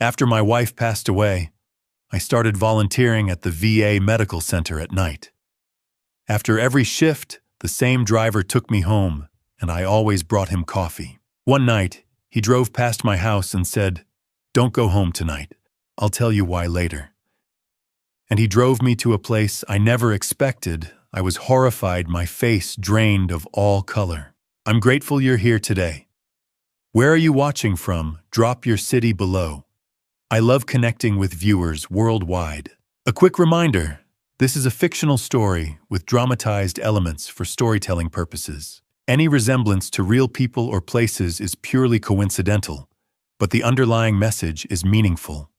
After my wife passed away, I started volunteering at the VA medical center at night. After every shift, the same driver took me home, and I always brought him coffee. One night, he drove past my house and said, "Don't go home tonight. I'll tell you why later." And he drove me to a place I never expected. I was horrified, my face drained of all color. "I'm grateful you're here today. Where are you watching from? Drop your city below. I love connecting with viewers worldwide." A quick reminder, this is a fictional story with dramatized elements for storytelling purposes. Any resemblance to real people or places is purely coincidental, but the underlying message is meaningful.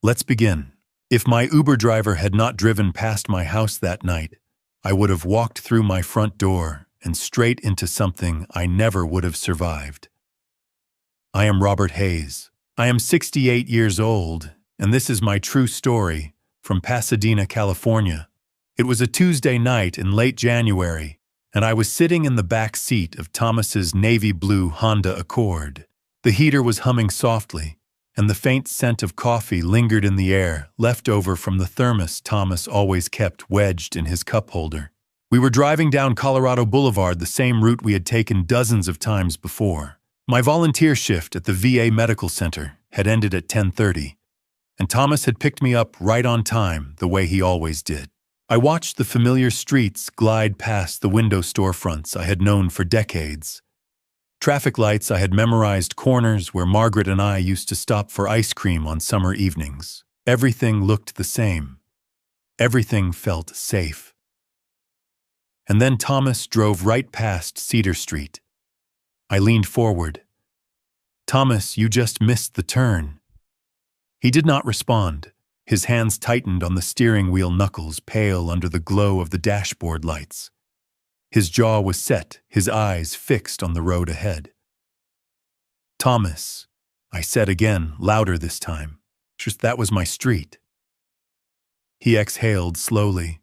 Let's begin. If my Uber driver had not driven past my house that night, I would have walked through my front door and straight into something I never would have survived. I am Robert Hayes. I am 68 years old, and this is my true story from Pasadena, California. It was a Tuesday night in late January, and I was sitting in the back seat of Thomas's navy blue Honda Accord. The heater was humming softly, and the faint scent of coffee lingered in the air, left over from the thermos Thomas always kept wedged in his cup holder. We were driving down Colorado Boulevard, the same route we had taken dozens of times before. My volunteer shift at the VA Medical Center had ended at 10:30, and Thomas had picked me up right on time, the way he always did. I watched the familiar streets glide past the window storefronts I had known for decades. Traffic lights I had memorized, corners where Margaret and I used to stop for ice cream on summer evenings. Everything looked the same. Everything felt safe. And then Thomas drove right past Cedar Street. I leaned forward. "Thomas, you just missed the turn." He did not respond. His hands tightened on the steering wheel knuckles, pale under the glow of the dashboard lights. His jaw was set, his eyes fixed on the road ahead. "Thomas," I said again, louder this time. Just that was my street. He exhaled slowly,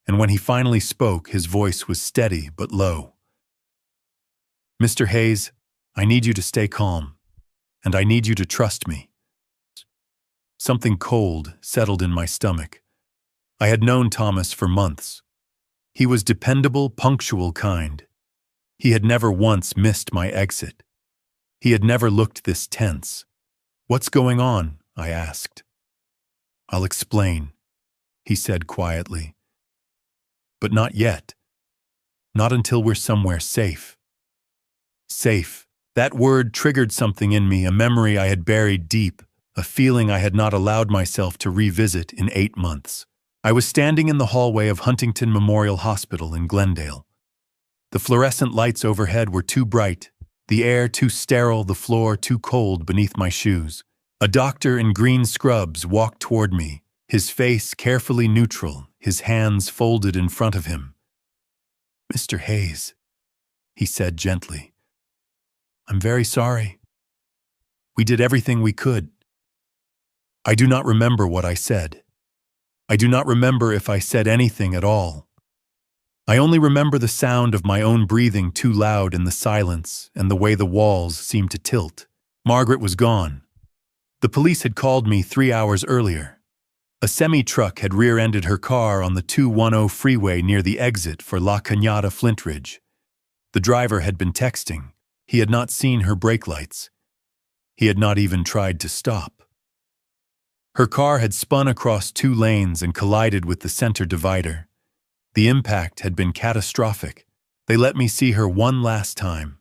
and when he finally spoke, his voice was steady but low. "Mr. Hayes, I need you to stay calm, and I need you to trust me." Something cold settled in my stomach. I had known Thomas for months. He was dependable, punctual kind. He had never once missed my exit. He had never looked this tense. "What's going on?" I asked. "I'll explain," he said quietly. "But not yet. Not until we're somewhere safe." Safe. That word triggered something in me, a memory I had buried deep, a feeling I had not allowed myself to revisit in 8 months. I was standing in the hallway of Huntington Memorial Hospital in Glendale. The fluorescent lights overhead were too bright, the air too sterile, the floor too cold beneath my shoes. A doctor in green scrubs walked toward me, his face carefully neutral, his hands folded in front of him. "Mr. Hayes," he said gently. "I'm very sorry. We did everything we could." I do not remember what I said. I do not remember if I said anything at all. I only remember the sound of my own breathing too loud in the silence and the way the walls seemed to tilt. Margaret was gone. The police had called me 3 hours earlier. A semi-truck had rear-ended her car on the 210 freeway near the exit for La Cañada Flintridge. The driver had been texting. He had not seen her brake lights. He had not even tried to stop. Her car had spun across 2 lanes and collided with the center divider. The impact had been catastrophic. They let me see her one last time.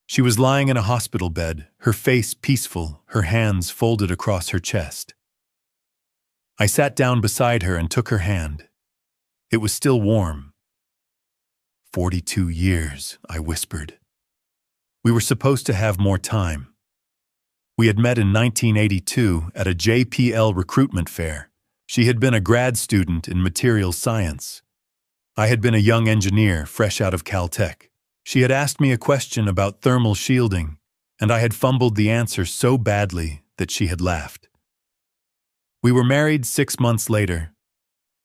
She was lying in a hospital bed, her face peaceful, her hands folded across her chest. I sat down beside her and took her hand. It was still warm. 42 years, I whispered. We were supposed to have more time. We had met in 1982 at a JPL recruitment fair. She had been a grad student in materials science. I had been a young engineer fresh out of Caltech. She had asked me a question about thermal shielding, and I had fumbled the answer so badly that she had laughed. We were married 6 months later.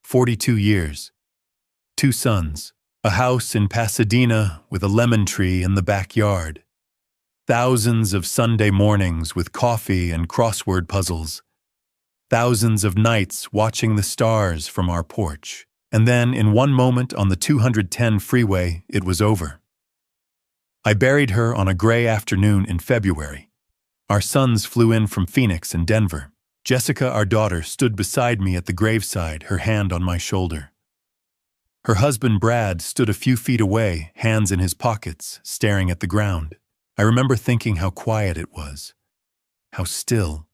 42 years. 2 sons. A house in Pasadena with a lemon tree in the backyard. Thousands of Sunday mornings with coffee and crossword puzzles. Thousands of nights watching the stars from our porch. And then, in one moment on the 210 freeway, it was over. I buried her on a gray afternoon in February. Our sons flew in from Phoenix and Denver. Jessica, our daughter, stood beside me at the graveside, her hand on my shoulder. Her husband, Brad, stood a few feet away, hands in his pockets, staring at the ground. I remember thinking how quiet it was, how still.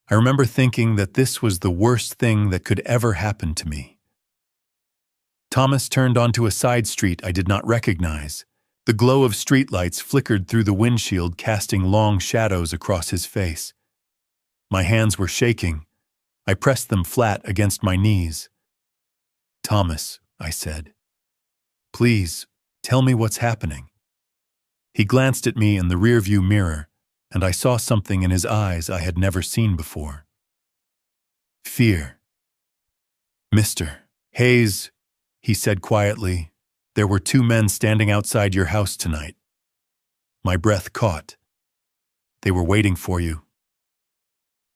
I remember thinking that this was the worst thing that could ever happen to me. Thomas turned onto a side street I did not recognize. The glow of streetlights flickered through the windshield, casting long shadows across his face. My hands were shaking. I pressed them flat against my knees. "Thomas," I said, "please, tell me what's happening." He glanced at me in the rearview mirror, and I saw something in his eyes I had never seen before. Fear. "Mr. Hayes," he said quietly, "there were 2 men standing outside your house tonight." My breath caught. "They were waiting for you."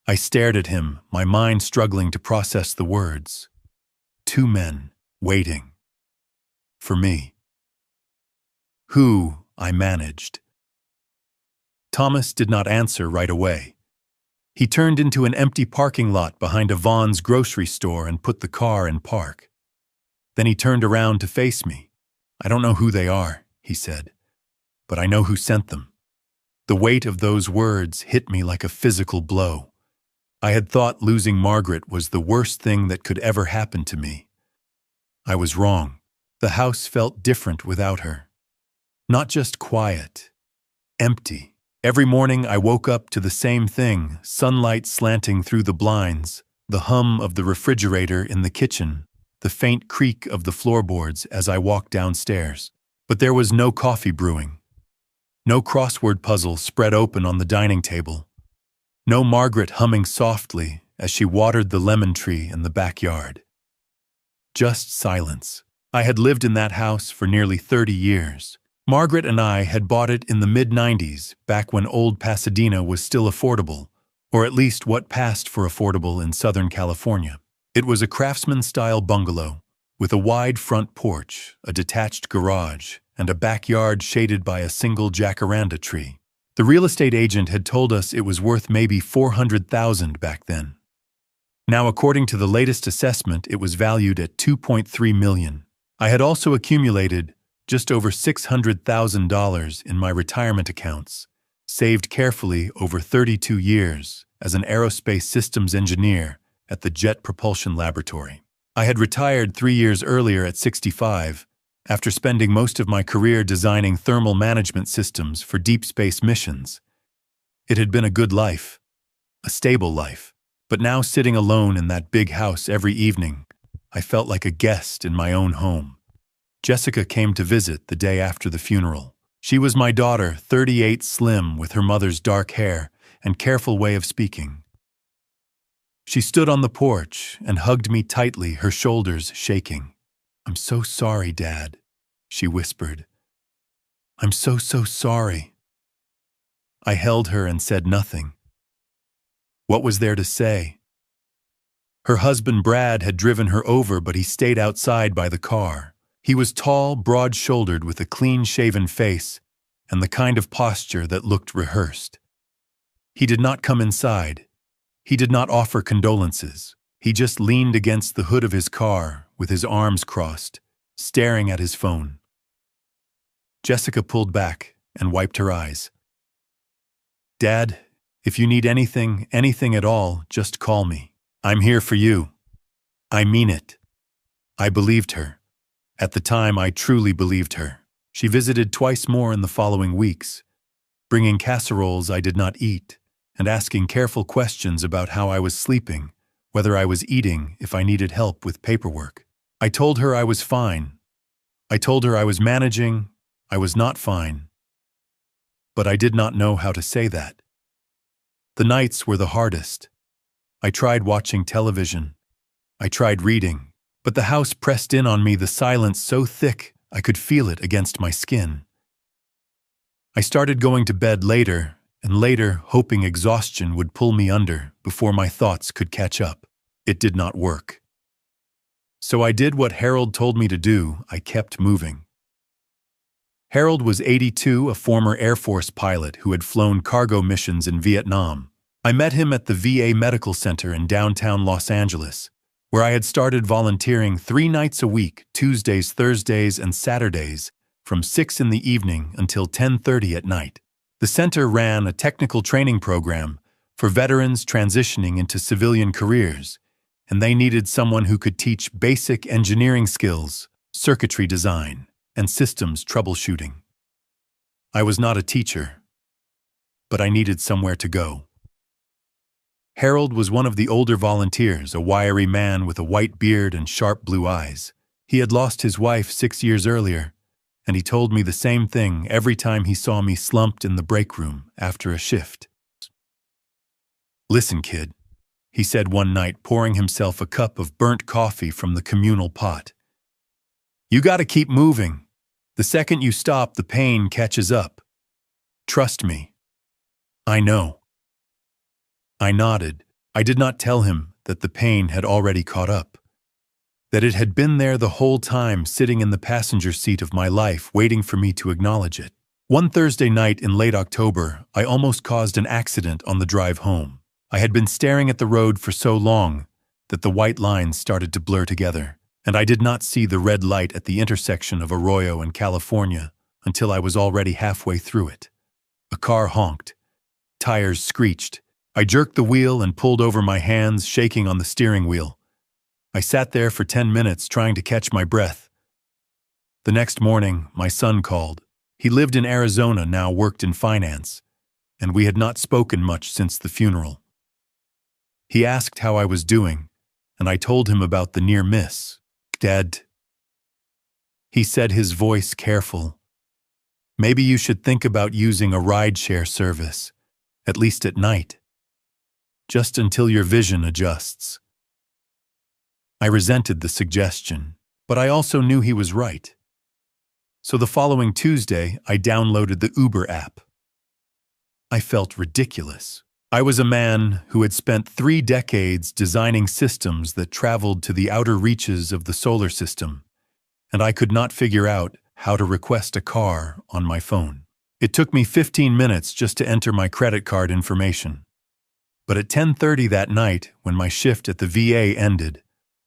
I stared at him, my mind struggling to process the words. 2 men, waiting. For me. "Who?" I managed. Thomas did not answer right away. He turned into an empty parking lot behind a Vaughn's grocery store and put the car in park. Then he turned around to face me. "I don't know who they are," he said, "but I know who sent them." The weight of those words hit me like a physical blow. I had thought losing Margaret was the worst thing that could ever happen to me. I was wrong. The house felt different without her. Not just quiet, empty. Every morning I woke up to the same thing, sunlight slanting through the blinds, the hum of the refrigerator in the kitchen, the faint creak of the floorboards as I walked downstairs. But there was no coffee brewing. No crossword puzzle spread open on the dining table. No Margaret humming softly as she watered the lemon tree in the backyard. Just silence. I had lived in that house for nearly 30 years. Margaret and I had bought it in the mid-90s, back when old Pasadena was still affordable, or at least what passed for affordable in Southern California. It was a craftsman-style bungalow, with a wide front porch, a detached garage, and a backyard shaded by a single jacaranda tree. The real estate agent had told us it was worth maybe $400,000 back then. Now, according to the latest assessment, it was valued at $2.3 million. I had also accumulated just over $600,000 in my retirement accounts, saved carefully over 32 years as an aerospace systems engineer at the Jet Propulsion Laboratory. I had retired 3 years earlier at 65, after spending most of my career designing thermal management systems for deep space missions. It had been a good life, a stable life, but now sitting alone in that big house every evening, I felt like a guest in my own home. Jessica came to visit the day after the funeral. She was my daughter, 38, slim, with her mother's dark hair and careful way of speaking. She stood on the porch and hugged me tightly, her shoulders shaking. "I'm so sorry, Dad," she whispered. "I'm so sorry." I held her and said nothing. What was there to say? Her husband Brad had driven her over, but he stayed outside by the car. He was tall, broad-shouldered, with a clean-shaven face and the kind of posture that looked rehearsed. He did not come inside. He did not offer condolences. He just leaned against the hood of his car with his arms crossed, staring at his phone. Jessica pulled back and wiped her eyes. "Dad, if you need anything at all, just call me. I'm here for you. I mean it." I believed her. At the time, I truly believed her. She visited twice more in the following weeks, bringing casseroles I did not eat, and asking careful questions about how I was sleeping, whether I was eating, if I needed help with paperwork. I told her I was fine. I told her I was managing. I was not fine. But I did not know how to say that. The nights were the hardest. I tried watching television. I tried reading. But the house pressed in on me, the silence so thick I could feel it against my skin. I started going to bed later and later, hoping exhaustion would pull me under before my thoughts could catch up. It did not work. So I did what Harold told me to do. I kept moving. Harold was 82, a former Air Force pilot who had flown cargo missions in Vietnam. I met him at the VA Medical Center in downtown Los Angeles, where I had started volunteering 3 nights a week, Tuesdays, Thursdays, and Saturdays, from 6 in the evening until 10:30 at night. The center ran a technical training program for veterans transitioning into civilian careers, and they needed someone who could teach basic engineering skills, circuitry design, and systems troubleshooting. I was not a teacher, but I needed somewhere to go. Harold was one of the older volunteers, a wiry man with a white beard and sharp blue eyes. He had lost his wife 6 years earlier, and he told me the same thing every time he saw me slumped in the break room after a shift. "Listen, kid," he said one night, pouring himself a cup of burnt coffee from the communal pot. "You gotta keep moving. The second you stop, the pain catches up. Trust me." "I know." I nodded. I did not tell him that the pain had already caught up, that it had been there the whole time, sitting in the passenger seat of my life, waiting for me to acknowledge it. One Thursday night in late October, I almost caused an accident on the drive home. I had been staring at the road for so long that the white lines started to blur together, and I did not see the red light at the intersection of Arroyo and California until I was already halfway through it. A car honked. Tires screeched. I jerked the wheel and pulled over, my hands shaking on the steering wheel. I sat there for 10 minutes trying to catch my breath. The next morning, my son called. He lived in Arizona, now worked in finance, and we had not spoken much since the funeral. He asked how I was doing, and I told him about the near miss. "Dad," he said, his voice careful, "maybe you should think about using a rideshare service, at least at night, just until your vision adjusts." I resented the suggestion, but I also knew he was right. So the following Tuesday, I downloaded the Uber app. I felt ridiculous. I was a man who had spent 3 decades designing systems that traveled to the outer reaches of the solar system, and I could not figure out how to request a car on my phone. It took me 15 minutes just to enter my credit card information. But at 10:30 that night, when my shift at the VA ended,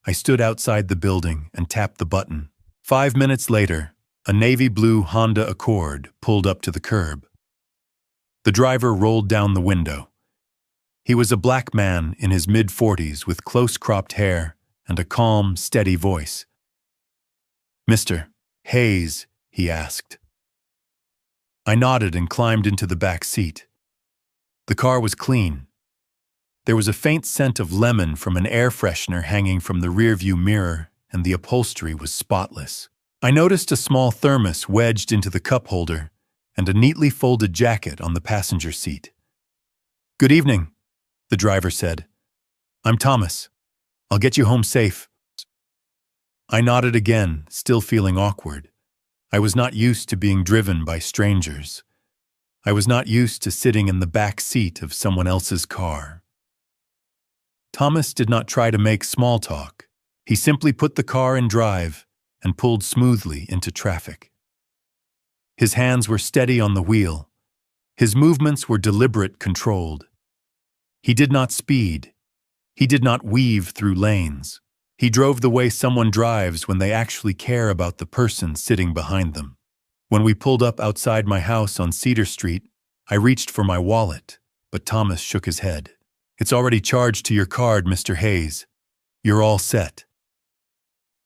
I stood outside the building and tapped the button. 5 minutes later, a navy blue Honda Accord pulled up to the curb. The driver rolled down the window. He was a black man in his mid-40s with close-cropped hair and a calm, steady voice. "Mr. Hayes," he asked. I nodded and climbed into the back seat. The car was clean. There was a faint scent of lemon from an air freshener hanging from the rearview mirror, and the upholstery was spotless. I noticed a small thermos wedged into the cup holder and a neatly folded jacket on the passenger seat. "Good evening," the driver said. "I'm Thomas. I'll get you home safe." I nodded again, still feeling awkward. I was not used to being driven by strangers. I was not used to sitting in the back seat of someone else's car. Thomas did not try to make small talk. He simply put the car in drive and pulled smoothly into traffic. His hands were steady on the wheel. His movements were deliberate, controlled. He did not speed. He did not weave through lanes. He drove the way someone drives when they actually care about the person sitting behind them. When we pulled up outside my house on Cedar Street, I reached for my wallet, but Thomas shook his head. "It's already charged to your card, Mr. Hayes. You're all set."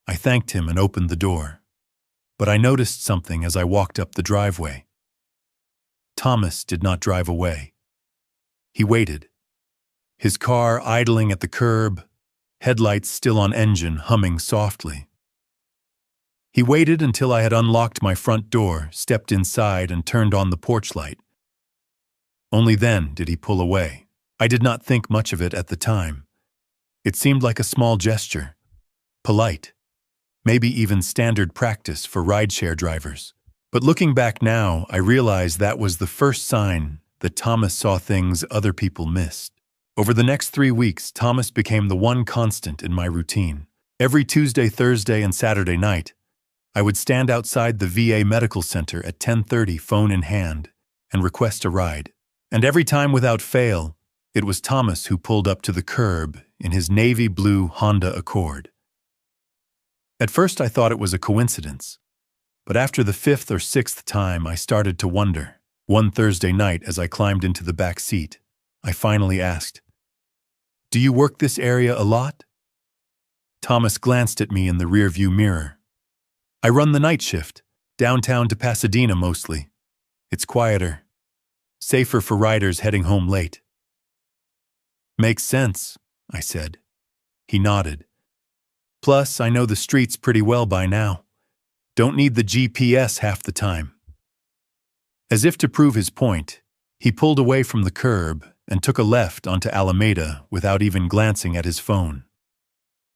I thanked him and opened the door, but I noticed something as I walked up the driveway. Thomas did not drive away. He waited, his car idling at the curb, headlights still on engine, humming softly. He waited until I had unlocked my front door, stepped inside, and turned on the porch light. Only then did he pull away. I did not think much of it at the time. It seemed like a small gesture, polite, maybe even standard practice for rideshare drivers. But looking back now, I realize that was the first sign that Thomas saw things other people missed. Over the next 3 weeks, Thomas became the one constant in my routine. Every Tuesday, Thursday, and Saturday night, I would stand outside the VA Medical Center at 10:30, phone in hand, and request a ride. And every time without fail, it was Thomas who pulled up to the curb in his navy blue Honda Accord. At first I thought it was a coincidence, but after the 5th or 6th time I started to wonder. One Thursday night, as I climbed into the back seat, I finally asked, "Do you work this area a lot?" Thomas glanced at me in the rearview mirror. "I run the night shift, downtown to Pasadena mostly. It's quieter, safer for riders heading home late." "Makes sense," I said. He nodded. "Plus, I know the streets pretty well by now. Don't need the GPS half the time." As if to prove his point, he pulled away from the curb and took a left onto Alameda without even glancing at his phone.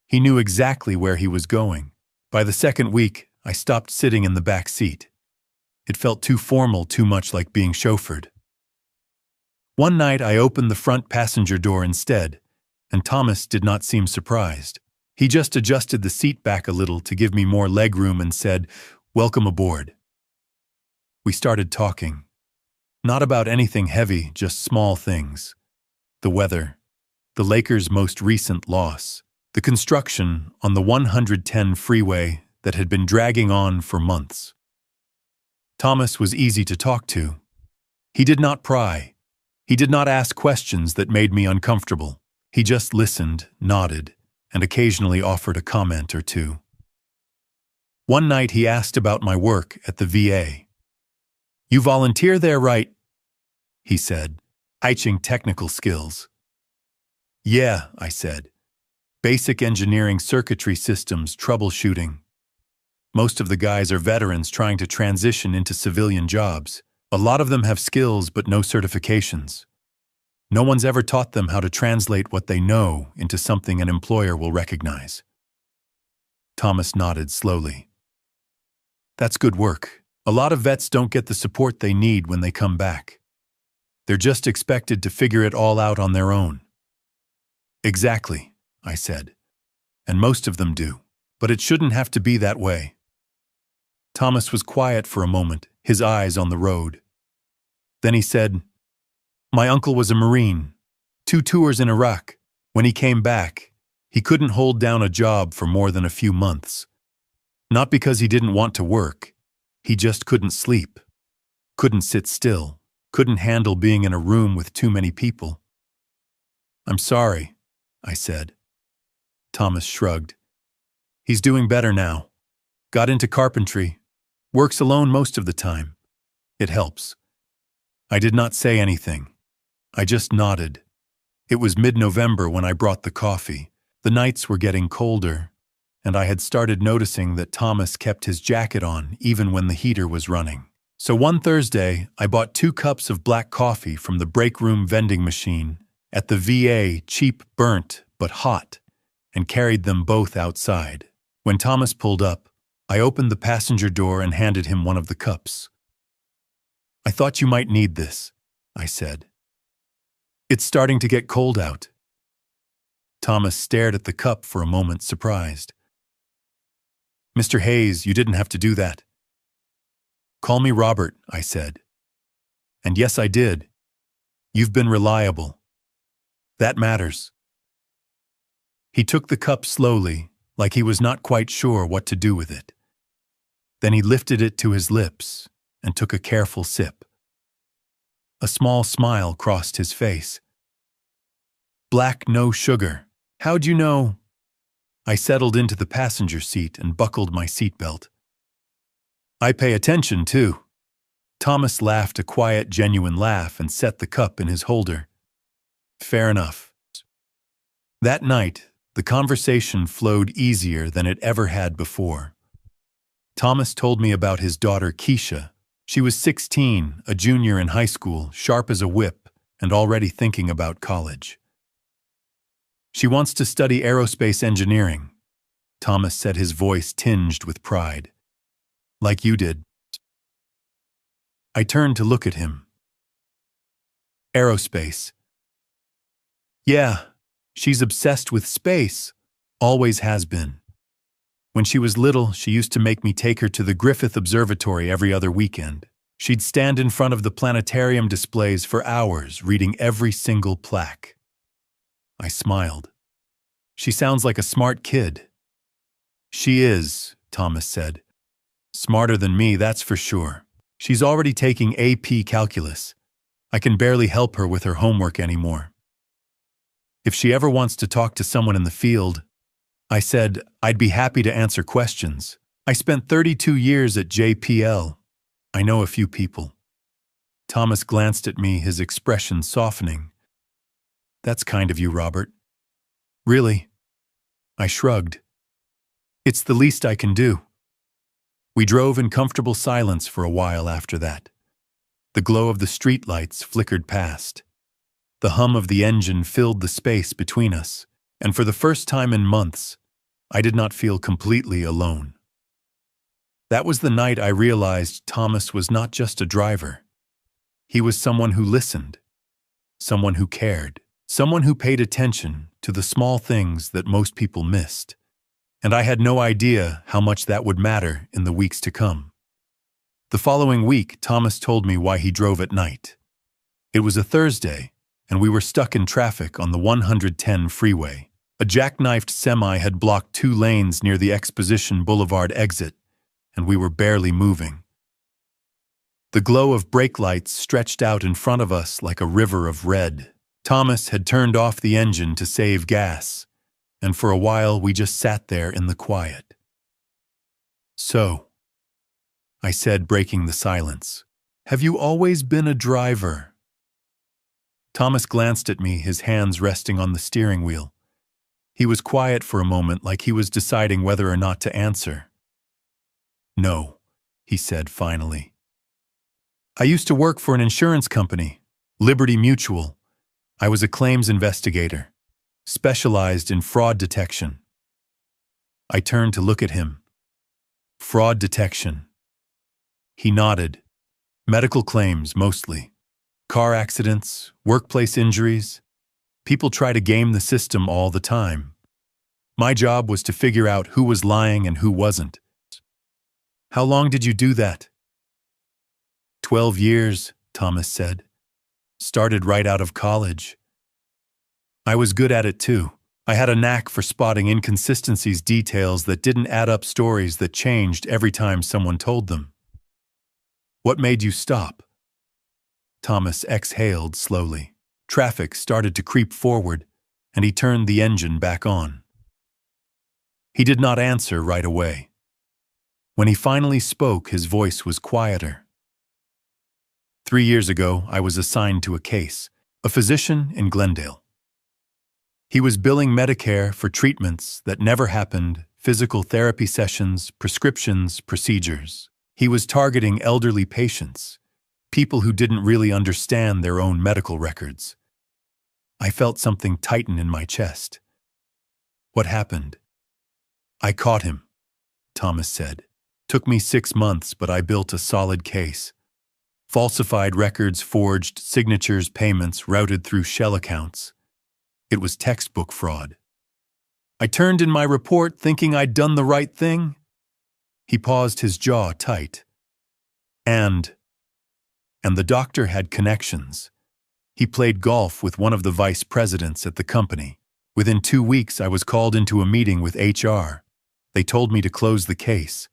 He knew exactly where he was going. By the second week, I stopped sitting in the back seat. It felt too formal, too much like being chauffeured. One night I opened the front passenger door instead, and Thomas did not seem surprised. He just adjusted the seat back a little to give me more legroom and said, "Welcome aboard." We started talking. Not about anything heavy, just small things. The weather, the Lakers' most recent loss, the construction on the 110 freeway that had been dragging on for months. Thomas was easy to talk to. He did not pry. He did not ask questions that made me uncomfortable. He just listened, nodded, and occasionally offered a comment or two. One night he asked about my work at the VA. "You volunteer there, right?" he said, hitching technical skills. "Yeah," I said. "Basic engineering, circuitry systems, troubleshooting. Most of the guys are veterans trying to transition into civilian jobs. A lot of them have skills but no certifications. No one's ever taught them how to translate what they know into something an employer will recognize." Thomas nodded slowly. "That's good work. A lot of vets don't get the support they need when they come back. They're just expected to figure it all out on their own." "Exactly," I said. "And most of them do. But it shouldn't have to be that way." Thomas was quiet for a moment, his eyes on the road. Then he said, "My uncle was a Marine, 2 tours in Iraq. When he came back, he couldn't hold down a job for more than a few months. Not because he didn't want to work. He just couldn't sleep, couldn't sit still, couldn't handle being in a room with too many people." "I'm sorry," I said. Thomas shrugged. "He's doing better now. Got into carpentry. Works alone most of the time. It helps." I did not say anything. I just nodded. It was mid-November when I brought the coffee. The nights were getting colder, and I had started noticing that Thomas kept his jacket on even when the heater was running. So one Thursday, I bought 2 cups of black coffee from the break room vending machine at the VA, cheap, burnt, but hot, and carried them both outside. When Thomas pulled up, I opened the passenger door and handed him one of the cups. "I thought you might need this," I said. "It's starting to get cold out." Thomas stared at the cup for a moment, surprised. "Mr. Hayes, you didn't have to do that." "Call me Robert," I said. "And yes, I did. You've been reliable. That matters." He took the cup slowly, like he was not quite sure what to do with it. Then he lifted it to his lips and took a careful sip. A small smile crossed his face. "Black, no sugar. How'd you know?" I settled into the passenger seat and buckled my seatbelt. "I pay attention, too." Thomas laughed a quiet, genuine laugh and set the cup in his holder. "Fair enough." That night, the conversation flowed easier than it ever had before. Thomas told me about his daughter, Keisha. She was 16, a junior in high school, sharp as a whip, and already thinking about college. "She wants to study aerospace engineering," Thomas said, his voice tinged with pride. "Like you did." I turned to look at him. Aerospace. Yeah, she's obsessed with space. Always has been. When she was little, she used to make me take her to the Griffith Observatory every other weekend. She'd stand in front of the planetarium displays for hours, reading every single plaque. I smiled. She sounds like a smart kid. She is, Thomas said. Smarter than me, that's for sure. She's already taking AP Calculus. I can barely help her with her homework anymore. If she ever wants to talk to someone in the field, I said, I'd be happy to answer questions. I spent 32 years at JPL. I know a few people. Thomas glanced at me, his expression softening. That's kind of you, Robert. Really? I shrugged. It's the least I can do. We drove in comfortable silence for a while after that. The glow of the streetlights flickered past. The hum of the engine filled the space between us, and for the first time in months, I did not feel completely alone. That was the night I realized Thomas was not just a driver. He was someone who listened, someone who cared, someone who paid attention to the small things that most people missed. And I had no idea how much that would matter in the weeks to come. The following week, Thomas told me why he drove at night. It was a Thursday, and we were stuck in traffic on the 110 freeway. A jackknifed semi had blocked 2 lanes near the Exposition Boulevard exit, and we were barely moving. The glow of brake lights stretched out in front of us like a river of red. Thomas had turned off the engine to save gas, and for a while we just sat there in the quiet. So, I said, breaking the silence, have you always been a driver? Thomas glanced at me, his hands resting on the steering wheel. He was quiet for a moment, like he was deciding whether or not to answer. No, he said finally. I used to work for an insurance company, Liberty Mutual. I was a claims investigator, specialized in fraud detection. I turned to look at him. Fraud detection. He nodded. Medical claims, mostly. Car accidents, workplace injuries. People try to game the system all the time. My job was to figure out who was lying and who wasn't. How long did you do that? 12 years, Thomas said. Started right out of college. I was good at it too. I had a knack for spotting inconsistencies, details that didn't add up, stories that changed every time someone told them. What made you stop? Thomas exhaled slowly. Traffic started to creep forward, and he turned the engine back on. He did not answer right away. When he finally spoke, his voice was quieter. 3 years ago, I was assigned to a case, a physician in Glendale. He was billing Medicare for treatments that never happened, physical therapy sessions, prescriptions, procedures. He was targeting elderly patients, people who didn't really understand their own medical records. I felt something tighten in my chest. What happened? I caught him, Thomas said. Took me 6 months, but I built a solid case. Falsified records, forged signatures, payments routed through shell accounts. It was textbook fraud. I turned in my report thinking I'd done the right thing. He paused, his jaw tight. And the doctor had connections. He played golf with one of the vice presidents at the company. Within 2 weeks, I was called into a meeting with HR. They told me to close the case,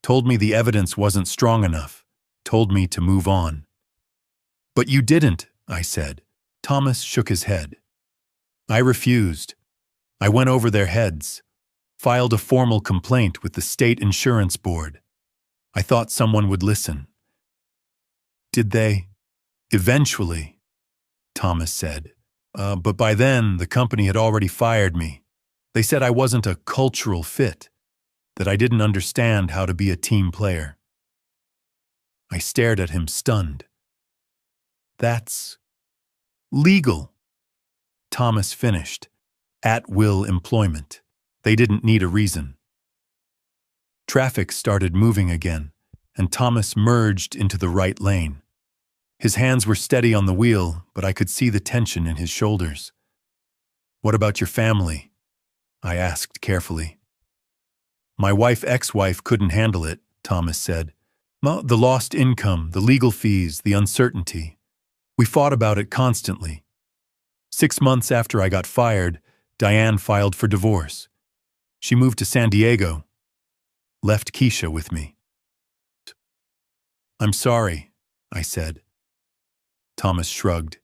told me the evidence wasn't strong enough, told me to move on. But you didn't, I said. Thomas shook his head. I refused. I went over their heads, filed a formal complaint with the state insurance board. I thought someone would listen. Did they? Eventually, Thomas said. But by then, the company had already fired me. They said I wasn't a cultural fit, that I didn't understand how to be a team player. I stared at him, stunned. That's legal, Thomas finished. At-will employment. They didn't need a reason. Traffic started moving again, and Thomas merged into the right lane. His hands were steady on the wheel, but I could see the tension in his shoulders. "What about your family?" I asked carefully. "My ex-wife couldn't handle it," Thomas said. "The lost income, the legal fees, the uncertainty. We fought about it constantly. 6 months after I got fired, Diane filed for divorce. She moved to San Diego, left Keisha with me." "I'm sorry," I said. Thomas shrugged.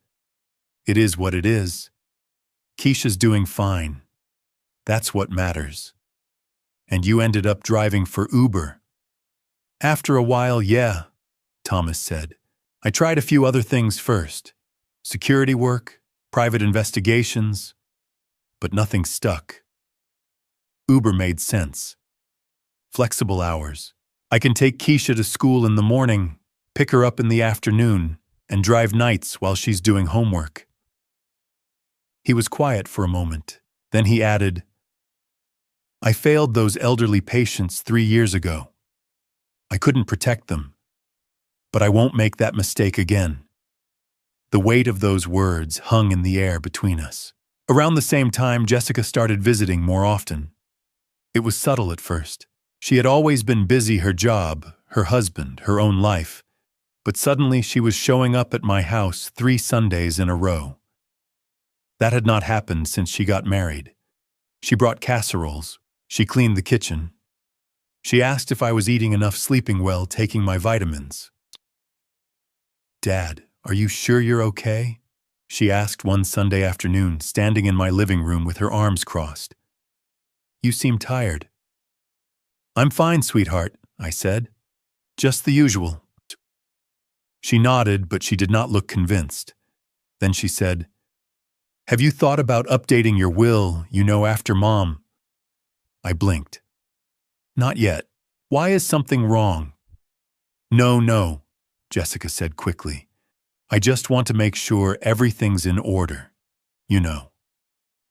"It is what it is. Keisha's doing fine. That's what matters. And you ended up driving for Uber." "After a while, yeah," Thomas said. "I tried a few other things first. Security work, private investigations, but nothing stuck. Uber made sense. Flexible hours. I can take Keisha to school in the morning, pick her up in the afternoon, and drive nights while she's doing homework." He was quiet for a moment. Then he added, "I failed those elderly patients 3 years ago. I couldn't protect them. But I won't make that mistake again." The weight of those words hung in the air between us. Around the same time, Jessica started visiting more often. It was subtle at first. She had always been busy, her job, her husband, her own life. But suddenly she was showing up at my house 3 Sundays in a row. That had not happened since she got married. She brought casseroles. She cleaned the kitchen. She asked if I was eating enough, sleeping well, taking my vitamins. "Dad, are you sure you're okay?" she asked one Sunday afternoon, standing in my living room with her arms crossed. "You seem tired." "I'm fine, sweetheart," I said. "Just the usual." She nodded, but she did not look convinced. Then she said, "Have you thought about updating your will, after Mom?" I blinked. "Not yet. Why is something wrong?" No, Jessica said quickly. "I just want to make sure everything's in order.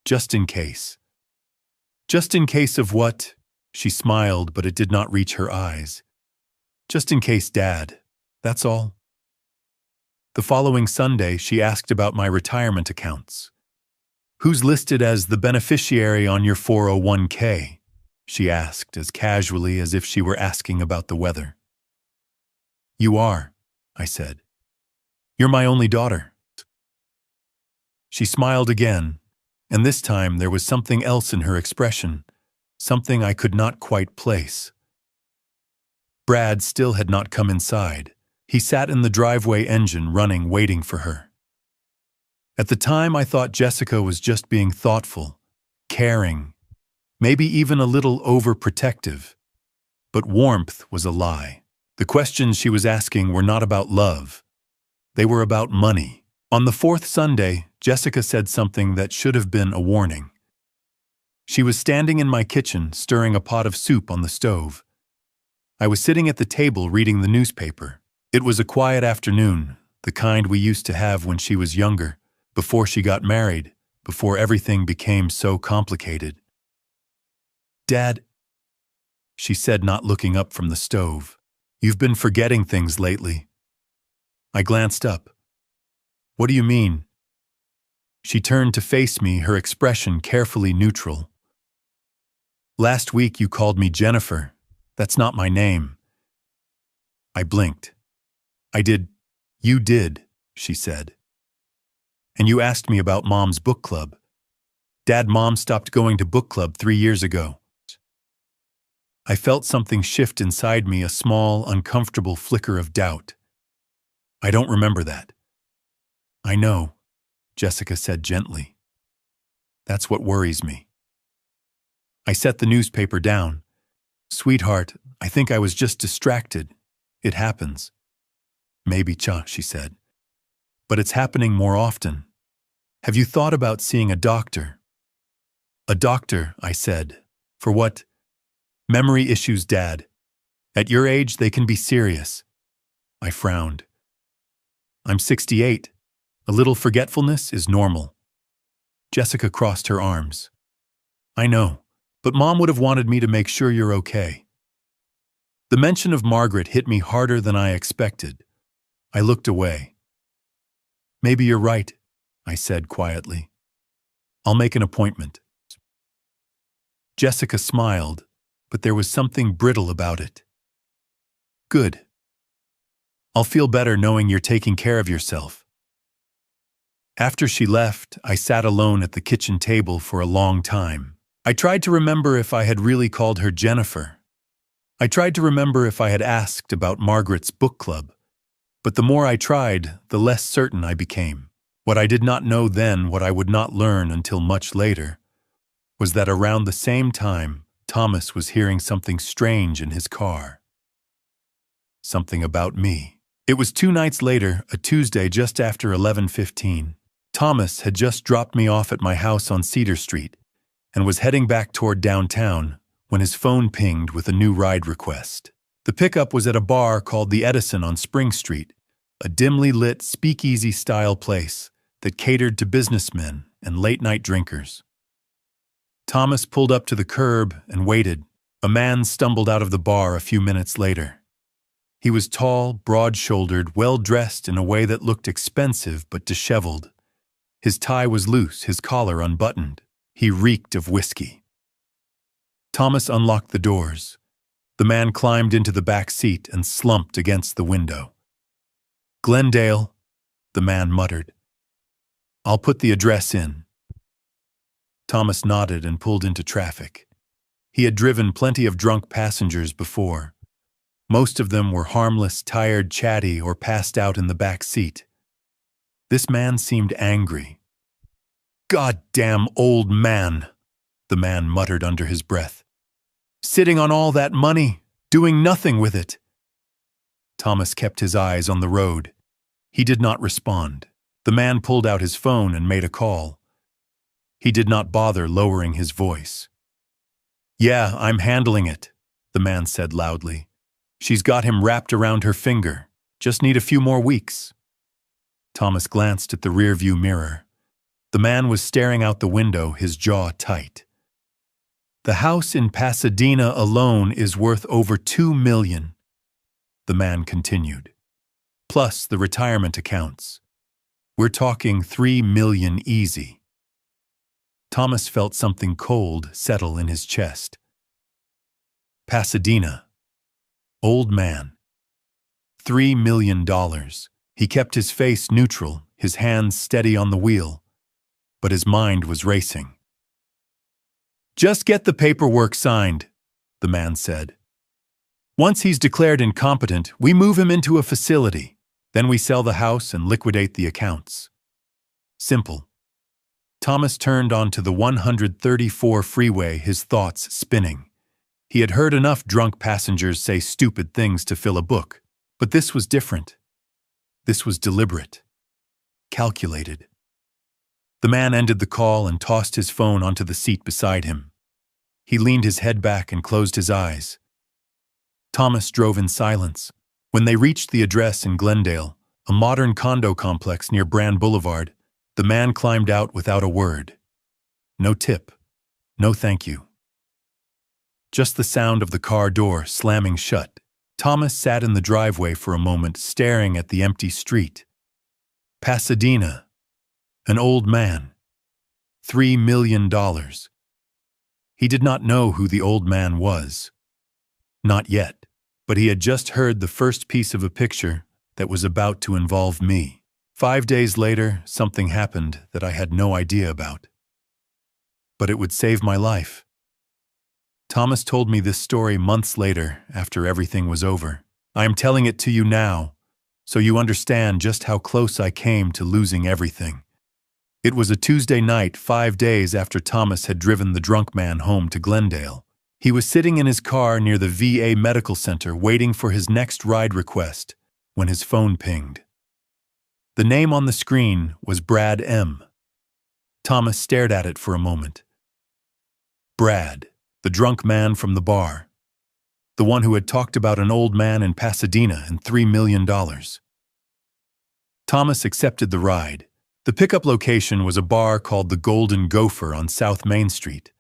Just in case." "Just in case of what?" She smiled, but it did not reach her eyes. "Just in case, Dad. That's all." The following Sunday, she asked about my retirement accounts. "Who's listed as the beneficiary on your 401k?" she asked as casually as if she were asking about the weather. "You are," I said. "You're my only daughter." She smiled again, and this time there was something else in her expression, something I could not quite place. Brad still had not come inside. He sat in the driveway, engine running, waiting for her. At the time, I thought Jessica was just being thoughtful, caring, maybe even a little overprotective. But warmth was a lie. The questions she was asking were not about love. They were about money. On the 4th Sunday, Jessica said something that should have been a warning. She was standing in my kitchen, stirring a pot of soup on the stove. I was sitting at the table reading the newspaper. It was a quiet afternoon, the kind we used to have when she was younger, before she got married, before everything became so complicated. "Dad," she said, not looking up from the stove, "you've been forgetting things lately." I glanced up. "What do you mean?" She turned to face me, her expression carefully neutral. "Last week you called me Jennifer. That's not my name." I blinked. You did, she said. "And you asked me about Mom's book club. Mom stopped going to book club 3 years ago." I felt something shift inside me, a small, uncomfortable flicker of doubt. "I don't remember that." "I know," Jessica said gently. "That's what worries me." I set the newspaper down. "Sweetheart, I think I was just distracted. It happens." "Maybe, she said. "But it's happening more often. Have you thought about seeing a doctor?" "A doctor," I said. "For what?" "Memory issues, Dad. At your age, they can be serious." I frowned. "I'm 68. A little forgetfulness is normal." Jessica crossed her arms. "I know, but Mom would have wanted me to make sure you're okay." The mention of Margaret hit me harder than I expected. I looked away. Maybe you're right, I said quietly. I'll make an appointment. Jessica smiled, but there was something brittle about it. Good. I'll feel better knowing you're taking care of yourself. After she left, I sat alone at the kitchen table for a long time. I tried to remember if I had really called her Jennifer. I tried to remember if I had asked about Margaret's book club. But the more I tried, the less certain I became. What I did not know then, what I would not learn until much later, was that around the same time, Thomas was hearing something strange in his car. Something about me. It was 2 nights later, a Tuesday just after 11:15. Thomas had just dropped me off at my house on Cedar Street and was heading back toward downtown when his phone pinged with a new ride request. The pickup was at a bar called the Edison on Spring Street, a dimly lit speakeasy-style place that catered to businessmen and late-night drinkers. Thomas pulled up to the curb and waited. A man stumbled out of the bar a few minutes later. He was tall, broad-shouldered, well-dressed in a way that looked expensive but disheveled. His tie was loose, his collar unbuttoned. He reeked of whiskey. Thomas unlocked the doors. The man climbed into the back seat and slumped against the window. "Glendale," the man muttered. "I'll put the address in." Thomas nodded and pulled into traffic. He had driven plenty of drunk passengers before. Most of them were harmless, tired, chatty, or passed out in the back seat. This man seemed angry. "Goddamn old man," the man muttered under his breath. "Sitting on all that money, doing nothing with it." Thomas kept his eyes on the road. He did not respond. The man pulled out his phone and made a call. He did not bother lowering his voice. "Yeah, I'm handling it," the man said loudly. "She's got him wrapped around her finger. Just need a few more weeks." Thomas glanced at the rearview mirror. The man was staring out the window, his jaw tight. "The house in Pasadena alone is worth over $2 million, the man continued. "Plus the retirement accounts. We're talking $3 million easy." Thomas felt something cold settle in his chest. Pasadena. Old man. $3 million. He kept his face neutral, his hands steady on the wheel, but his mind was racing. "Just get the paperwork signed," the man said. "Once he's declared incompetent, we move him into a facility. Then we sell the house and liquidate the accounts. Simple." Thomas turned onto the 134 freeway, his thoughts spinning. He had heard enough drunk passengers say stupid things to fill a book, but this was different. This was deliberate, calculated. The man ended the call and tossed his phone onto the seat beside him. He leaned his head back and closed his eyes. Thomas drove in silence. When they reached the address in Glendale, a modern condo complex near Brand Boulevard, the man climbed out without a word. No tip. No thank you. Just the sound of the car door slamming shut. Thomas sat in the driveway for a moment, staring at the empty street. Pasadena. An old man. $3 million. He did not know who the old man was. Not yet, but he had just heard the first piece of a picture that was about to involve me. 5 days later, something happened that I had no idea about. But it would save my life. Thomas told me this story months later, after everything was over. I am telling it to you now, so you understand just how close I came to losing everything. It was a Tuesday night, 5 days after Thomas had driven the drunk man home to Glendale. He was sitting in his car near the VA Medical Center waiting for his next ride request when his phone pinged. The name on the screen was Brad M. Thomas stared at it for a moment. Brad, the drunk man from the bar. The one who had talked about an old man in Pasadena and $3 million. Thomas accepted the ride. The pickup location was a bar called the Golden Gopher on South Main Street,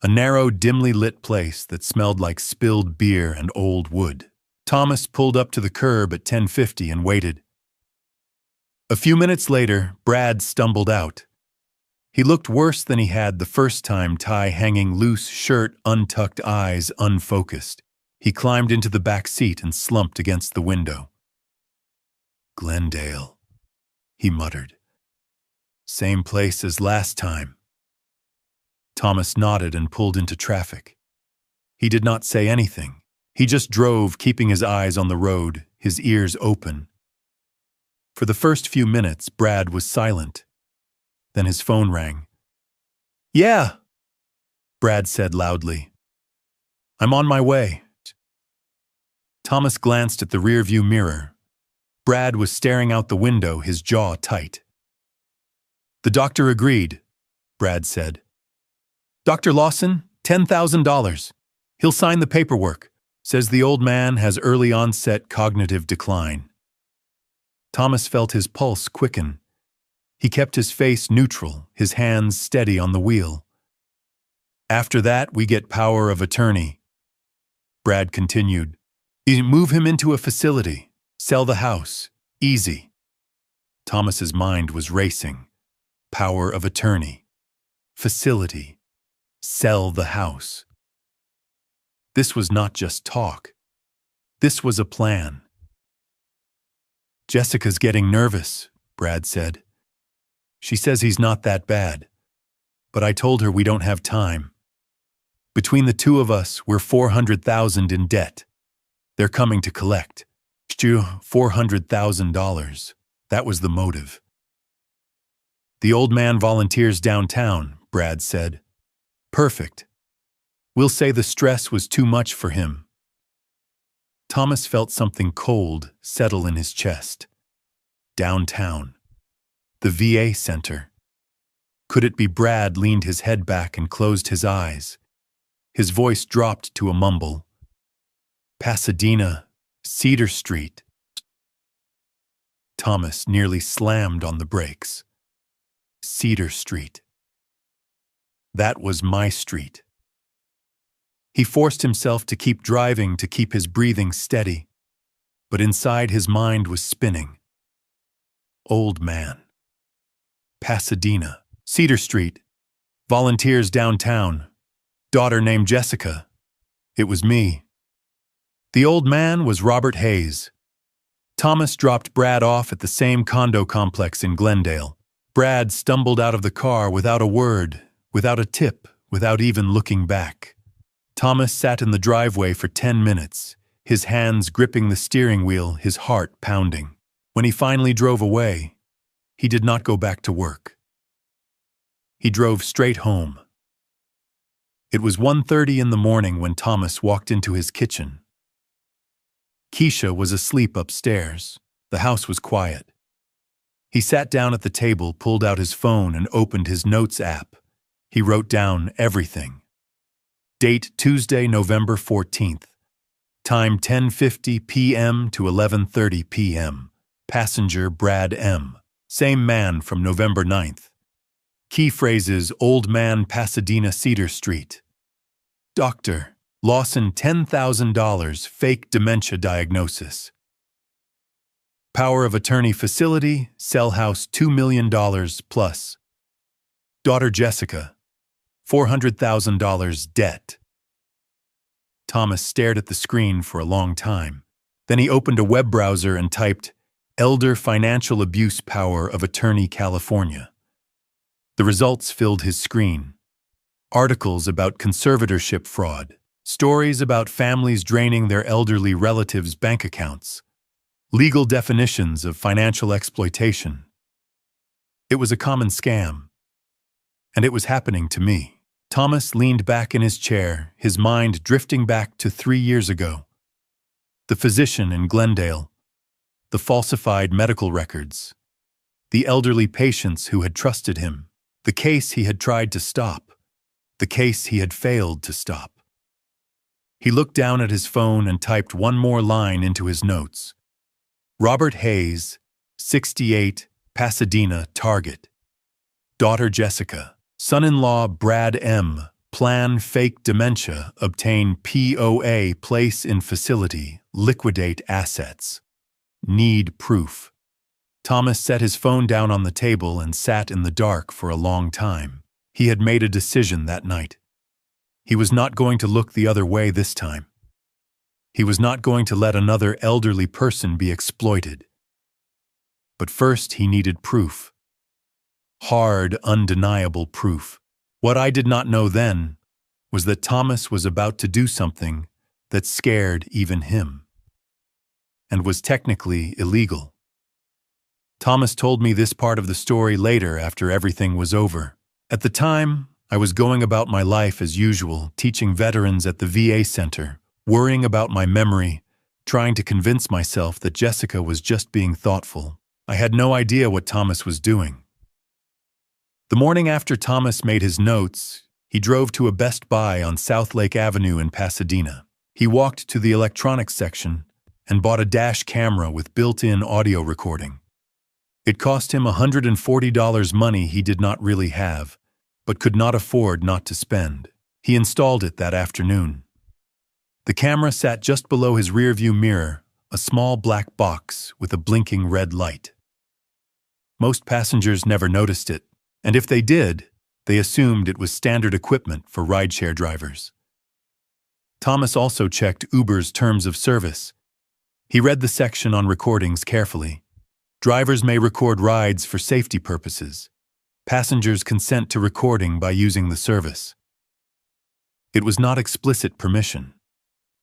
a narrow, dimly lit place that smelled like spilled beer and old wood. Thomas pulled up to the curb at 10:50 and waited. A few minutes later, Brad stumbled out. He looked worse than he had the first time, tie hanging loose, shirt untucked, eyes unfocused. He climbed into the back seat and slumped against the window. "Glendale," he muttered. "Same place as last time." Thomas nodded and pulled into traffic. He did not say anything. He just drove, keeping his eyes on the road, his ears open. For the first few minutes, Brad was silent. Then his phone rang. "Yeah," Brad said loudly. "I'm on my way." Thomas glanced at the rearview mirror. Brad was staring out the window, his jaw tight. "The doctor agreed," Brad said. "Dr. Lawson, $10,000. He'll sign the paperwork. Says the old man has early onset cognitive decline." Thomas felt his pulse quicken. He kept his face neutral, his hands steady on the wheel. "After that, we get power of attorney," Brad continued. "You move him into a facility, sell the house, easy." Thomas's mind was racing. Power of attorney, facility, sell the house. This was not just talk. This was a plan. "Jessica's getting nervous," Brad said. "She says he's not that bad. But I told her we don't have time. Between the two of us, we're $400,000 in debt. They're coming to collect. $400,000. That was the motive." "The old man volunteers downtown," Brad said. "Perfect. We'll say the stress was too much for him." Thomas felt something cold settle in his chest. Downtown. The VA center. Could it be? Brad leaned his head back and closed his eyes. His voice dropped to a mumble. "Pasadena, Cedar Street." Thomas nearly slammed on the brakes. Cedar Street. That was my street. He forced himself to keep driving, to keep his breathing steady, but inside his mind was spinning. Old man. Pasadena. Cedar Street. Volunteers downtown. Daughter named Jessica. It was me. The old man was Robert Hayes. Thomas dropped Brad off at the same condo complex in Glendale. Brad stumbled out of the car without a word, without a tip, without even looking back. Thomas sat in the driveway for 10 minutes, his hands gripping the steering wheel, his heart pounding. When he finally drove away, he did not go back to work. He drove straight home. It was 1:30 in the morning when Thomas walked into his kitchen. Keisha was asleep upstairs. The house was quiet. He sat down at the table, pulled out his phone, and opened his notes app. He wrote down everything. Date Tuesday, November 14th. Time 10:50 p.m. to 11:30 p.m. Passenger Brad M. Same man from November 9th. Key phrases: old man, Pasadena, Cedar Street. Doctor Lawson, $10,000, fake dementia diagnosis. Power of attorney facility, sell house $2 million plus. Daughter Jessica, $400,000 debt. Thomas stared at the screen for a long time. Then he opened a web browser and typed, Elder Financial Abuse Power of Attorney California. The results filled his screen. Articles about conservatorship fraud. Stories about families draining their elderly relatives' bank accounts. Legal definitions of financial exploitation. It was a common scam. And it was happening to me. Thomas leaned back in his chair, his mind drifting back to 3 years ago. The physician in Glendale. The falsified medical records. The elderly patients who had trusted him. The case he had tried to stop. The case he had failed to stop. He looked down at his phone and typed one more line into his notes. Robert Hayes, 68, Pasadena, target. Daughter Jessica. Son-in-law Brad M. Plan fake dementia, obtain POA, place in facility, liquidate assets. Need proof. Thomas set his phone down on the table and sat in the dark for a long time. He had made a decision that night. He was not going to look the other way this time. He was not going to let another elderly person be exploited. But first he needed proof. Hard, undeniable proof. What I did not know then was that Thomas was about to do something that scared even him, and was technically illegal. Thomas told me this part of the story later after everything was over. At the time, I was going about my life as usual, teaching veterans at the VA center, worrying about my memory, trying to convince myself that Jessica was just being thoughtful. I had no idea what Thomas was doing. The morning after Thomas made his notes, he drove to a Best Buy on South Lake Avenue in Pasadena. He walked to the electronics section and bought a dash camera with built-in audio recording. It cost him $140 money he did not really have, but could not afford not to spend. He installed it that afternoon. The camera sat just below his rearview mirror, a small black box with a blinking red light. Most passengers never noticed it, and if they did, they assumed it was standard equipment for rideshare drivers. Thomas also checked Uber's terms of service. He read the section on recordings carefully. Drivers may record rides for safety purposes. Passengers consent to recording by using the service. It was not explicit permission,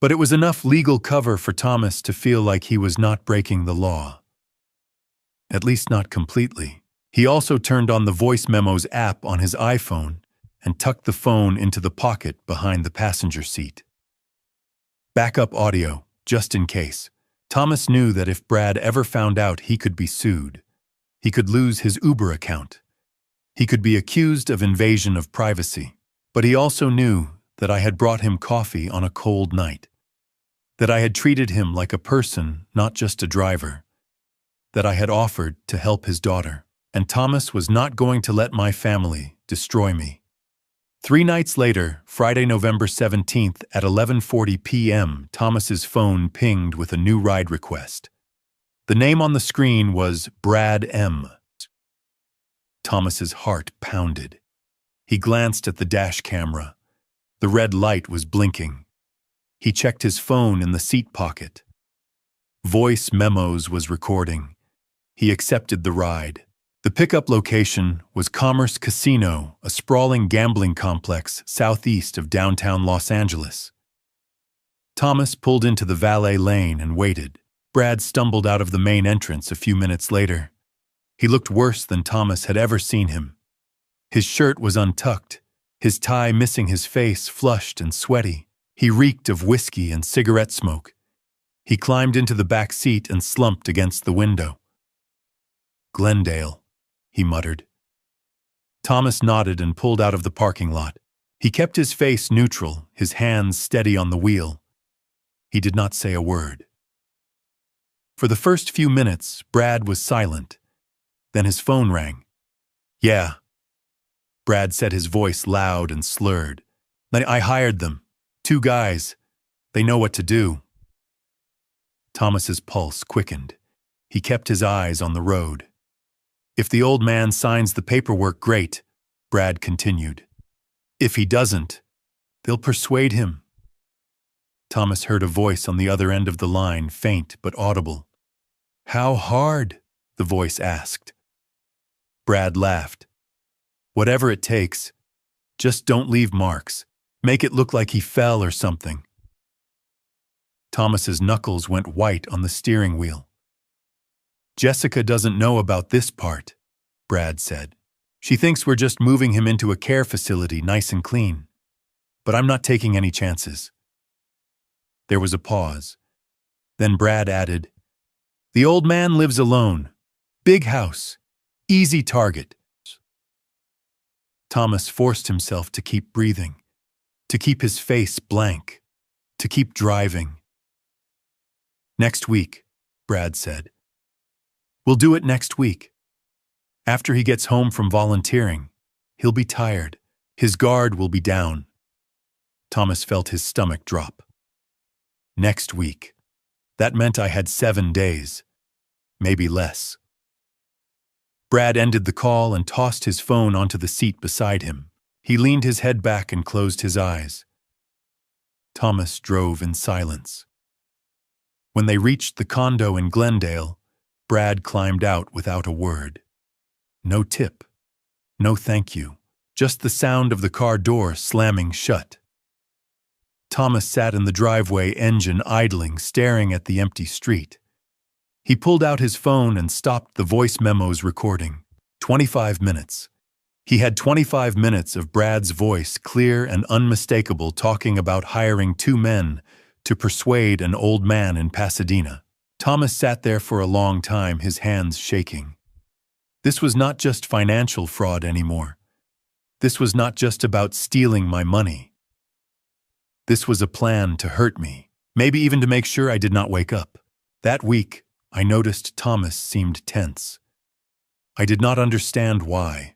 but it was enough legal cover for Thomas to feel like he was not breaking the law. At least not completely. He also turned on the Voice Memos app on his iPhone and tucked the phone into the pocket behind the passenger seat. Backup audio, just in case. Thomas knew that if Brad ever found out, he could be sued. He could lose his Uber account. He could be accused of invasion of privacy. But he also knew that I had brought him coffee on a cold night. That I had treated him like a person, not just a driver. That I had offered to help his daughter. And Thomas was not going to let my family destroy me. 3 nights later, Friday, November 17th at 11:40 p.m., Thomas's phone pinged with a new ride request. The name on the screen was Brad M. Thomas's heart pounded. He glanced at the dash camera. The red light was blinking. He checked his phone in the seat pocket. Voice Memos was recording. He accepted the ride. The pickup location was Commerce Casino, a sprawling gambling complex southeast of downtown Los Angeles. Thomas pulled into the valet lane and waited. Brad stumbled out of the main entrance a few minutes later. He looked worse than Thomas had ever seen him. His shirt was untucked, his tie missing his face, flushed and sweaty. He reeked of whiskey and cigarette smoke. He climbed into the back seat and slumped against the window. "Glendale," he muttered. Thomas nodded and pulled out of the parking lot. He kept his face neutral, his hands steady on the wheel. He did not say a word. For the first few minutes, Brad was silent. Then his phone rang. "Yeah." Brad said, his voice loud and slurred. "I hired them. 2 guys. They know what to do." Thomas's pulse quickened. He kept his eyes on the road. "If the old man signs the paperwork, great," Brad continued. "If he doesn't, they'll persuade him." Thomas heard a voice on the other end of the line, faint but audible. "How hard?" the voice asked. Brad laughed. "Whatever it takes. Just don't leave marks. Make it look like he fell or something." Thomas's knuckles went white on the steering wheel. "Jessica doesn't know about this part," Brad said. "She thinks we're just moving him into a care facility, nice and clean. But I'm not taking any chances." There was a pause. Then Brad added, "The old man lives alone. Big house. Easy target." Thomas forced himself to keep breathing, to keep his face blank, to keep driving. "Next week," Brad said. "We'll do it next week. After he gets home from volunteering, he'll be tired. His guard will be down." Thomas felt his stomach drop. Next week. That meant I had 7 days, maybe less. Brad ended the call and tossed his phone onto the seat beside him. He leaned his head back and closed his eyes. Thomas drove in silence. When they reached the condo in Glendale, Brad climbed out without a word. No tip. No thank you. Just the sound of the car door slamming shut. Thomas sat in the driveway, engine idling, staring at the empty street. He pulled out his phone and stopped the voice memos recording. 25 minutes. He had 25 minutes of Brad's voice, clear and unmistakable, talking about hiring 2 men to persuade an old man in Pasadena. Thomas sat there for a long time, his hands shaking. This was not just financial fraud anymore. This was not just about stealing my money. This was a plan to hurt me, maybe even to make sure I did not wake up. That week, I noticed Thomas seemed tense. I did not understand why.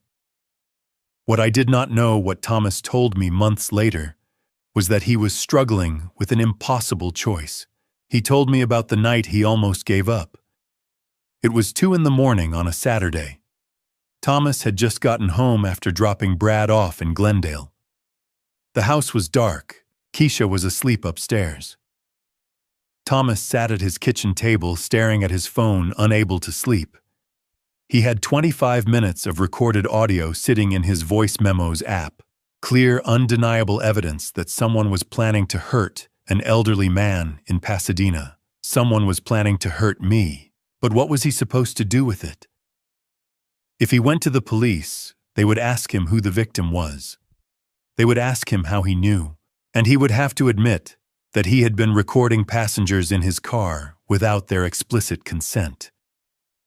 What I did not know, what Thomas told me months later, was that he was struggling with an impossible choice. He told me about the night he almost gave up. It was 2 a.m. on a Saturday. Thomas had just gotten home after dropping Brad off in Glendale. The house was dark. Keisha was asleep upstairs. Thomas sat at his kitchen table, staring at his phone, unable to sleep. He had 25 minutes of recorded audio sitting in his voice memos app. Clear, undeniable evidence that someone was planning to hurt an elderly man in Pasadena. Someone was planning to hurt me. But what was he supposed to do with it? If he went to the police, they would ask him who the victim was. They would ask him how he knew, and he would have to admit that he had been recording passengers in his car without their explicit consent.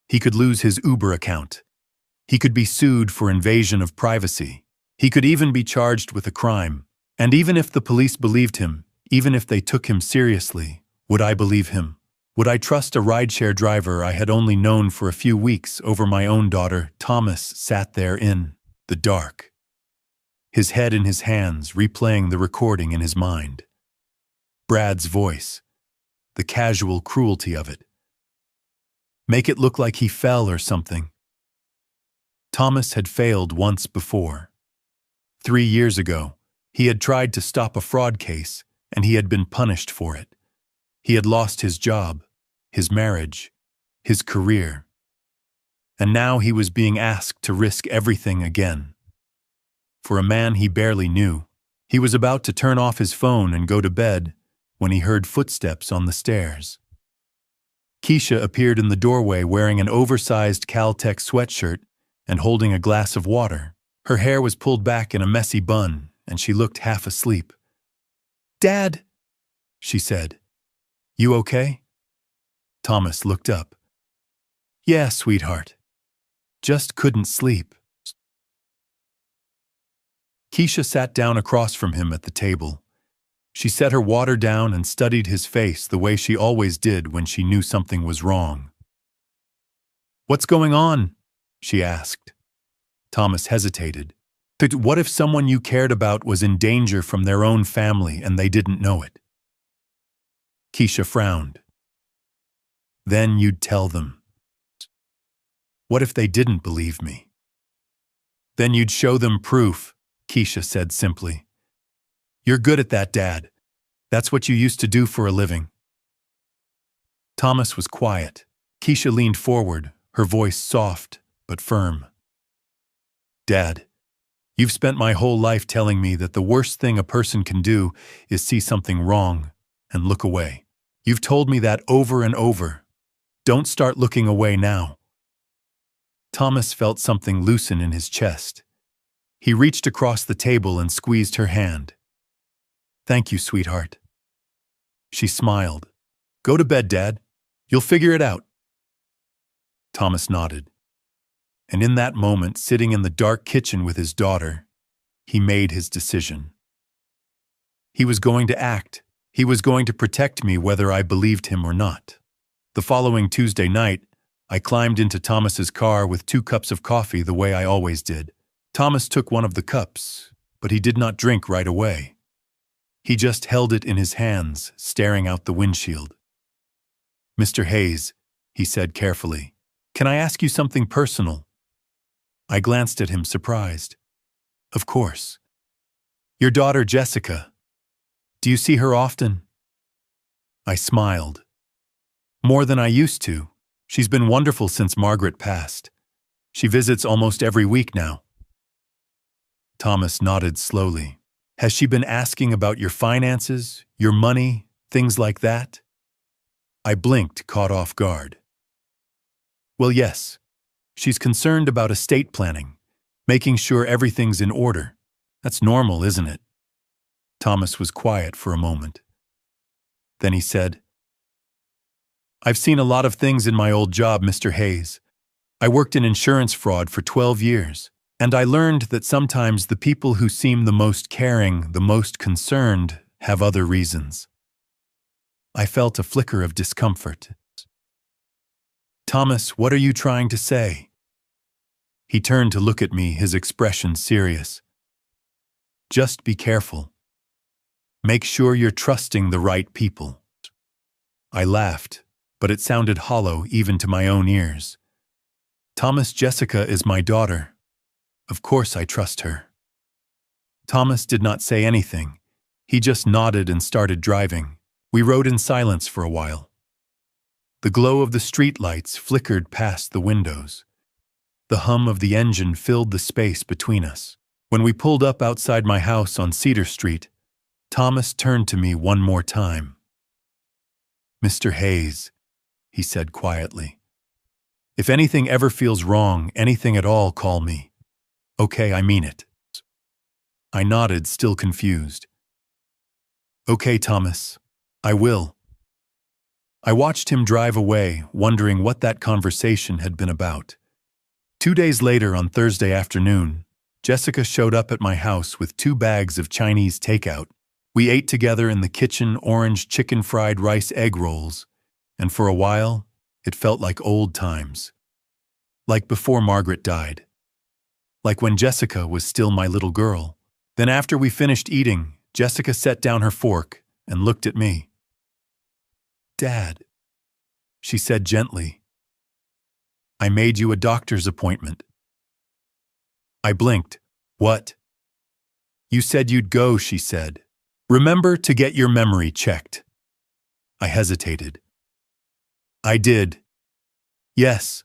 He could lose his Uber account. He could be sued for invasion of privacy. He could even be charged with a crime. And even if the police believed him, even if they took him seriously, would I believe him? Would I trust a rideshare driver I had only known for a few weeks over my own daughter? Thomas sat there in the dark, his head in his hands, replaying the recording in his mind. Brad's voice, the casual cruelty of it. Make it look like he fell or something. Thomas had failed once before. 3 years ago, he had tried to stop a fraud case, and he had been punished for it. He had lost his job, his marriage, his career. And now he was being asked to risk everything again. For a man he barely knew, he was about to turn off his phone and go to bed when he heard footsteps on the stairs. Keisha appeared in the doorway wearing an oversized Caltech sweatshirt and holding a glass of water. Her hair was pulled back in a messy bun, and she looked half asleep. "Dad," she said. "You okay?" Thomas looked up. "Yeah, sweetheart. Just couldn't sleep." Keisha sat down across from him at the table. She set her water down and studied his face the way she always did when she knew something was wrong. "What's going on?" she asked. Thomas hesitated. "What if someone you cared about was in danger from their own family and they didn't know it?" Keisha frowned. "Then you'd tell them." "What if they didn't believe me?" "Then you'd show them proof," Keisha said simply. "You're good at that, Dad. That's what you used to do for a living." Thomas was quiet. Keisha leaned forward, her voice soft but firm. "Dad, you've spent my whole life telling me that the worst thing a person can do is see something wrong and look away. You've told me that over and over. Don't start looking away now." Thomas felt something loosen in his chest. He reached across the table and squeezed her hand. "Thank you, sweetheart." She smiled. "Go to bed, Dad. You'll figure it out." Thomas nodded. And in that moment, sitting in the dark kitchen with his daughter, he made his decision. He was going to act. He was going to protect me whether I believed him or not. The following Tuesday night, I climbed into Thomas's car with 2 cups of coffee the way I always did. Thomas took one of the cups, but he did not drink right away. He just held it in his hands, staring out the windshield. "Mr. Hayes," he said carefully, "can I ask you something personal? I glanced at him, surprised. Of course. Your daughter, Jessica. Do you see her often? I smiled. More than I used to. She's been wonderful since Margaret passed. She visits almost every week now. Thomas nodded slowly. Has she been asking about your finances, your money, things like that? I blinked, caught off guard. Well, yes. She's concerned about estate planning, making sure everything's in order. That's normal, isn't it? Thomas was quiet for a moment. Then he said, I've seen a lot of things in my old job, Mr. Hayes. I worked in insurance fraud for 12 years, and I learned that sometimes the people who seem the most caring, the most concerned, have other reasons. I felt a flicker of discomfort. Thomas, what are you trying to say? He turned to look at me, his expression serious. Just be careful. Make sure you're trusting the right people. I laughed, but it sounded hollow even to my own ears. Thomas, Jessica is my daughter. Of course I trust her. Thomas did not say anything. He just nodded and started driving. We rode in silence for a while. The glow of the streetlights flickered past the windows. The hum of the engine filled the space between us. When we pulled up outside my house on Cedar Street, Thomas turned to me one more time. Mr. Hayes, he said quietly. If anything ever feels wrong, anything at all, call me. Okay, I mean it. I nodded, still confused. Okay, Thomas, I will. I watched him drive away, wondering what that conversation had been about. 2 days later, on Thursday afternoon, Jessica showed up at my house with 2 bags of Chinese takeout. We ate together in the kitchen orange chicken fried rice egg rolls, and for a while, it felt like old times. Like before Margaret died. Like when Jessica was still my little girl. Then after we finished eating, Jessica set down her fork and looked at me. Dad, she said gently, I made you a doctor's appointment. I blinked. What? You said you'd go, she said. Remember to get your memory checked. I hesitated. I did. Yes.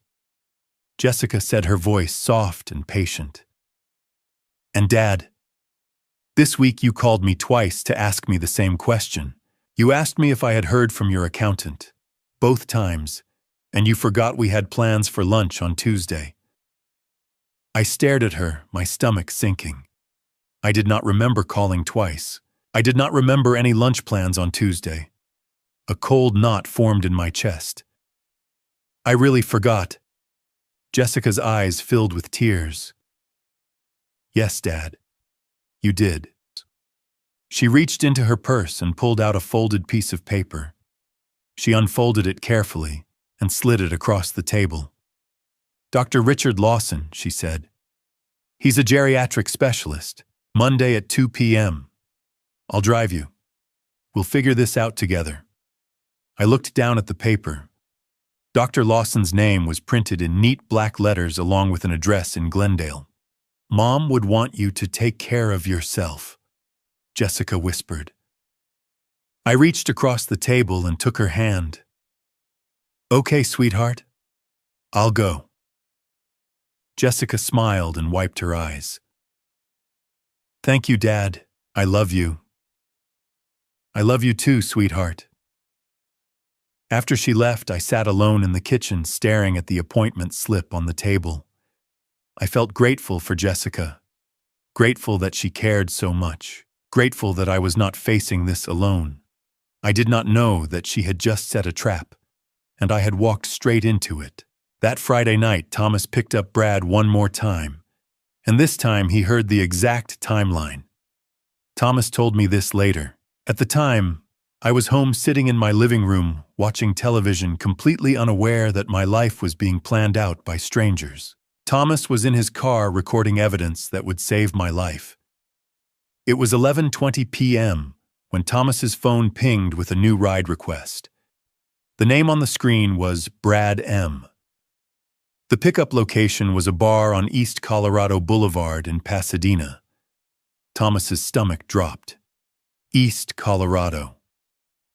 Jessica said, her voice soft and patient. And Dad, this week you called me twice to ask me the same question. You asked me if I had heard from your accountant, both times, and you forgot we had plans for lunch on Tuesday. I stared at her, my stomach sinking. I did not remember calling twice. I did not remember any lunch plans on Tuesday. A cold knot formed in my chest. I really forgot. Jessica's eyes filled with tears. Yes, Dad, you did. She reached into her purse and pulled out a folded piece of paper. She unfolded it carefully and slid it across the table. Dr. Richard Lawson, she said. He's a geriatric specialist. Monday at 2 p.m. I'll drive you. We'll figure this out together. I looked down at the paper. Dr. Lawson's name was printed in neat black letters along with an address in Glendale. Mom would want you to take care of yourself, Jessica whispered. I reached across the table and took her hand. Okay, sweetheart. I'll go. Jessica smiled and wiped her eyes. Thank you, Dad. I love you. I love you too, sweetheart. After she left, I sat alone in the kitchen staring at the appointment slip on the table. I felt grateful for Jessica. Grateful that she cared so much. Grateful that I was not facing this alone. I did not know that she had just set a trap, and I had walked straight into it. That Friday night, Thomas picked up Brad one more time, and this time he heard the exact timeline. Thomas told me this later. At the time, I was home sitting in my living room, watching television, completely unaware that my life was being planned out by strangers. Thomas was in his car recording evidence that would save my life. It was 11:20 p.m. when Thomas's phone pinged with a new ride request. The name on the screen was Brad M. The pickup location was a bar on East Colorado Boulevard in Pasadena. Thomas's stomach dropped. East Colorado.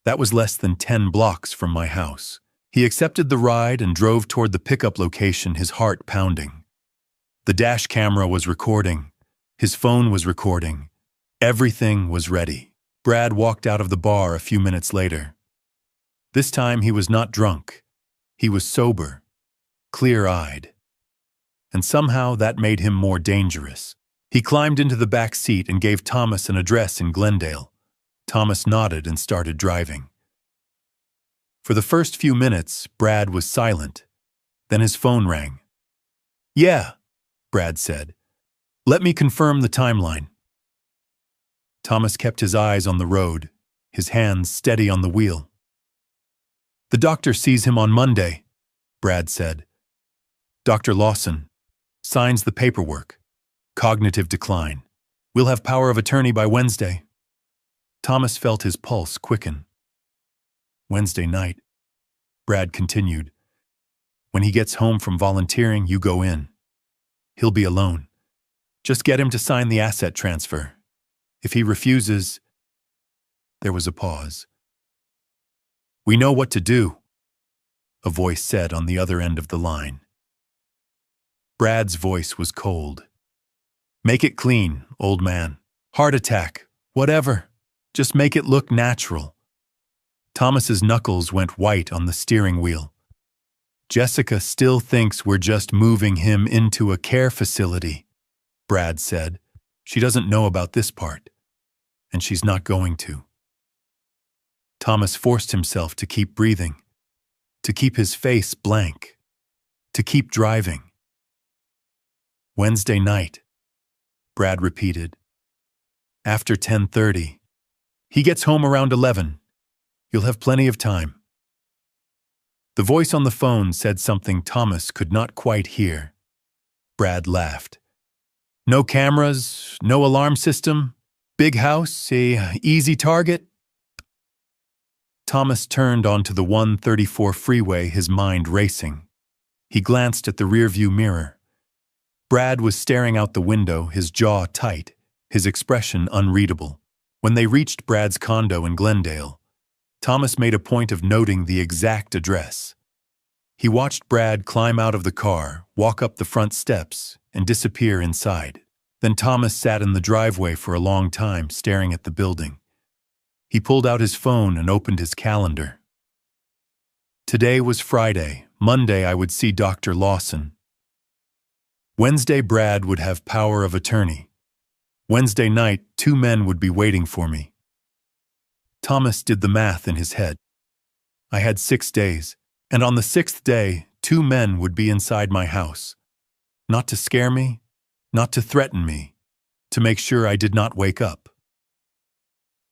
That was less than 10 blocks from my house. He accepted the ride and drove toward the pickup location, his heart pounding. The dash camera was recording. His phone was recording. Everything was ready. Brad walked out of the bar a few minutes later. This time he was not drunk. He was sober, clear-eyed. And somehow that made him more dangerous. He climbed into the back seat and gave Thomas an address in Glendale. Thomas nodded and started driving. For the first few minutes, Brad was silent. Then his phone rang. "Yeah," Brad said. "Let me confirm the timeline." Thomas kept his eyes on the road, his hands steady on the wheel. "The doctor sees him on Monday," Brad said. "Dr. Lawson signs the paperwork. Cognitive decline. We'll have power of attorney by Wednesday." Thomas felt his pulse quicken. "Wednesday night," Brad continued. "When he gets home from volunteering, you go in. He'll be alone. Just get him to sign the asset transfer. If he refuses..." There was a pause. "We know what to do," a voice said on the other end of the line. Brad's voice was cold. "Make it clean, old man. Heart attack, whatever. Just make it look natural." Thomas's knuckles went white on the steering wheel. "Jessica still thinks we're just moving him into a care facility," Brad said. "She doesn't know about this part, and she's not going to." Thomas forced himself to keep breathing, to keep his face blank, to keep driving. "Wednesday night," Brad repeated. "After 10:30. He gets home around 11. You'll have plenty of time." The voice on the phone said something Thomas could not quite hear. Brad laughed. "No cameras, no alarm system, big house, easy target?" Thomas turned onto the 134 freeway, his mind racing. He glanced at the rearview mirror. Brad was staring out the window, his jaw tight, his expression unreadable. When they reached Brad's condo in Glendale, Thomas made a point of noting the exact address. He watched Brad climb out of the car, walk up the front steps, and disappear inside. Then Thomas sat in the driveway for a long time, staring at the building. He pulled out his phone and opened his calendar. Today was Friday. Monday I would see Dr. Lawson. Wednesday Brad would have power of attorney. Wednesday night, 2 men would be waiting for me. Thomas did the math in his head. I had 6 days, and on the 6th day, 2 men would be inside my house. Not to scare me, not to threaten me, to make sure I did not wake up.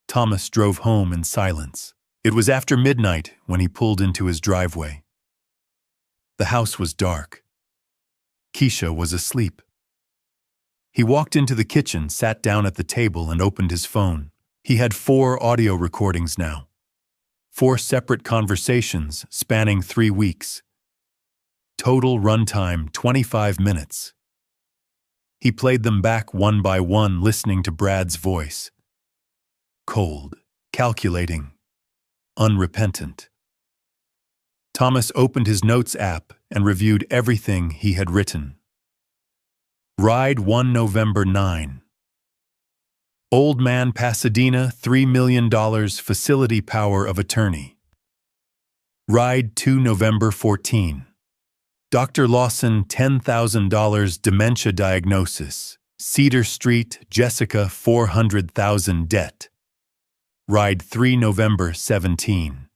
Thomas drove home in silence. It was after midnight when he pulled into his driveway. The house was dark. Keisha was asleep. He walked into the kitchen, sat down at the table, and opened his phone. He had 4 audio recordings now. 4 separate conversations spanning 3 weeks. Total runtime 25 minutes. He played them back one by one, listening to Brad's voice. Cold, calculating, unrepentant. Thomas opened his notes app and reviewed everything he had written. Ride 1 November 9. Old man Pasadena, $3 million facility power of attorney. Ride 2 November 14. Dr. Lawson, $10,000 dementia diagnosis. Cedar Street, Jessica, $400,000 debt. Ride 3 November 17.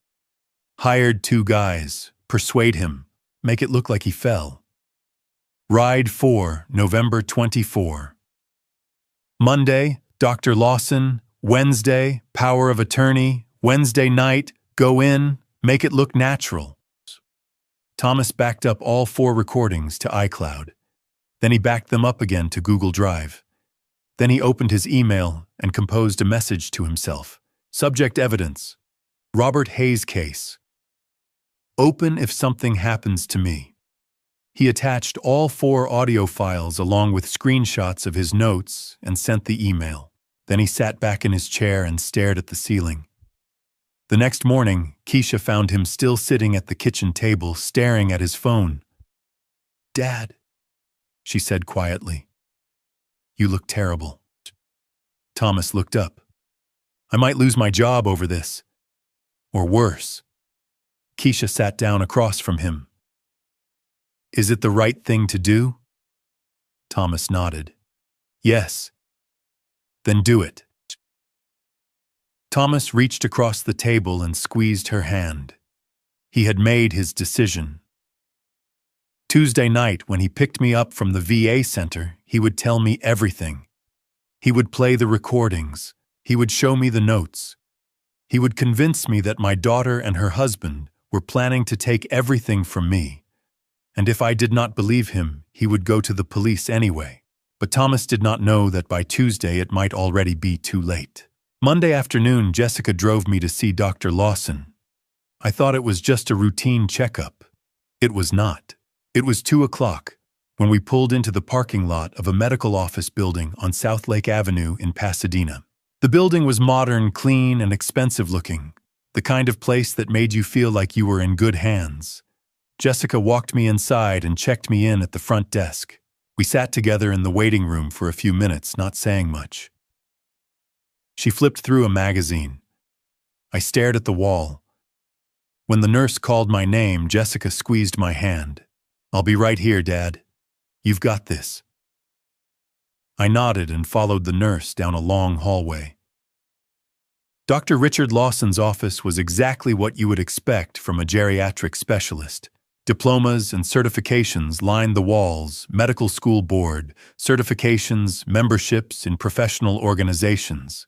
Hired 2 guys. Persuade him. Make it look like he fell. Ride 4 November 24. Monday, Dr. Lawson. Wednesday, power of attorney. Wednesday night, go in, make it look natural. Thomas backed up all 4 recordings to iCloud. Then he backed them up again to Google Drive. Then he opened his email and composed a message to himself. Subject evidence. Robert Hayes case. Open if something happens to me. He attached all 4 audio files along with screenshots of his notes and sent the email. Then he sat back in his chair and stared at the ceiling. The next morning, Keisha found him still sitting at the kitchen table, staring at his phone. "Dad," she said quietly, "you look terrible." Thomas looked up. "I might lose my job over this. Or worse." Keisha sat down across from him. "Is it the right thing to do?" Thomas nodded. "Yes." "Then do it." Thomas reached across the table and squeezed her hand. He had made his decision. Tuesday night, when he picked me up from the VA center, he would tell me everything. He would play the recordings. He would show me the notes. He would convince me that my daughter and her husband were planning to take everything from me. And if I did not believe him, he would go to the police anyway. But Thomas did not know that by Tuesday it might already be too late. Monday afternoon, Jessica drove me to see Dr. Lawson. I thought it was just a routine checkup. It was not. It was 2 o'clock when we pulled into the parking lot of a medical office building on South Lake Avenue in Pasadena. The building was modern, clean, and expensive looking, the kind of place that made you feel like you were in good hands. Jessica walked me inside and checked me in at the front desk. We sat together in the waiting room for a few minutes, not saying much. She flipped through a magazine. I stared at the wall. When the nurse called my name, Jessica squeezed my hand. "I'll be right here, Dad. You've got this." I nodded and followed the nurse down a long hallway. Dr. Richard Lawson's office was exactly what you would expect from a geriatric specialist. Diplomas and certifications lined the walls, medical school board, certifications, memberships in professional organizations.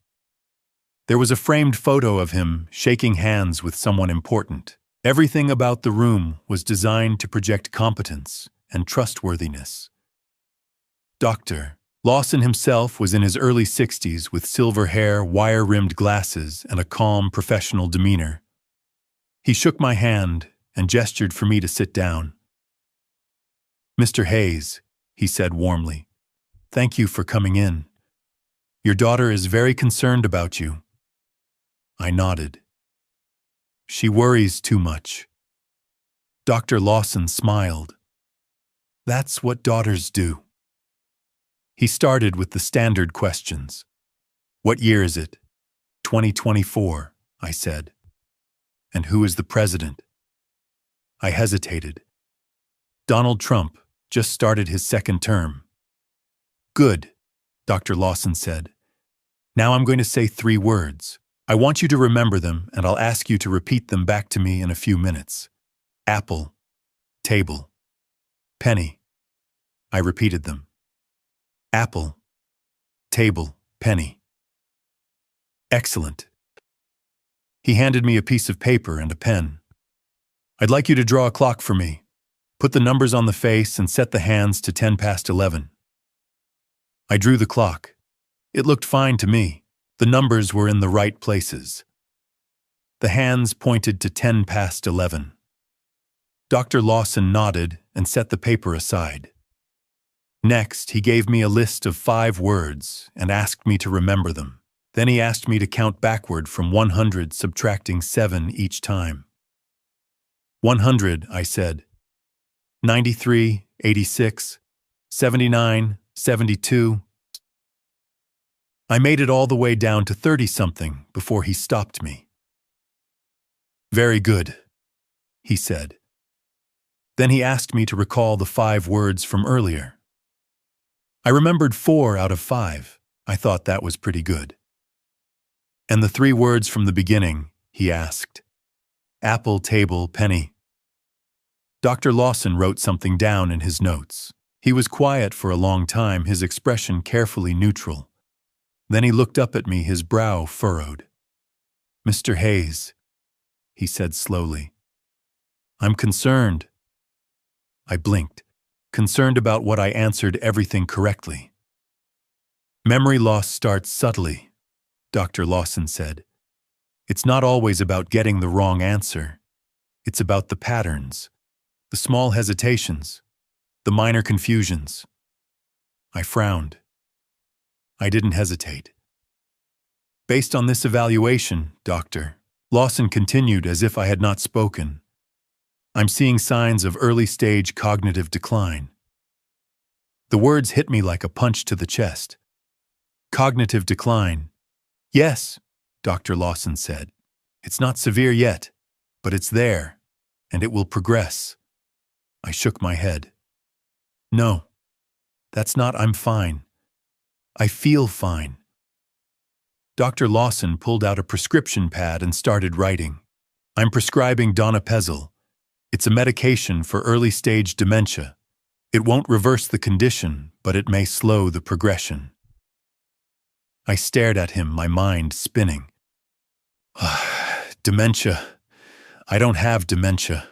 There was a framed photo of him shaking hands with someone important. Everything about the room was designed to project competence and trustworthiness. Dr. Lawson himself was in his early 60s with silver hair, wire-rimmed glasses, and a calm, professional demeanor. He shook my hand and gestured for me to sit down. "Mr. Hayes," he said warmly, "thank you for coming in. Your daughter is very concerned about you." I nodded. "She worries too much." Dr. Lawson smiled. "That's what daughters do." He started with the standard questions. "What year is it?" 2024, I said. "And who is the president?" I hesitated. "Donald Trump just started his 2nd term." "Good," Dr. Lawson said. "Now I'm going to say 3 words. I want you to remember them, and I'll ask you to repeat them back to me in a few minutes. Apple, table, penny." I repeated them. Apple, table, penny. "Excellent." He handed me a piece of paper and a pen. "I'd like you to draw a clock for me. Put the numbers on the face and set the hands to 11:10. I drew the clock. It looked fine to me. The numbers were in the right places. The hands pointed to 11:10. Dr. Lawson nodded and set the paper aside. Next, he gave me a list of 5 words and asked me to remember them. Then he asked me to count backward from 100, subtracting 7 each time. 100, I said. 93, 86, 79, 72. I made it all the way down to 30-something before he stopped me. "Very good," he said. Then he asked me to recall the 5 words from earlier. I remembered 4 out of 5. I thought that was pretty good. "And the 3 words from the beginning?" he asked. "Apple, table, penny." Dr. Lawson wrote something down in his notes. He was quiet for a long time, his expression carefully neutral. Then he looked up at me, his brow furrowed. "Mr. Hayes," he said slowly, "I'm concerned." I blinked, concerned about what I answered everything correctly. "Memory loss starts subtly," Dr. Lawson said. "It's not always about getting the wrong answer. It's about the patterns, the small hesitations, the minor confusions. I frowned. I didn't hesitate. Based on this evaluation, Doctor, Lawson continued as if I had not spoken, I'm seeing signs of early-stage cognitive decline. The words hit me like a punch to the chest. Cognitive decline. Yes, Dr. Lawson said. It's not severe yet, but it's there, and it will progress. I shook my head. No, that's not I'm fine. I feel fine. Dr. Lawson pulled out a prescription pad and started writing. I'm prescribing donepezil. It's a medication for early-stage dementia. It won't reverse the condition, but it may slow the progression. I stared at him, my mind spinning. Dementia. I don't have dementia.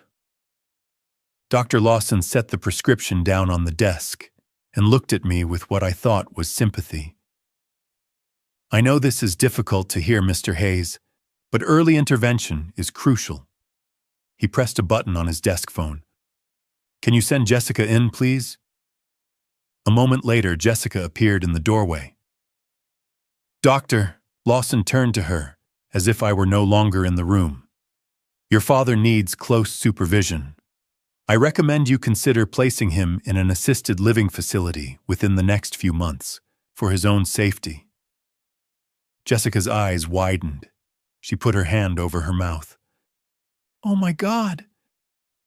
Dr. Lawson set the prescription down on the desk and looked at me with what I thought was sympathy. I know this is difficult to hear, Mr. Hayes, but early intervention is crucial. He pressed a button on his desk phone. Can you send Jessica in, please? A moment later, Jessica appeared in the doorway. Doctor, Lawson turned to her, as if I were no longer in the room. Your father needs close supervision. I recommend you consider placing him in an assisted living facility within the next few months, for his own safety. Jessica's eyes widened. She put her hand over her mouth. Oh my God!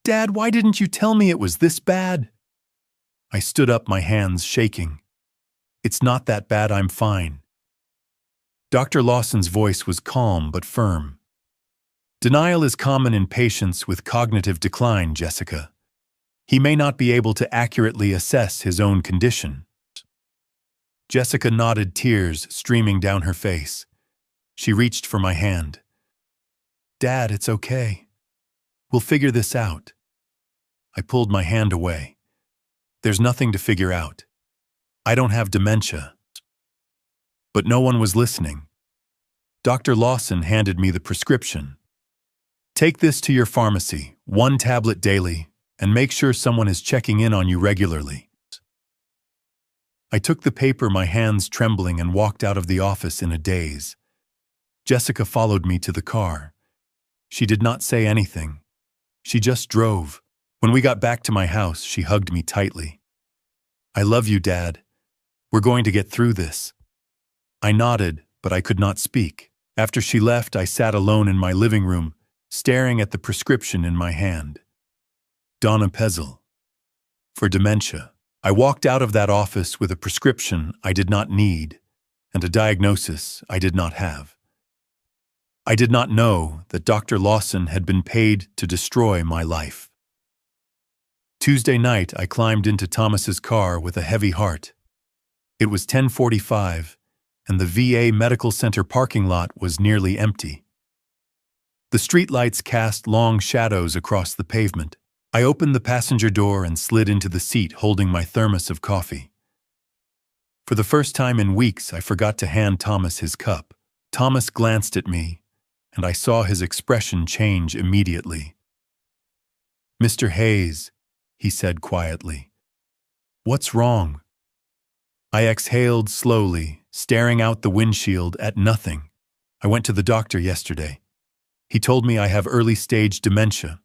Dad, why didn't you tell me it was this bad? I stood up, my hands shaking. It's not that bad, I'm fine. Dr. Lawson's voice was calm but firm. Denial is common in patients with cognitive decline, Jessica. He may not be able to accurately assess his own condition. Jessica nodded, tears streaming down her face. She reached for my hand. Dad, it's okay. We'll figure this out. I pulled my hand away. There's nothing to figure out. I don't have dementia. But no one was listening. Dr. Lawson handed me the prescription. Take this to your pharmacy, 1 tablet daily, and make sure someone is checking in on you regularly. I took the paper, my hands trembling, and walked out of the office in a daze. Jessica followed me to the car. She did not say anything. She just drove. When we got back to my house, she hugged me tightly. I love you, Dad. We're going to get through this. I nodded, but I could not speak. After she left, I sat alone in my living room, staring at the prescription in my hand. Donepezil. For dementia. I walked out of that office with a prescription I did not need and a diagnosis I did not have. I did not know that Dr. Lawson had been paid to destroy my life. Tuesday night, I climbed into Thomas's car with a heavy heart. It was 10:45, and the VA Medical Center parking lot was nearly empty. The streetlights cast long shadows across the pavement. I opened the passenger door and slid into the seat holding my thermos of coffee. For the first time in weeks, I forgot to hand Thomas his cup. Thomas glanced at me, and I saw his expression change immediately. Mr. Hayes, he said quietly. What's wrong? I exhaled slowly, staring out the windshield at nothing. I went to the doctor yesterday. He told me I have early-stage dementia.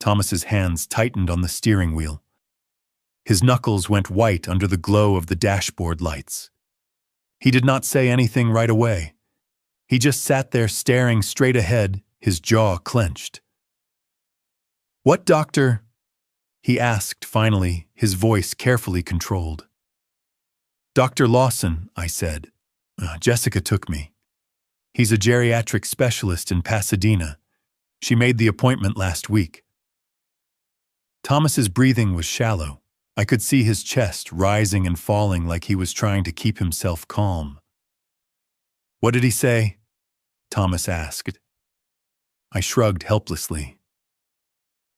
Thomas's hands tightened on the steering wheel. His knuckles went white under the glow of the dashboard lights. He did not say anything right away. He just sat there staring straight ahead, his jaw clenched. What doctor? He asked finally, his voice carefully controlled. Dr. Lawson, I said. Jessica took me. He's a geriatric specialist in Pasadena. She made the appointment last week. Thomas's breathing was shallow. I could see his chest rising and falling like he was trying to keep himself calm. What did he say? Thomas asked. I shrugged helplessly.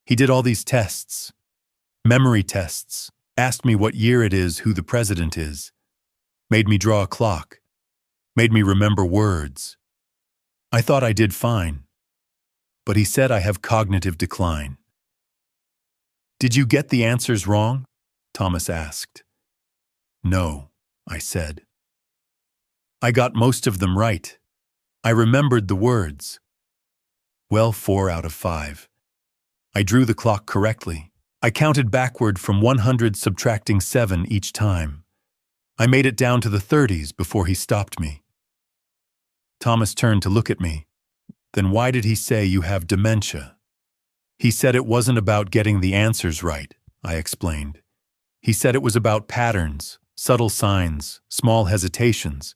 He did all these tests, memory tests, asked me what year it is, who the president is, made me draw a clock, made me remember words. I thought I did fine, but he said I have cognitive decline. Did you get the answers wrong? Thomas asked. No, I said. I got most of them right. I remembered the words. Well, 4 out of 5. I drew the clock correctly. I counted backward from 100, subtracting 7 each time. I made it down to the 30s before he stopped me. Thomas turned to look at me. Then why did he say you have dementia? He said it wasn't about getting the answers right, I explained. He said it was about patterns, subtle signs, small hesitations,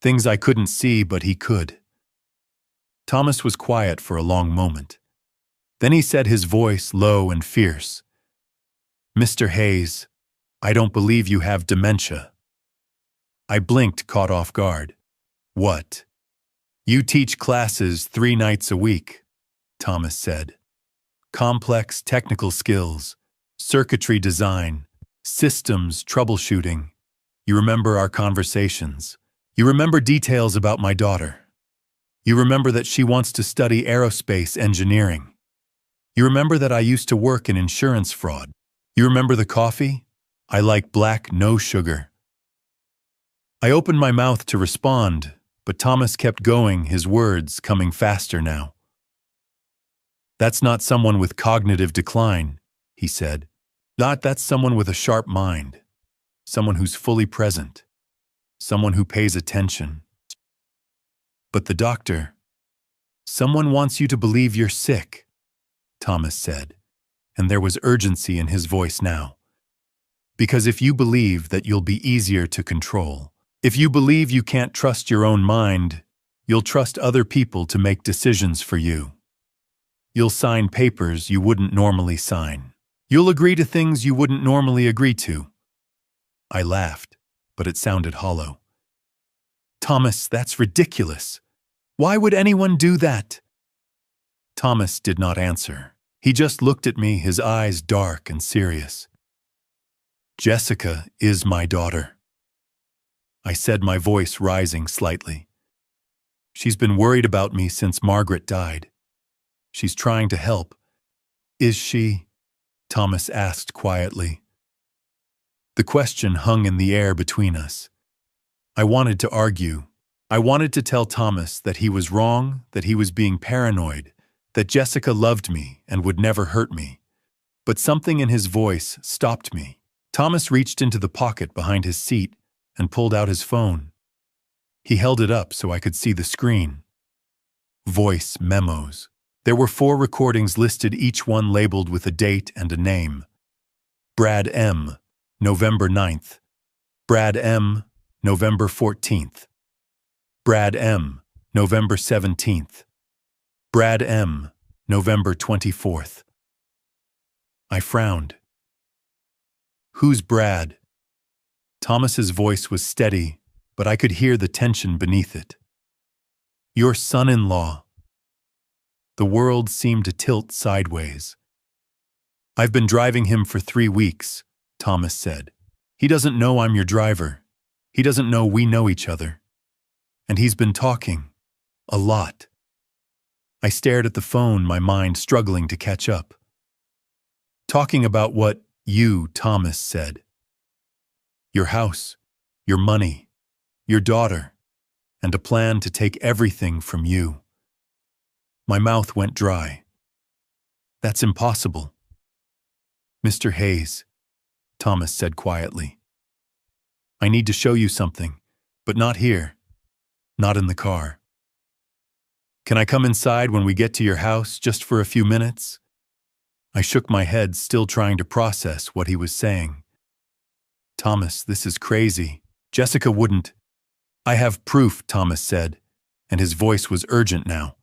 things I couldn't see but he could. Thomas was quiet for a long moment. Then he said, his voice low and fierce, Mr. Hayes, I don't believe you have dementia. I blinked, caught off guard. What? You teach classes 3 nights a week, Thomas said. Complex technical skills, circuitry design, systems troubleshooting. You remember our conversations. You remember details about my daughter. You remember that she wants to study aerospace engineering. You remember that I used to work in insurance fraud. You remember the coffee? I like black, no sugar. I opened my mouth to respond, but Thomas kept going, his words coming faster now. That's not someone with cognitive decline, he said. That's someone with a sharp mind. Someone who's fully present. Someone who pays attention. But the doctor, someone wants you to believe you're sick, Thomas said, and there was urgency in his voice now. Because if you believe that you'll be easier to control, if you believe you can't trust your own mind, you'll trust other people to make decisions for you. You'll sign papers you wouldn't normally sign. You'll agree to things you wouldn't normally agree to. I laughed, but it sounded hollow. Thomas, that's ridiculous. Why would anyone do that? Thomas did not answer. He just looked at me, his eyes dark and serious. Jessica is my daughter, I said, my voice rising slightly. She's been worried about me since Margaret died. She's trying to help. Is she? Thomas asked quietly. The question hung in the air between us. I wanted to argue. I wanted to tell Thomas that he was wrong, that he was being paranoid, that Jessica loved me and would never hurt me. But something in his voice stopped me. Thomas reached into the pocket behind his seat and pulled out his phone. He held it up so I could see the screen. Voice memos. There were 4 recordings listed, each one labeled with a date and a name. Brad M., November 9th. Brad M., November 14th. Brad M., November 17th. Brad M., November 24th. I frowned. Who's Brad? Thomas's voice was steady, but I could hear the tension beneath it. Your son-in-law. The world seemed to tilt sideways. I've been driving him for 3 weeks, Thomas said. He doesn't know I'm your driver. He doesn't know we know each other. And he's been talking. A lot. I stared at the phone, my mind struggling to catch up. Talking about what you, Thomas, said. Your house, your money, your daughter, and a plan to take everything from you. My mouth went dry. That's impossible. Mr. Hayes, Thomas said quietly. I need to show you something, but not here, not in the car. Can I come inside when we get to your house, just for a few minutes? I shook my head, still trying to process what he was saying. Thomas, this is crazy. Jessica wouldn't. I have proof, Thomas said, and his voice was urgent now.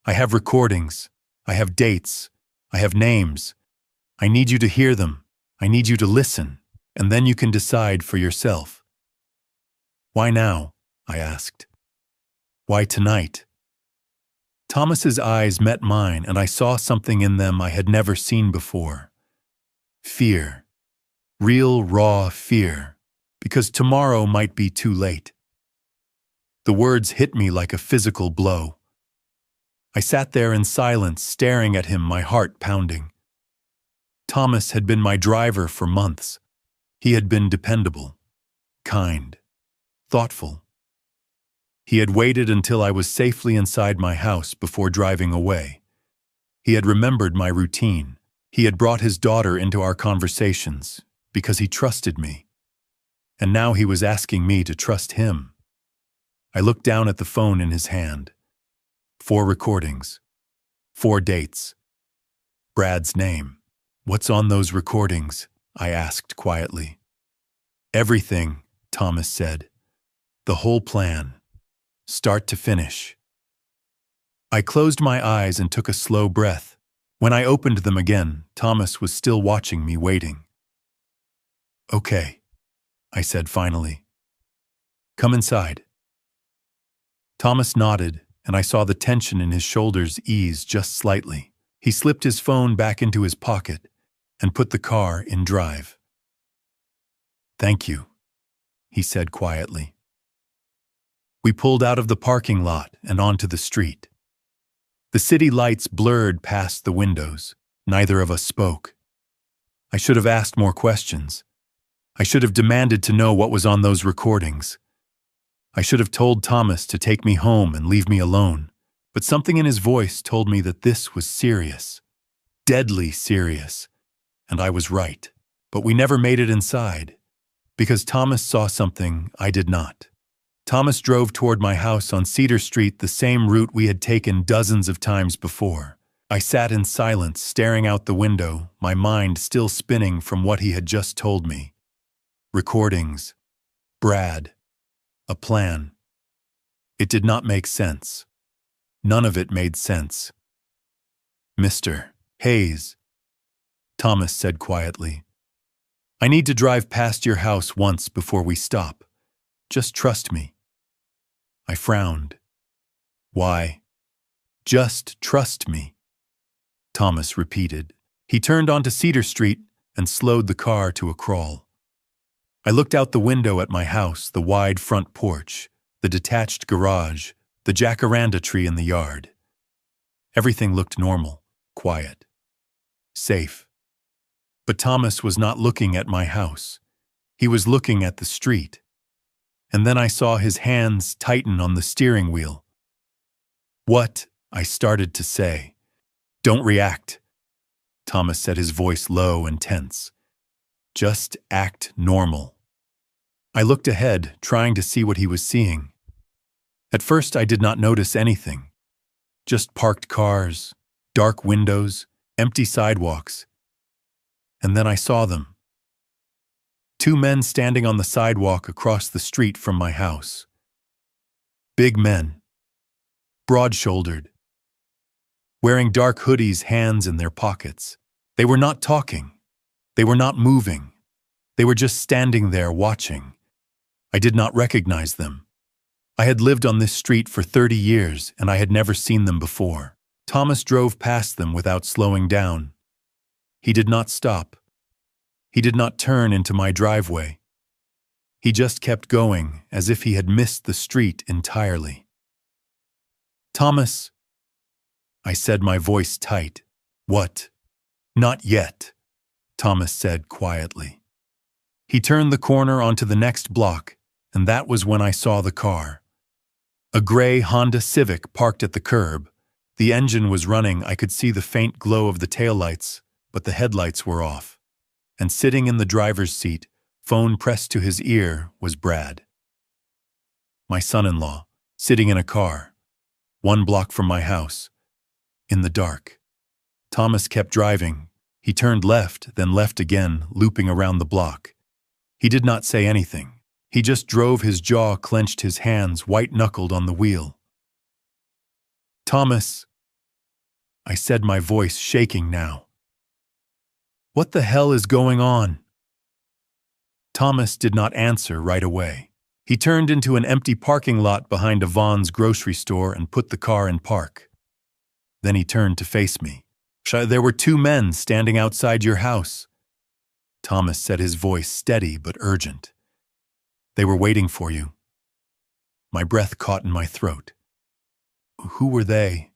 I have recordings. I have dates. I have names. I need you to hear them. I need you to listen, and then you can decide for yourself. Why now? I asked. Why tonight? Thomas's eyes met mine, and I saw something in them I had never seen before. Fear. Real, raw fear. Because tomorrow might be too late. The words hit me like a physical blow. I sat there in silence, staring at him, my heart pounding. Thomas had been my driver for months. He had been dependable, kind, thoughtful. He had waited until I was safely inside my house before driving away. He had remembered my routine. He had brought his daughter into our conversations because he trusted me. And now he was asking me to trust him. I looked down at the phone in his hand. 4 recordings. 4 dates. Brad's name. "What's on those recordings?" I asked quietly. "Everything," Thomas said. "The whole plan. Start to finish." I closed my eyes and took a slow breath. When I opened them again, Thomas was still watching me, waiting. "Okay," I said finally. "Come inside." Thomas nodded, and I saw the tension in his shoulders ease just slightly. He slipped his phone back into his pocket and put the car in drive. "Thank you," he said quietly. We pulled out of the parking lot and onto the street. The city lights blurred past the windows. Neither of us spoke. I should have asked more questions. I should have demanded to know what was on those recordings. I should have told Thomas to take me home and leave me alone, but something in his voice told me that this was serious, deadly serious, and I was right. But we never made it inside, because Thomas saw something I did not. Thomas drove toward my house on Cedar Street, the same route we had taken dozens of times before. I sat in silence, staring out the window, my mind still spinning from what he had just told me. Recordings. Brad. A plan. It did not make sense. None of it made sense. "Mr. Hayes," Thomas said quietly, "I need to drive past your house once before we stop. Just trust me." I frowned. "Why?" "Just trust me," Thomas repeated. He turned onto Cedar Street and slowed the car to a crawl. I looked out the window at my house, the wide front porch, the detached garage, the jacaranda tree in the yard. Everything looked normal, quiet, safe. But Thomas was not looking at my house. He was looking at the street. And then I saw his hands tighten on the steering wheel. "What?" I started to say. "Don't react," Thomas said, his voice low and tense. "Just act normal." I looked ahead, trying to see what he was seeing. At first, I did not notice anything. Just parked cars, dark windows, empty sidewalks. And then I saw them. 2 men standing on the sidewalk across the street from my house. Big men. Broad-shouldered. Wearing dark hoodies, hands in their pockets. They were not talking. They were not moving. They were just standing there watching. I did not recognize them. I had lived on this street for 30 years, and I had never seen them before. Thomas drove past them without slowing down. He did not stop. He did not turn into my driveway. He just kept going, as if he had missed the street entirely. "Thomas," I said, my voice tight. "What?" "Not yet," Thomas said quietly. He turned the corner onto the next block, and that was when I saw the car. A gray Honda Civic parked at the curb. The engine was running. I could see the faint glow of the taillights, but the headlights were off. And sitting in the driver's seat, phone pressed to his ear, was Brad. My son-in-law, sitting in a car, 1 block from my house, in the dark. Thomas kept driving. He turned left, then left again, looping around the block. He did not say anything. He just drove, his jaw clenched, his hands white-knuckled on the wheel. "Thomas," I said, my voice shaking now. "What the hell is going on?" Thomas did not answer right away. He turned into an empty parking lot behind a Vaughn's grocery store and put the car in park. Then he turned to face me. "There were 2 men standing outside your house," Thomas said, his voice steady but urgent. "They were waiting for you." My breath caught in my throat. "Who were they?"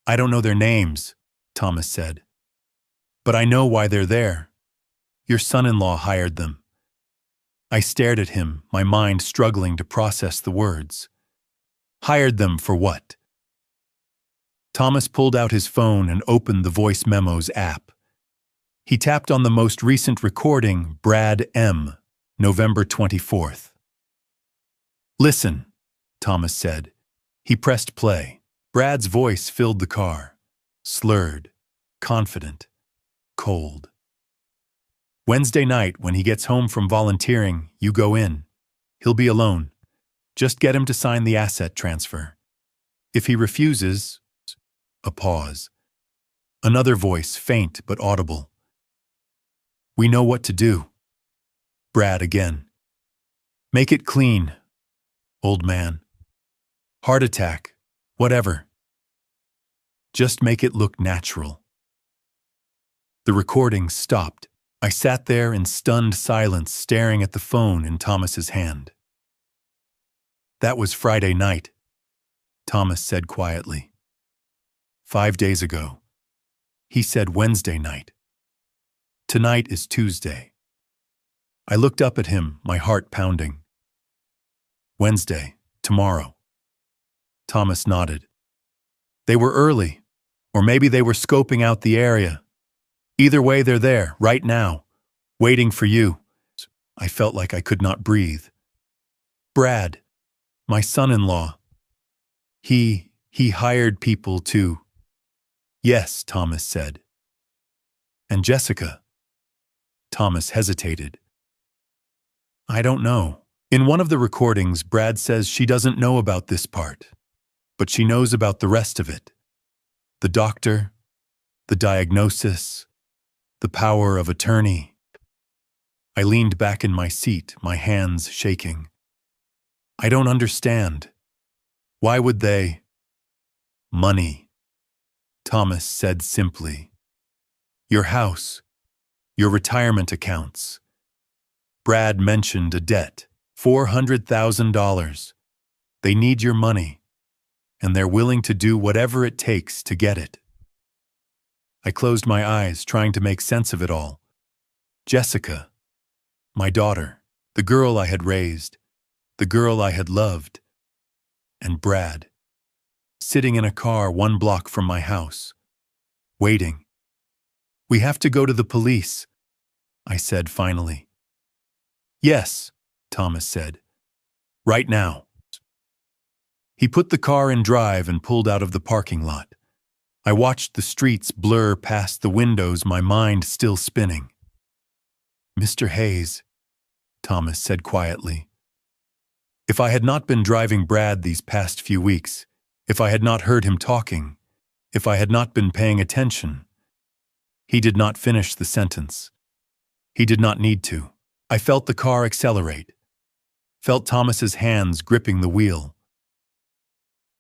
"I don't know their names," Thomas said. "But I know why they're there. Your son-in-law hired them. I stared at him, my mind struggling to process the words. Hired them for what? Thomas pulled out his phone and opened the voice memos app. He tapped on the most recent recording, Brad M., November 24th. Listen, Thomas said. He pressed play. Brad's voice filled the car, slurred, confident, cold. Wednesday night, when he gets home from volunteering, you go in. He'll be alone. Just get him to sign the asset transfer. If he refuses, a pause. Another voice, faint but audible. We know what to do. Brad again. Make it clean, old man. Heart attack, whatever. Just make it look natural. The recording stopped. I sat there in stunned silence, staring at the phone in Thomas's hand. That was Friday night, Thomas said quietly. 5 days ago. He said Wednesday night. Tonight is Tuesday. I looked up at him, my heart pounding. Wednesday, tomorrow. Thomas nodded. They were early, or maybe they were scoping out the area. Either way, they're there, right now, waiting for you. I felt like I could not breathe. Brad, my son-in-law. He hired people to... Yes, Thomas said. And Jessica? Thomas hesitated. I don't know. In one of the recordings, Brad says she doesn't know about this part, but she knows about the rest of it. The doctor, the diagnosis, the power of attorney. I leaned back in my seat, my hands shaking. I don't understand. Why would they? Money, Thomas said simply. Your house, your retirement accounts. Brad mentioned a debt, $400,000. They need your money, and they're willing to do whatever it takes to get it. I closed my eyes, trying to make sense of it all. Jessica, my daughter, the girl I had raised, the girl I had loved, and Brad, sitting in a car 1 block from my house, waiting. We have to go to the police, I said finally. Yes, Thomas said. Right now. He put the car in drive and pulled out of the parking lot. I watched the streets blur past the windows, my mind still spinning. Mr. Hayes, Thomas said quietly. If I had not been driving Brad these past few weeks, if I had not heard him talking, if I had not been paying attention. He did not finish the sentence. He did not need to. I felt the car accelerate, felt Thomas's hands gripping the wheel.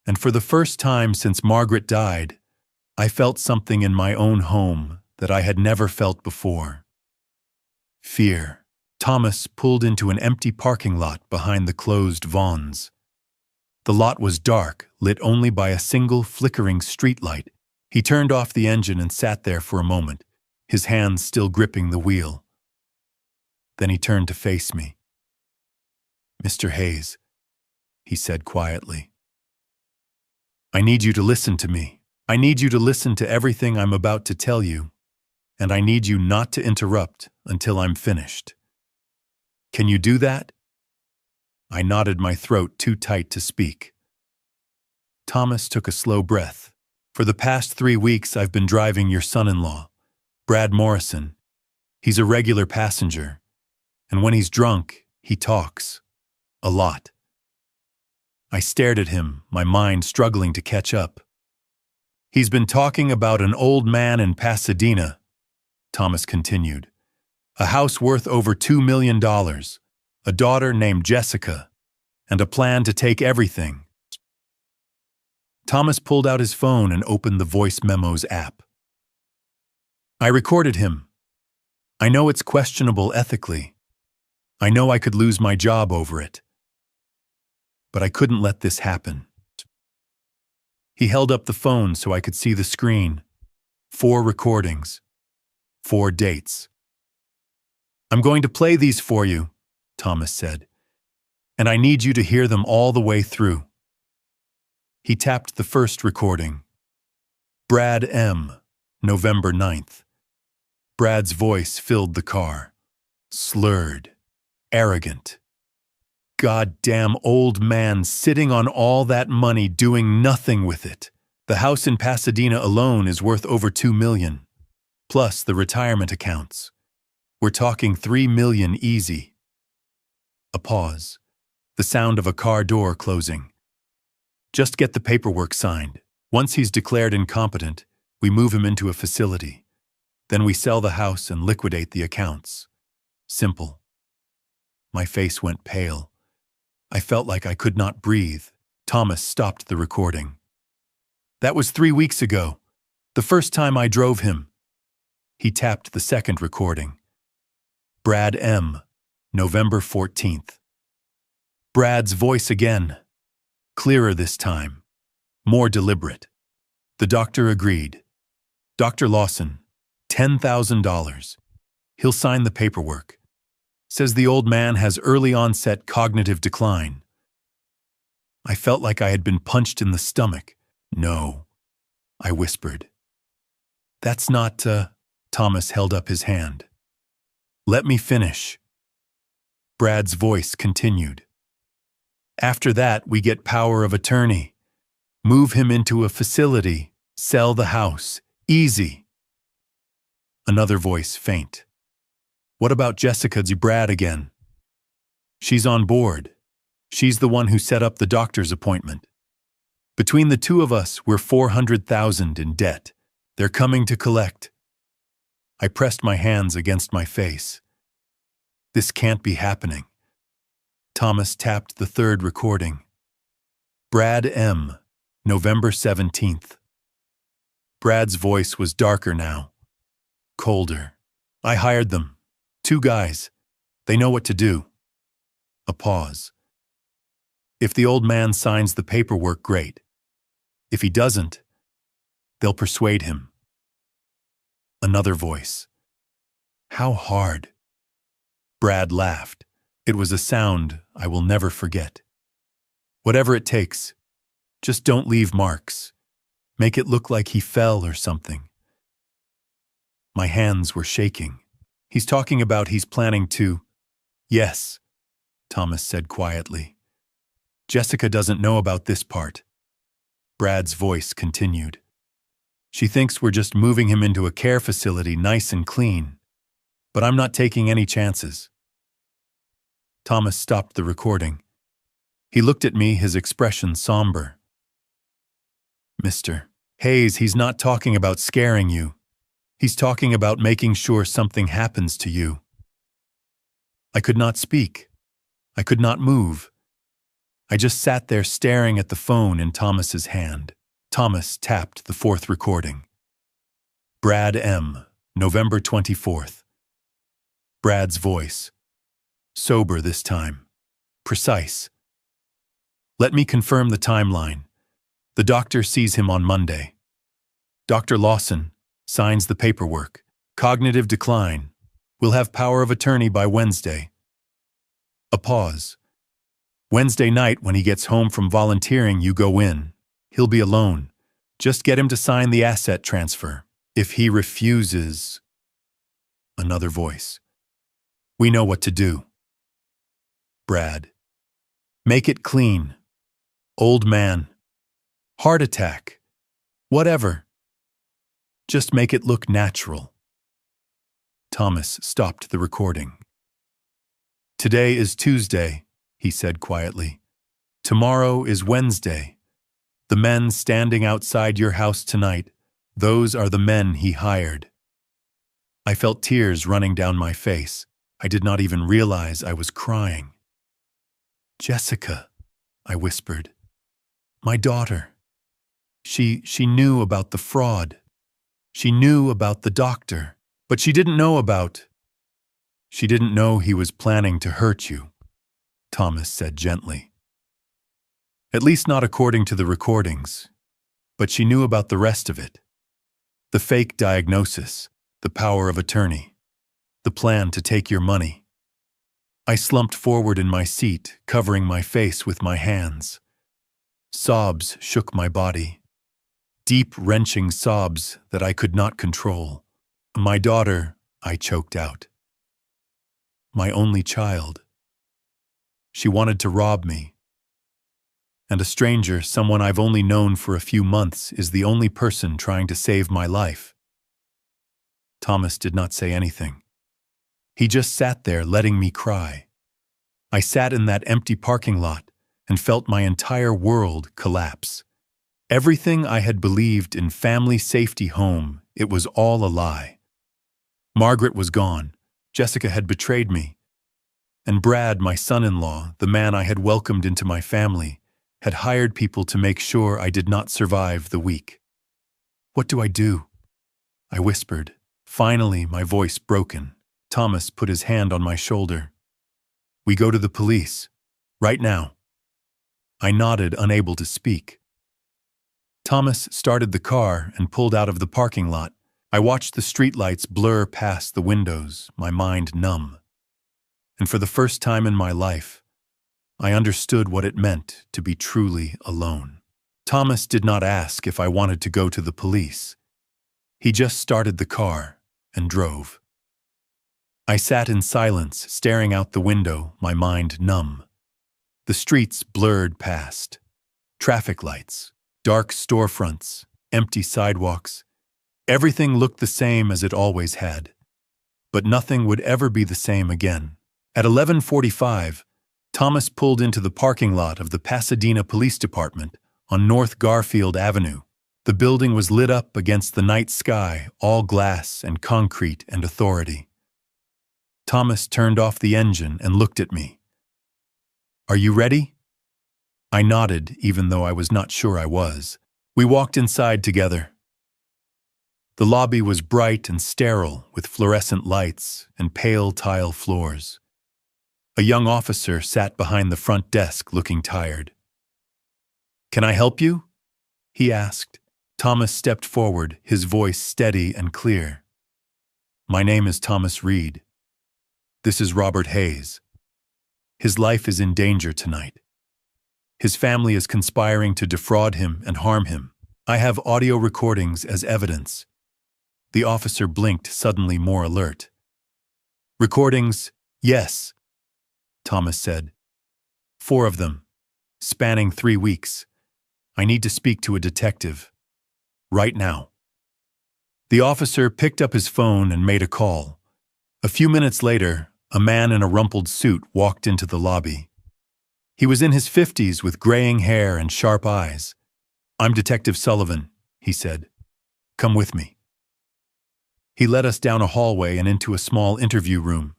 And for the first time since Margaret died, I felt something in my own home that I had never felt before. Fear. Thomas pulled into an empty parking lot behind the closed Vons. The lot was dark, lit only by a single flickering streetlight. He turned off the engine and sat there for a moment, his hands still gripping the wheel. Then he turned to face me. Mr. Hayes, he said quietly. I need you to listen to me. I need you to listen to everything I'm about to tell you, and I need you not to interrupt until I'm finished. Can you do that? I nodded, my throat too tight to speak. Thomas took a slow breath. For the past 3 weeks, I've been driving your son-in-law, Brad Morrison. He's a regular passenger, and when he's drunk, he talks. A lot. I stared at him, my mind struggling to catch up. He's been talking about an old man in Pasadena, Thomas continued. A house worth over $2 million, a daughter named Jessica, and a plan to take everything. Thomas pulled out his phone and opened the voice memos app. I recorded him. I know it's questionable ethically. I know I could lose my job over it. But I couldn't let this happen. He held up the phone so I could see the screen. 4 recordings. 4 dates. I'm going to play these for you, Thomas said, and I need you to hear them all the way through. He tapped the first recording. Brad M., November 9th. Brad's voice filled the car. Slurred. Arrogant. Goddamn old man sitting on all that money doing nothing with it. The house in Pasadena alone is worth over $2 million, plus the retirement accounts. We're talking $3 million easy. A pause. The sound of a car door closing. Just get the paperwork signed. Once he's declared incompetent, we move him into a facility. Then we sell the house and liquidate the accounts. Simple. My face went pale. I felt like I could not breathe. Thomas stopped the recording. That was 3 weeks ago, the first time I drove him. He tapped the second recording. Brad M., November 14th. Brad's voice again. Clearer this time. More deliberate. The doctor agreed. Dr. Lawson, $10,000. He'll sign the paperwork. Says the old man has early onset cognitive decline. I felt like I had been punched in the stomach. No, I whispered. That's not, Thomas held up his hand. Let me finish. Brad's voice continued. After that, we get power of attorney. Move him into a facility. Sell the house. Easy. Another voice, faint. What about Jessica Brad again? She's on board. She's the one who set up the doctor's appointment. Between the two of us, we're $400,000 in debt. They're coming to collect. I pressed my hands against my face. This can't be happening. Thomas tapped the third recording. Brad M., November 17th. Brad's voice was darker now. Colder. I hired them. 2 guys. They know what to do. A pause. If the old man signs the paperwork, great. If he doesn't, they'll persuade him. Another voice. How hard? Brad laughed. It was a sound I will never forget. Whatever it takes, just don't leave marks. Make it look like he fell or something. My hands were shaking. He's talking about he's planning to... Yes, Thomas said quietly. Jessica doesn't know about this part. Brad's voice continued. She thinks we're just moving him into a care facility nice and clean. But I'm not taking any chances. Thomas stopped the recording. He looked at me, his expression somber. Mr. Hayes, he's not talking about scaring you. He's talking about making sure something happens to you. I could not speak. I could not move. I just sat there staring at the phone in Thomas's hand. Thomas tapped the fourth recording. Brad M., November 24th. Brad's voice. Sober this time. Precise. Let me confirm the timeline. The doctor sees him on Monday. Dr. Lawson signs the paperwork. Cognitive decline. We'll have power of attorney by Wednesday. A pause. Wednesday night, when he gets home from volunteering, you go in. He'll be alone. Just get him to sign the asset transfer. If he refuses... Another voice. We know what to do. Brad. Make it clean. Old man. Heart attack. Whatever. Just make it look natural. Thomas stopped the recording. Today is Tuesday, he said quietly. Tomorrow is Wednesday. The men standing outside your house tonight, those are the men he hired. I felt tears running down my face. I did not even realize I was crying. Jessica, I whispered. My daughter. She knew about the fraud. She knew about the doctor, but she didn't know about... She didn't know he was planning to hurt you, Thomas said gently. At least not according to the recordings, but she knew about the rest of it. The fake diagnosis, the power of attorney, The plan to take your money. I slumped forward in my seat, covering my face with my hands. Sobs shook my body. Deep, wrenching sobs that I could not control. My daughter, I choked out. My only child. She wanted to rob me. And a stranger, someone I've only known for a few months, is the only person trying to save my life. Thomas did not say anything. He just sat there letting me cry. I sat in that empty parking lot and felt my entire world collapse. Everything I had believed in family safety home, it was all a lie. Margaret was gone. Jessica had betrayed me. And Brad, my son-in-law, the man I had welcomed into my family, had hired people to make sure I did not survive the week. What do I do? I whispered, finally my voice broken. Thomas put his hand on my shoulder. We go to the police. Right now. I nodded, unable to speak. Thomas started the car and pulled out of the parking lot. I watched the streetlights blur past the windows, my mind numb. And for the first time in my life, I understood what it meant to be truly alone. Thomas did not ask if I wanted to go to the police. He just started the car and drove. I sat in silence, staring out the window, my mind numb. The streets blurred past. Traffic lights, dark storefronts, empty sidewalks. Everything looked the same as it always had. But nothing would ever be the same again. At 11:45, Thomas pulled into the parking lot of the Pasadena Police Department on North Garfield Avenue. The building was lit up against the night sky, all glass and concrete and authority. Thomas turned off the engine and looked at me. Are you ready? I nodded, even though I was not sure I was. We walked inside together. The lobby was bright and sterile, with fluorescent lights and pale tile floors. A young officer sat behind the front desk, looking tired. Can I help you? He asked. Thomas stepped forward, his voice steady and clear. My name is Thomas Reed. This is Robert Hayes. His life is in danger tonight. His family is conspiring to defraud him and harm him. I have audio recordings as evidence. The officer blinked, suddenly more alert. Recordings, yes, Thomas said. 4 of them, spanning 3 weeks. I need to speak to a detective. Right now. The officer picked up his phone and made a call. A few minutes later, a man in a rumpled suit walked into the lobby. He was in his 50s with graying hair and sharp eyes. I'm Detective Sullivan, he said. Come with me. He led us down a hallway and into a small interview room.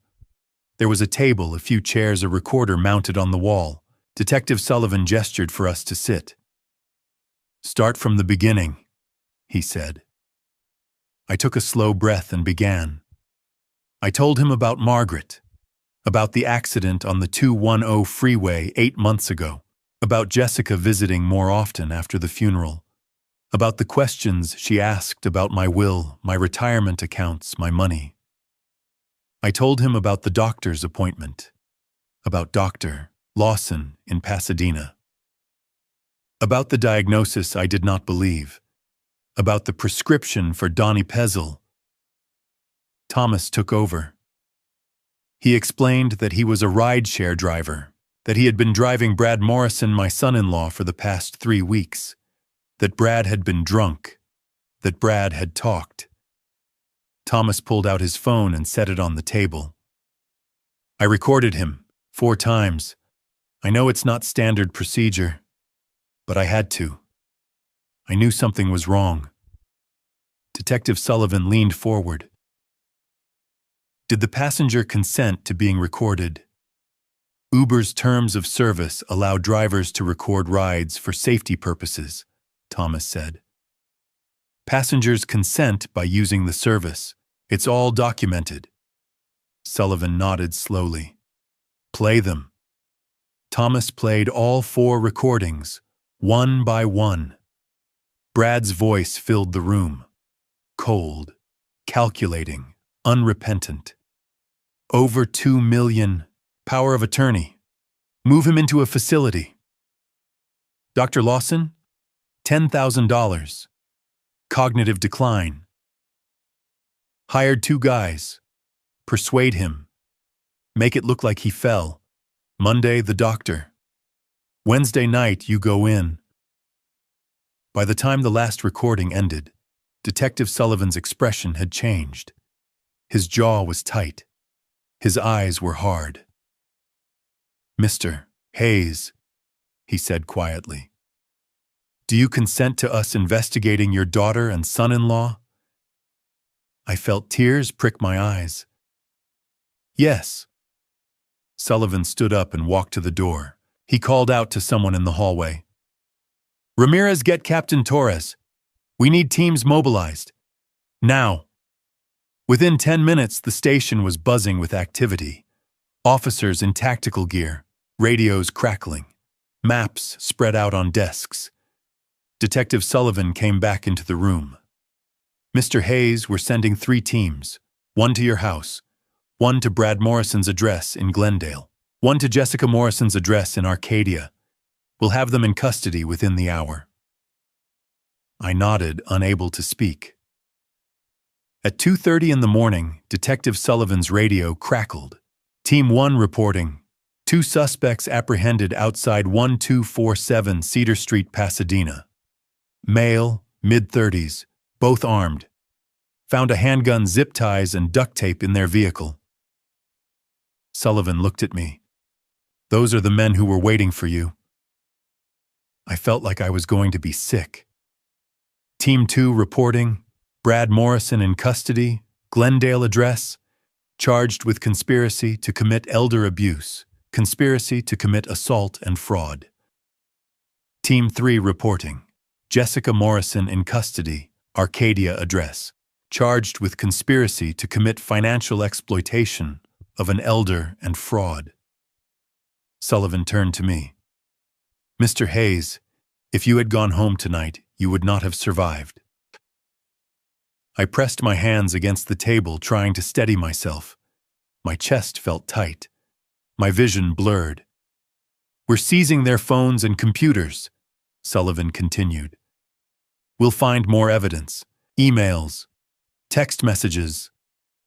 There was a table, a few chairs, a recorder mounted on the wall. Detective Sullivan gestured for us to sit. Start from the beginning, he said. I took a slow breath and began. I told him about Margaret, about the accident on the 210 freeway 8 months ago, about Jessica visiting more often after the funeral, about the questions she asked about my will, my retirement accounts, my money. I told him about the doctor's appointment, about Dr. Lawson in Pasadena, about the diagnosis I did not believe, about the prescription for donepezil. Thomas took over. He explained that he was a rideshare driver, that he had been driving Brad Morrison, my son-in-law, for the past 3 weeks, that Brad had been drunk, that Brad had talked. Thomas pulled out his phone and set it on the table. I recorded him 4 times. I know it's not standard procedure, but I had to. I knew something was wrong. Detective Sullivan leaned forward. Did the passenger consent to being recorded? Uber's terms of service allow drivers to record rides for safety purposes, Thomas said. Passengers consent by using the service. It's all documented. Sullivan nodded slowly. Play them. Thomas played all 4 recordings, one by one. Brad's voice filled the room. Cold, calculating, unrepentant. Over 2 million. Power of attorney. Move him into a facility. Dr. Lawson? $10,000. Cognitive decline. Hired 2 guys. Persuade him. Make it look like he fell. Monday, the doctor. Wednesday night, you go in. By the time the last recording ended, Detective Sullivan's expression had changed. His jaw was tight. His eyes were hard. Mr. Hayes, he said quietly, do you consent to us investigating your daughter and son-in-law? I felt tears prick my eyes. Yes. Sullivan stood up and walked to the door. He called out to someone in the hallway. Ramirez, get Captain Torres. We need teams mobilized. Now. Within 10 minutes, the station was buzzing with activity. Officers in tactical gear, radios crackling, maps spread out on desks. Detective Sullivan came back into the room. Mr. Hayes, we're sending 3 teams, 1 to your house, 1 to Brad Morrison's address in Glendale, 1 to Jessica Morrison's address in Arcadia. We'll have them in custody within the hour. I nodded, unable to speak. At 2:30 in the morning, Detective Sullivan's radio crackled. Team 1 reporting, 2 suspects apprehended outside 1247 Cedar Street, Pasadena. Male, mid-30s, both armed. Found a handgun, zip ties, and duct tape in their vehicle. Sullivan looked at me. Those are the men who were waiting for you. I felt like I was going to be sick. Team 2 reporting, Brad Morrison in custody, Glendale address, charged with conspiracy to commit elder abuse, conspiracy to commit assault and fraud. Team 3 reporting, Jessica Morrison in custody, Arcadia address, charged with conspiracy to commit financial exploitation of an elder and fraud. Sullivan turned to me. Mr. Hayes, if you had gone home tonight, you would not have survived. I pressed my hands against the table, trying to steady myself. My chest felt tight. My vision blurred. We're seizing their phones and computers, Sullivan continued. We'll find more evidence, emails, text messages,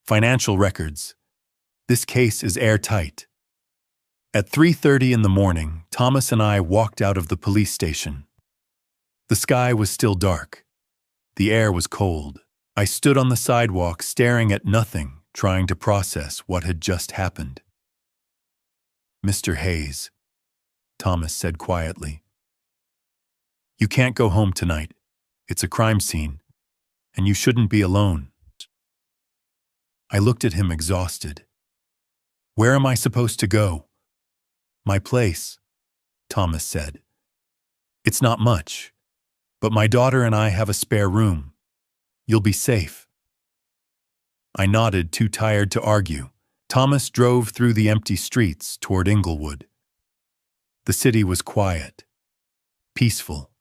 financial records. This case is airtight. At 3:30 in the morning, Thomas and I walked out of the police station. The sky was still dark. The air was cold. I stood on the sidewalk staring at nothing, trying to process what had just happened. Mr. Hayes, Thomas said quietly. You can't go home tonight. It's a crime scene, and you shouldn't be alone. I looked at him exhausted. Where am I supposed to go? My place, Thomas said. It's not much, but my daughter and I have a spare room. You'll be safe. I nodded, too tired to argue. Thomas drove through the empty streets toward Inglewood. The city was quiet, peaceful,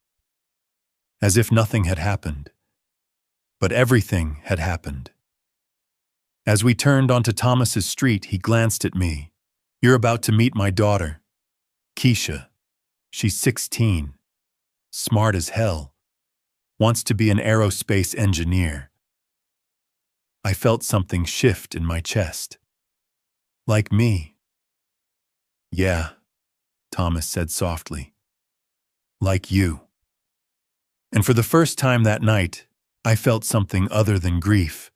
as if nothing had happened. But everything had happened. As we turned onto Thomas's street, he glanced at me. You're about to meet my daughter, Keisha. She's 16, smart as hell, wants to be an aerospace engineer. I felt something shift in my chest. Like me. Yeah, Thomas said softly. Like you. And for the first time that night, I felt something other than grief.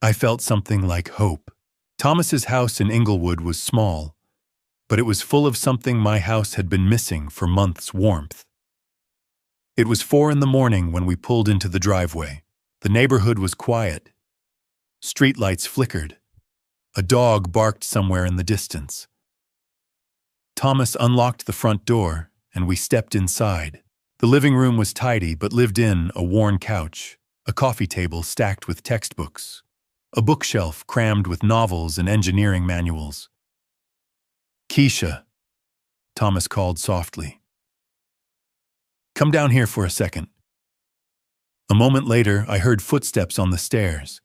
I felt something like hope. Thomas's house in Inglewood was small, but it was full of something my house had been missing for months: warmth. It was 4 in the morning when we pulled into the driveway. The neighborhood was quiet. Streetlights flickered. A dog barked somewhere in the distance. Thomas unlocked the front door, and we stepped inside. The living room was tidy, but lived in a worn couch, a coffee table stacked with textbooks, a bookshelf crammed with novels and engineering manuals. Keisha, Thomas called softly. Come down here for a second. A moment later, I heard footsteps on the stairs.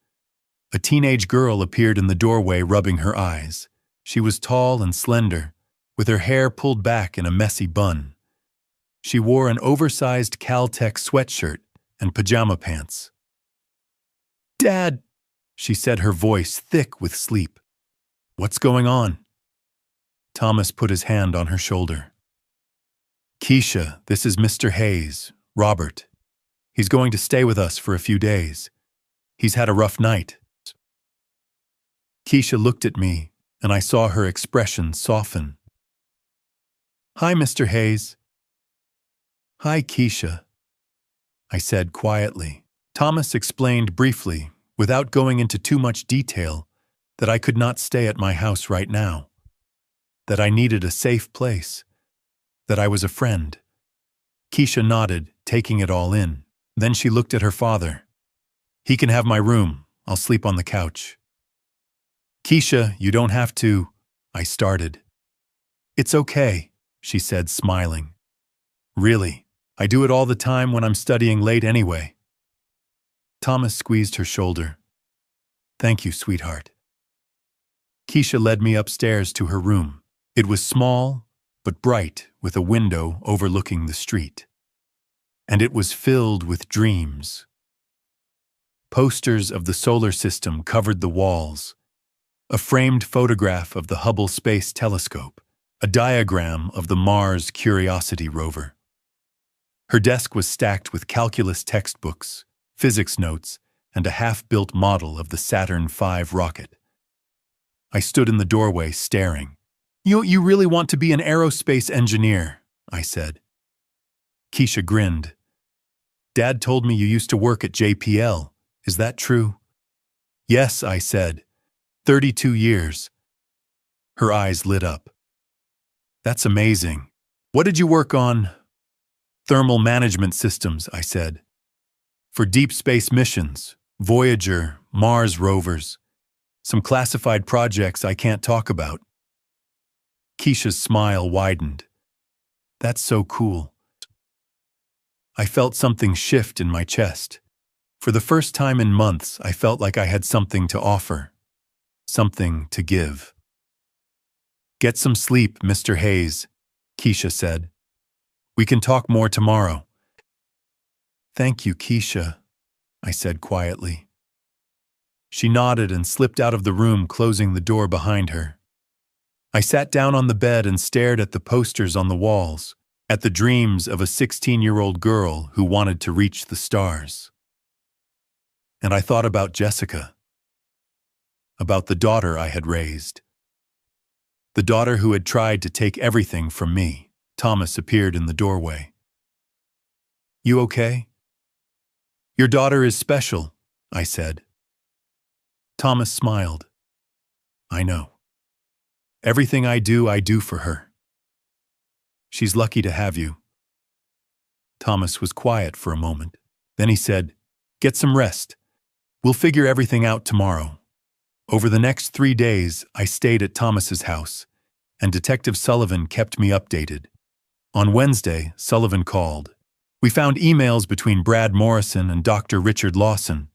A teenage girl appeared in the doorway, rubbing her eyes. She was tall and slender, with her hair pulled back in a messy bun. She wore an oversized Caltech sweatshirt and pajama pants. "Dad," she said, her voice thick with sleep. "What's going on?" Thomas put his hand on her shoulder. "Keisha, this is Mr. Hayes, Robert. He's going to stay with us for a few days. He's had a rough night." Keisha looked at me, and I saw her expression soften. "Hi, Mr. Hayes." "Hi, Keisha," I said quietly. Thomas explained briefly, without going into too much detail, that I could not stay at my house right now, that I needed a safe place, that I was a friend. Keisha nodded, taking it all in. Then she looked at her father. "He can have my room. I'll sleep on the couch." "Keisha, you don't have to," I started. "It's okay," she said, smiling. "Really, I do it all the time when I'm studying late anyway." Thomas squeezed her shoulder. "Thank you, sweetheart." Keisha led me upstairs to her room. It was small, but bright, with a window overlooking the street. And it was filled with dreams. Posters of the solar system covered the walls. A framed photograph of the Hubble Space Telescope. A diagram of the Mars Curiosity rover. Her desk was stacked with calculus textbooks, physics notes, and a half-built model of the Saturn V rocket. I stood in the doorway, staring. You really want to be an aerospace engineer," I said. Keisha grinned. "Dad told me you used to work at JPL. Is that true?" "Yes," I said. 32 years. Her eyes lit up. "That's amazing. What did you work on?" "Thermal management systems," I said. "For deep space missions, Voyager, Mars rovers. Some classified projects I can't talk about." Keisha's smile widened. "That's so cool." I felt something shift in my chest. For the first time in months, I felt like I had something to offer. Something to give. "Get some sleep, Mr. Hayes," Keisha said. "We can talk more tomorrow." "Thank you, Keisha," I said quietly. She nodded and slipped out of the room, closing the door behind her. I sat down on the bed and stared at the posters on the walls, at the dreams of a 16-year-old girl who wanted to reach the stars. And I thought about Jessica, about the daughter I had raised, the daughter who had tried to take everything from me. Thomas appeared in the doorway. "You okay?" "Your daughter is special," I said. Thomas smiled. "I know. Everything I do for her. She's lucky to have you." Thomas was quiet for a moment. Then he said, "Get some rest. We'll figure everything out tomorrow." Over the next 3 days, I stayed at Thomas's house, and Detective Sullivan kept me updated. On Wednesday, Sullivan called. We found emails between Brad Morrison and Dr. Richard Lawson.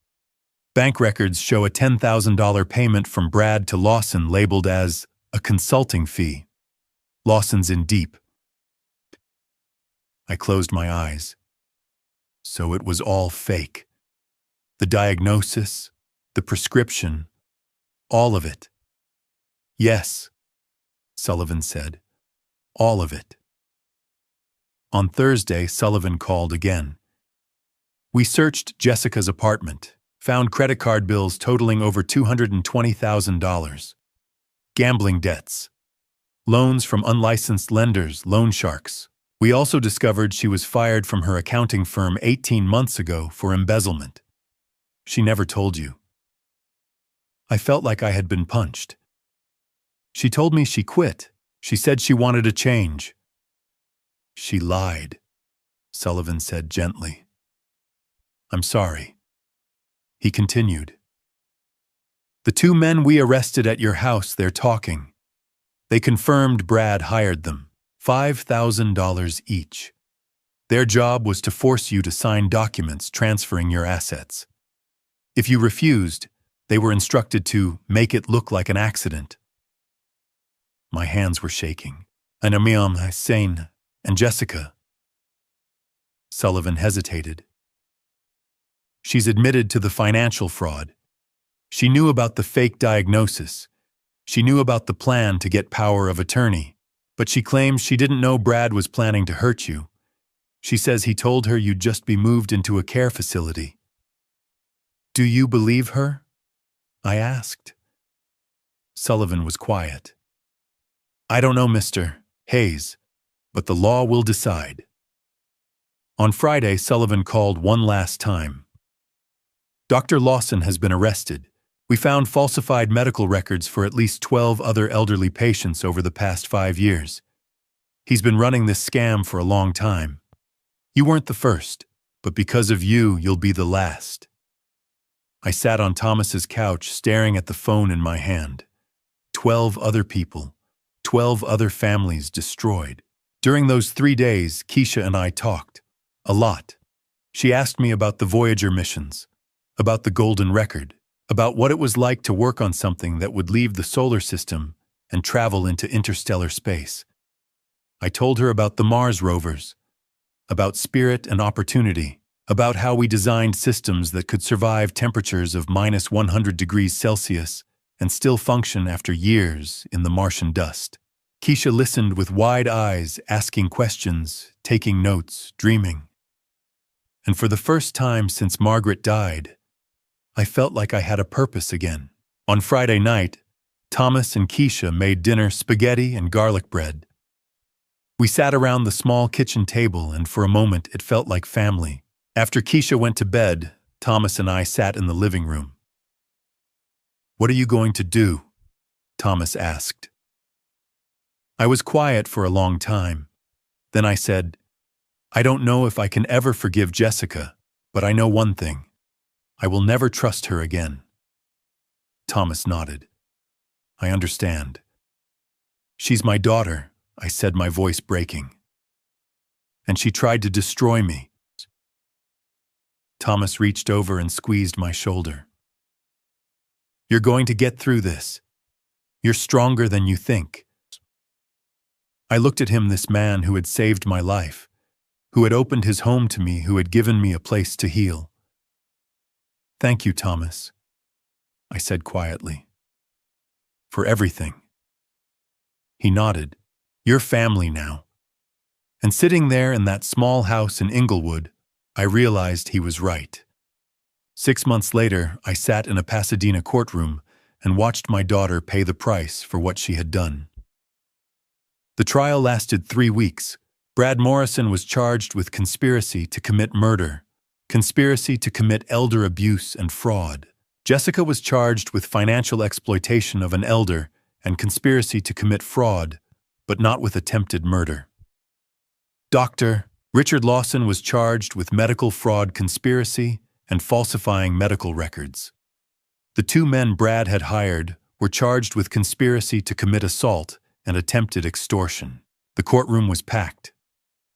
Bank records show a $10,000 payment from Brad to Lawson labeled as a consulting fee. Lawson's in deep. I closed my eyes. So it was all fake. The diagnosis, the prescription, all of it. "Yes," Sullivan said. "All of it." On Thursday, Sullivan called again. We searched Jessica's apartment, found credit card bills totaling over $220,000. Gambling debts. Loans from unlicensed lenders, loan sharks. We also discovered she was fired from her accounting firm 18 months ago for embezzlement. She never told you. I felt like I had been punched. She told me she quit. She said she wanted a change. "She lied," Sullivan said gently. "I'm sorry." He continued. "The 2 men we arrested at your house, they're talking. They confirmed Brad hired them, $5,000 each. Their job was to force you to sign documents transferring your assets. If you refused, They were instructed to make it look like an accident. My hands were shaking. And Amiam, Hussein, and Jessica. Sullivan hesitated. She's admitted to the financial fraud. She knew about the fake diagnosis. She knew about the plan to get power of attorney. But she claims she didn't know Brad was planning to hurt you. She says he told her you'd just be moved into a care facility. Do you believe her? I asked. Sullivan was quiet. I don't know, Mr. Hayes, but the law will decide. On Friday, Sullivan called one last time. Dr. Lawson has been arrested. We found falsified medical records for at least 12 other elderly patients over the past 5 years. He's been running this scam for a long time. You weren't the first, but because of you, you'll be the last. I sat on Thomas's couch staring at the phone in my hand. 12 other people, 12 other families destroyed. During those 3 days, Keisha and I talked. A lot. She asked me about the Voyager missions, about the Golden Record, about what it was like to work on something that would leave the solar system and travel into interstellar space. I told her about the Mars rovers, about Spirit and Opportunity, about how we designed systems that could survive temperatures of minus 100 degrees Celsius and still function after years in the Martian dust. Keisha listened with wide eyes, asking questions, taking notes, dreaming. And for the first time since Margaret died, I felt like I had a purpose again. On Friday night, Thomas and Keisha made dinner spaghetti and garlic bread. We sat around the small kitchen table, and for a moment it felt like family. After Keisha went to bed, Thomas and I sat in the living room. What are you going to do? Thomas asked. I was quiet for a long time. Then I said, I don't know if I can ever forgive Jessica, but I know one thing. I will never trust her again. Thomas nodded. I understand. She's my daughter, I said, my voice breaking. And she tried to destroy me. Thomas reached over and squeezed my shoulder. You're going to get through this. You're stronger than you think. I looked at him, this man who had saved my life, who had opened his home to me, who had given me a place to heal. Thank you, Thomas, I said quietly. For everything. He nodded. You're family now. And sitting there in that small house in Inglewood, I realized he was right. 6 months later, I sat in a Pasadena courtroom and watched my daughter pay the price for what she had done. The trial lasted 3 weeks. Brad Morrison was charged with conspiracy to commit murder, conspiracy to commit elder abuse and fraud. Jessica was charged with financial exploitation of an elder and conspiracy to commit fraud, but not with attempted murder. Dr. Richard Lawson was charged with medical fraud conspiracy and falsifying medical records. The 2 men Brad had hired were charged with conspiracy to commit assault and attempted extortion. The courtroom was packed.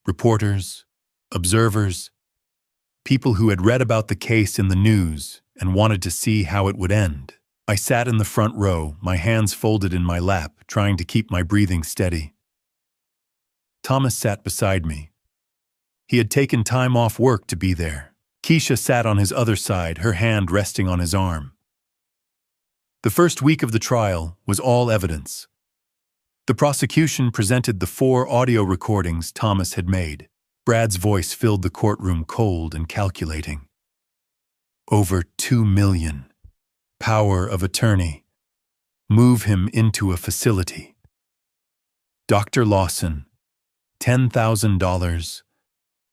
Reporters, observers, people who had read about the case in the news and wanted to see how it would end. I sat in the front row, my hands folded in my lap, trying to keep my breathing steady. Thomas sat beside me. He had taken time off work to be there. Keisha sat on his other side, her hand resting on his arm. The first week of the trial was all evidence. The prosecution presented the 4 audio recordings Thomas had made. Brad's voice filled the courtroom, cold and calculating. Over 2 million. Power of attorney. Move him into a facility. Dr. Lawson, $10,000.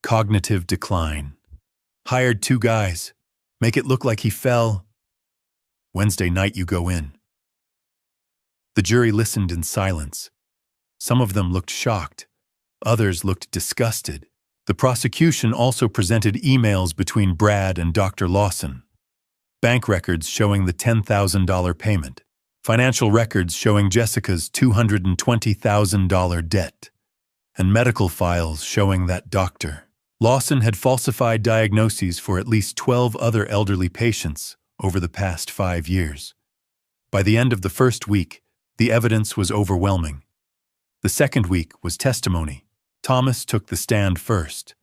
Cognitive decline. Hired 2 guys. Make it look like he fell. Wednesday night you go in. The jury listened in silence. Some of them looked shocked. Others looked disgusted. The prosecution also presented emails between Brad and Dr. Lawson. Bank records showing the $10,000 payment. Financial records showing Jessica's $220,000 debt. And medical files showing that Dr. Lawson had falsified diagnoses for at least 12 other elderly patients, over the past 5 years. By the end of the first week, the evidence was overwhelming. The second week was testimony. Thomas took the stand first.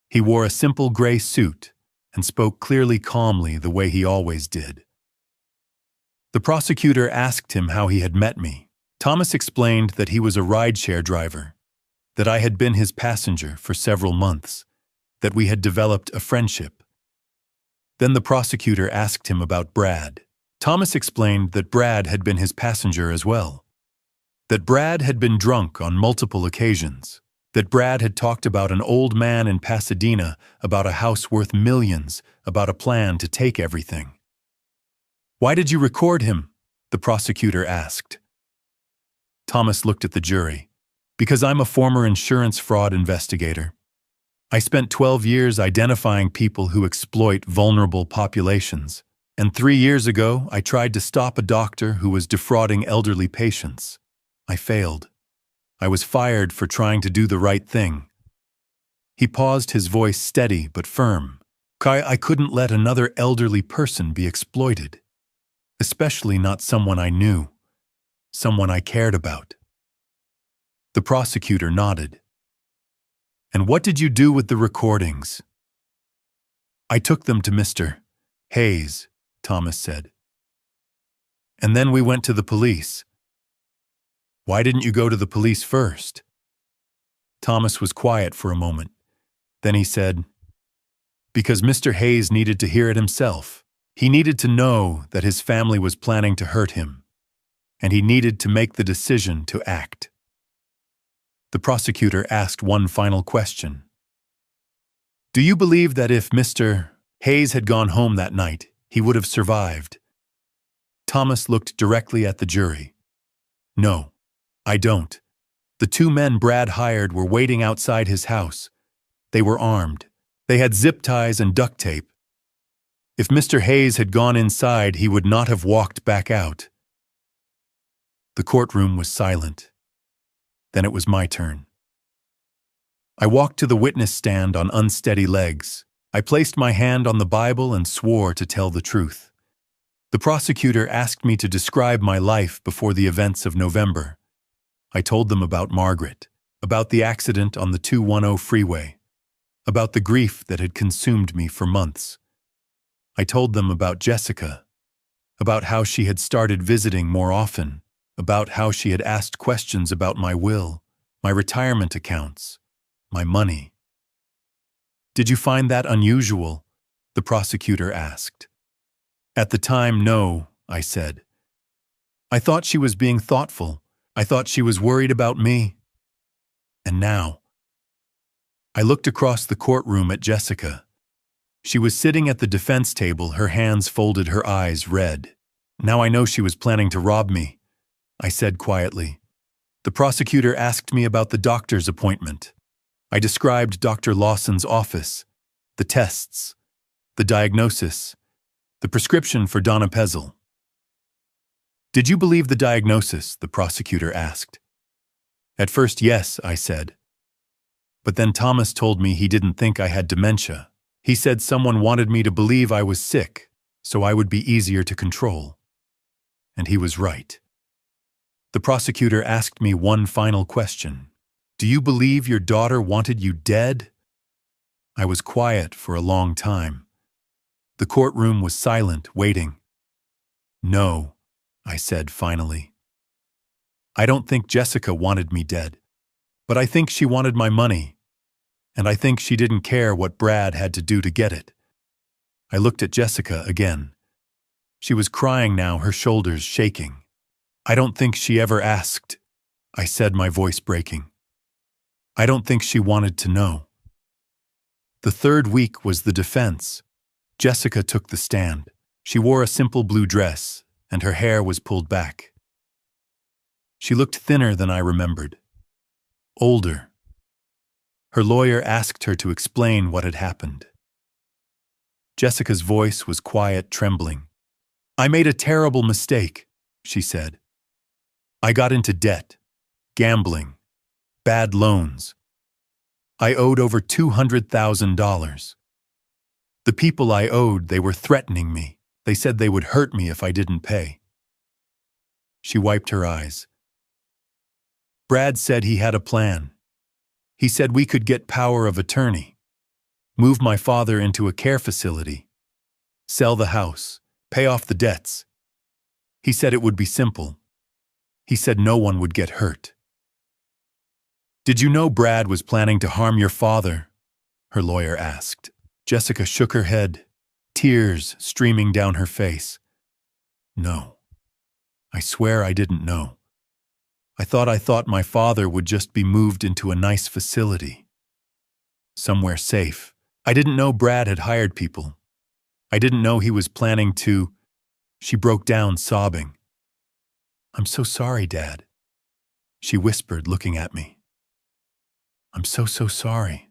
He wore a simple gray suit and spoke clearly, calmly, the way he always did. The prosecutor asked him how he had met me. Thomas explained that he was a rideshare driver, that I had been his passenger for several months, that we had developed a friendship. Then the prosecutor asked him about Brad. Thomas explained that Brad had been his passenger as well, that Brad had been drunk on multiple occasions, that Brad had talked about an old man in Pasadena, about a house worth millions, about a plan to take everything. "Why did you record him?" the prosecutor asked. Thomas looked at the jury. "Because I'm a former insurance fraud investigator. I spent 12 years identifying people who exploit vulnerable populations, and 3 years ago I tried to stop a doctor who was defrauding elderly patients. I failed. I was fired for trying to do the right thing." He paused, his voice steady but firm. "I couldn't let another elderly person be exploited, especially not someone I knew, someone I cared about." The prosecutor nodded. "And what did you do with the recordings?" "I took them to Mr. Hayes," Thomas said. "And then we went to the police." "Why didn't you go to the police first?" Thomas was quiet for a moment. Then he said, "Because Mr. Hayes needed to hear it himself. He needed to know that his family was planning to hurt him, and he needed to make the decision to act." The prosecutor asked one final question. "Do you believe that if Mr. Hayes had gone home that night, he would have survived?" Thomas looked directly at the jury. "No, I don't. The 2 men Brad hired were waiting outside his house. They were armed. They had zip ties and duct tape. If Mr. Hayes had gone inside, he would not have walked back out." The courtroom was silent. Then it was my turn. I walked to the witness stand on unsteady legs. I placed my hand on the Bible and swore to tell the truth. The prosecutor asked me to describe my life before the events of November. I told them about Margaret, about the accident on the 210 freeway, about the grief that had consumed me for months. I told them about Jessica, about how she had started visiting more often, about how she had asked questions about my will, my retirement accounts, my money. "Did you find that unusual?" the prosecutor asked. "At the time, no," I said. "I thought she was being thoughtful. I thought she was worried about me. And now?" I looked across the courtroom at Jessica. She was sitting at the defense table, her hands folded, her eyes red. "Now I know she was planning to rob me," I said quietly. The prosecutor asked me about the doctor's appointment. I described Dr. Lawson's office, the tests, the diagnosis, the prescription for donepezil. "Did you believe the diagnosis?" the prosecutor asked. "At first, yes," I said. But then Thomas told me he didn't think I had dementia. He said someone wanted me to believe I was sick, so I would be easier to control. And he was right. The prosecutor asked me one final question. "Do you believe your daughter wanted you dead?" I was quiet for a long time. The courtroom was silent, waiting. "No," I said finally. "I don't think Jessica wanted me dead, but I think she wanted my money, and I think she didn't care what Brad had to do to get it." I looked at Jessica again. She was crying now, her shoulders shaking. "I don't think she ever asked," I said, my voice breaking. "I don't think she wanted to know." The third week was the defense. Jessica took the stand. She wore a simple blue dress, and her hair was pulled back. She looked thinner than I remembered, older. Her lawyer asked her to explain what had happened. Jessica's voice was quiet, trembling. "I made a terrible mistake," she said. "I got into debt, gambling, bad loans. I owed over $200,000. The people I owed, they were threatening me. They said they would hurt me if I didn't pay. She wiped her eyes. Brad said he had a plan. He said we could get power of attorney, move my father into a care facility, sell the house, pay off the debts. He said it would be simple. He said no one would get hurt. Did you know Brad was planning to harm your father? Her lawyer asked. Jessica shook her head, tears streaming down her face. No. I swear I didn't know. I thought my father would just be moved into a nice facility. Somewhere safe. I didn't know Brad had hired people. I didn't know he was planning to... She broke down sobbing. I'm so sorry, Dad. She whispered, looking at me. I'm so sorry.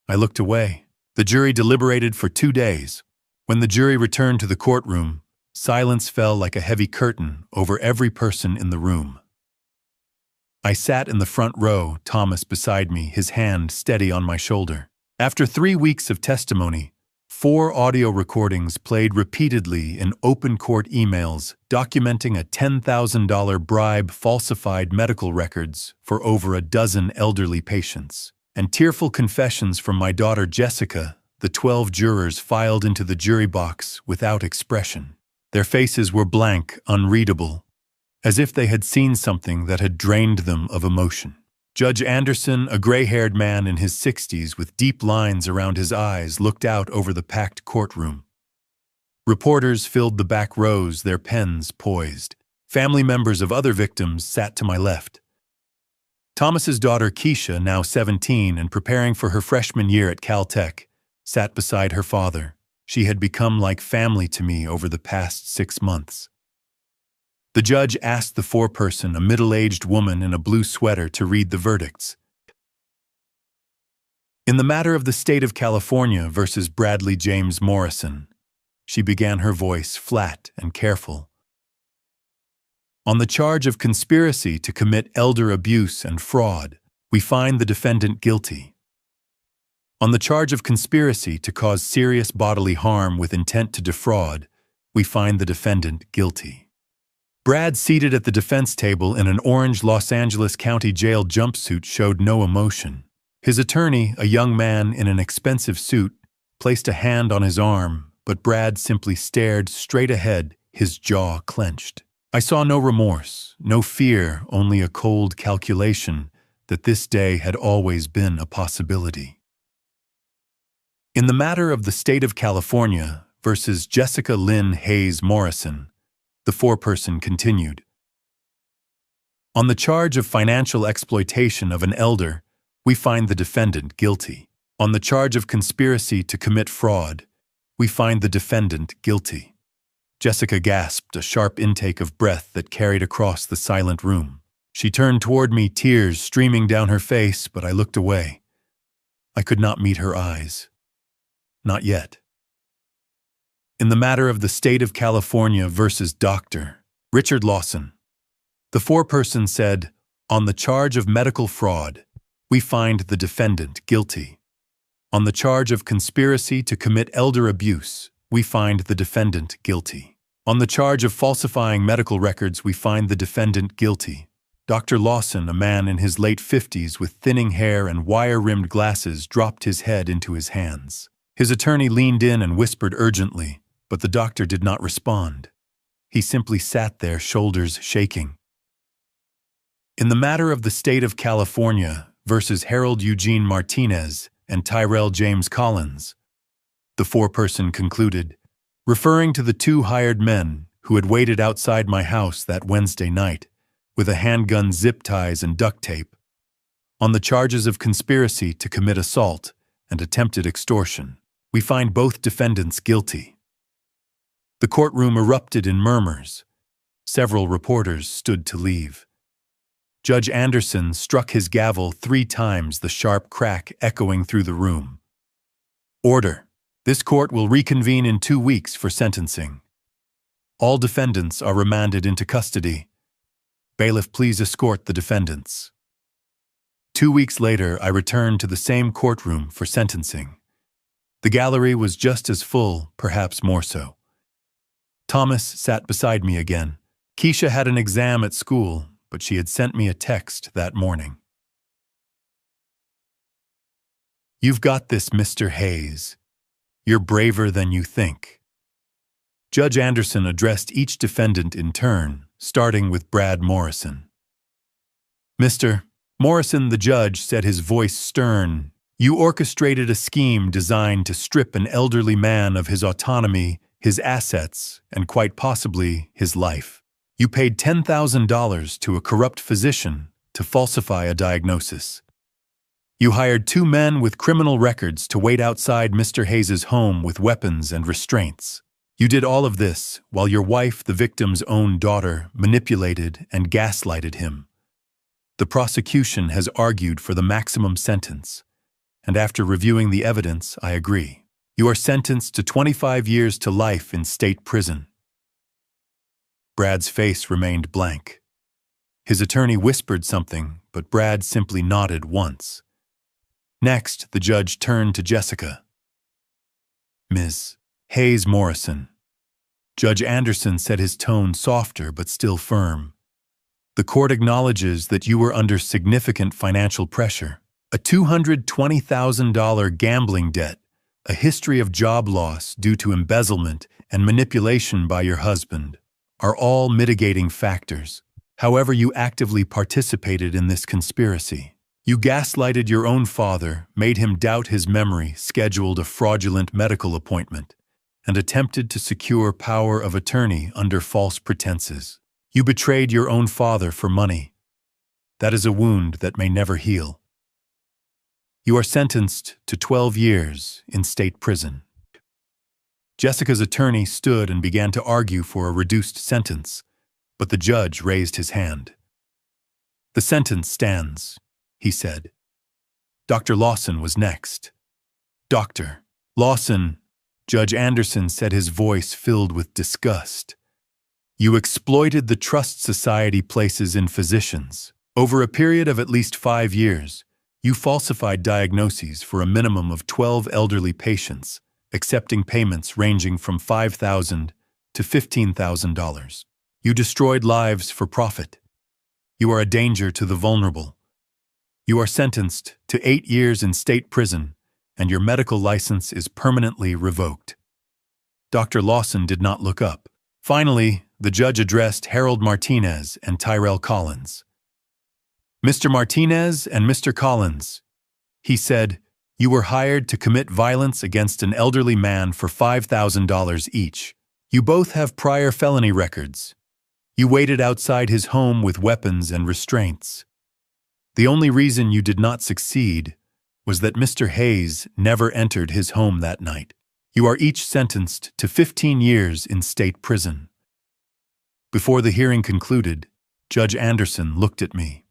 I looked away. The jury deliberated for 2 days. When the jury returned to the courtroom, silence fell like a heavy curtain over every person in the room. I sat in the front row, Thomas beside me, his hand steady on my shoulder. After 3 weeks of testimony, 4 audio recordings played repeatedly in open court emails documenting a $10,000 bribe falsified medical records for over a dozen elderly patients, and tearful confessions from my daughter Jessica, the 12 jurors filed into the jury box without expression. Their faces were blank, unreadable, as if they had seen something that had drained them of emotion. Judge Anderson, a gray-haired man in his 60s with deep lines around his eyes, looked out over the packed courtroom. Reporters filled the back rows, their pens poised. Family members of other victims sat to my left. Thomas's daughter Keisha, now 17 and preparing for her freshman year at Caltech, sat beside her father. She had become like family to me over the past 6 months. The judge asked the foreperson, a middle-aged woman in a blue sweater, to read the verdicts. In the matter of the state of California versus Bradley James Morrison, she began, her voice flat and careful. On the charge of conspiracy to commit elder abuse and fraud, we find the defendant guilty. On the charge of conspiracy to cause serious bodily harm with intent to defraud, we find the defendant guilty. Brad, seated at the defense table in an orange Los Angeles County Jail jumpsuit, showed no emotion. His attorney, a young man in an expensive suit, placed a hand on his arm, but Brad simply stared straight ahead, his jaw clenched. I saw no remorse, no fear, only a cold calculation that this day had always been a possibility. In the matter of the state of California versus Jessica Lynn Hayes Morrison, the foreperson continued. On the charge of financial exploitation of an elder, we find the defendant guilty. On the charge of conspiracy to commit fraud, we find the defendant guilty. Jessica gasped, a sharp intake of breath that carried across the silent room. She turned toward me, tears streaming down her face, but I looked away. I could not meet her eyes. Not yet. In the matter of the state of California versus Dr. Richard Lawson, the foreperson said, on the charge of medical fraud, we find the defendant guilty. On the charge of conspiracy to commit elder abuse, we find the defendant guilty. On the charge of falsifying medical records, we find the defendant guilty. Dr. Lawson, a man in his late 50s with thinning hair and wire-rimmed glasses, dropped his head into his hands. His attorney leaned in and whispered urgently, but the doctor did not respond. He simply sat there, shoulders shaking. In the matter of the state of California versus Harold Eugene Martinez and Tyrell James Collins, the foreperson concluded, referring to the 2 hired men who had waited outside my house that Wednesday night with a handgun, zip ties, and duct tape, on the charges of conspiracy to commit assault and attempted extortion, we find both defendants guilty. The courtroom erupted in murmurs. Several reporters stood to leave. Judge Anderson struck his gavel 3 times, the sharp crack echoing through the room. Order. This court will reconvene in 2 weeks for sentencing. All defendants are remanded into custody. Bailiff, please escort the defendants. 2 weeks later, I returned to the same courtroom for sentencing. The gallery was just as full, perhaps more so. Thomas sat beside me again. Keisha had an exam at school, but she had sent me a text that morning. "You've got this, Mr. Hayes. You're braver than you think." Judge Anderson addressed each defendant in turn, starting with Brad Morrison. "Mr. Morrison," the judge said, his voice stern, "you orchestrated a scheme designed to strip an elderly man of his autonomy, his assets, and quite possibly his life. You paid $10,000 to a corrupt physician to falsify a diagnosis. You hired 2 men with criminal records to wait outside Mr. Hayes's home with weapons and restraints. You did all of this while your wife, the victim's own daughter, manipulated and gaslighted him. The prosecution has argued for the maximum sentence, and after reviewing the evidence, I agree. You are sentenced to 25 years to life in state prison." Brad's face remained blank. His attorney whispered something, but Brad simply nodded once. Next, the judge turned to Jessica. "Ms. Hayes Morrison." Judge Anderson said, his tone softer but still firm. "The court acknowledges that you were under significant financial pressure. A $220,000 gambling debt, a history of job loss due to embezzlement and manipulation by your husband are all mitigating factors. However, you actively participated in this conspiracy. You gaslighted your own father, made him doubt his memory, scheduled a fraudulent medical appointment, and attempted to secure power of attorney under false pretenses. You betrayed your own father for money. That is a wound that may never heal. You are sentenced to 12 years in state prison." Jessica's attorney stood and began to argue for a reduced sentence, but the judge raised his hand. "The sentence stands," he said. Dr. Lawson was next. "Dr. Lawson," Judge Anderson said, his voice filled with disgust, "you exploited the trust society places in physicians. Over a period of at least 5 years, you falsified diagnoses for a minimum of 12 elderly patients, accepting payments ranging from $5,000 to $15,000. You destroyed lives for profit. You are a danger to the vulnerable. You are sentenced to 8 years in state prison, and your medical license is permanently revoked." Dr. Lawson did not look up. Finally, the judge addressed Harold Martinez and Tyrell Collins. "Mr. Martinez and Mr. Collins," he said, "you were hired to commit violence against an elderly man for $5,000 each. You both have prior felony records. You waited outside his home with weapons and restraints. The only reason you did not succeed was that Mr. Hayes never entered his home that night. You are each sentenced to 15 years in state prison." Before the hearing concluded, Judge Anderson looked at me.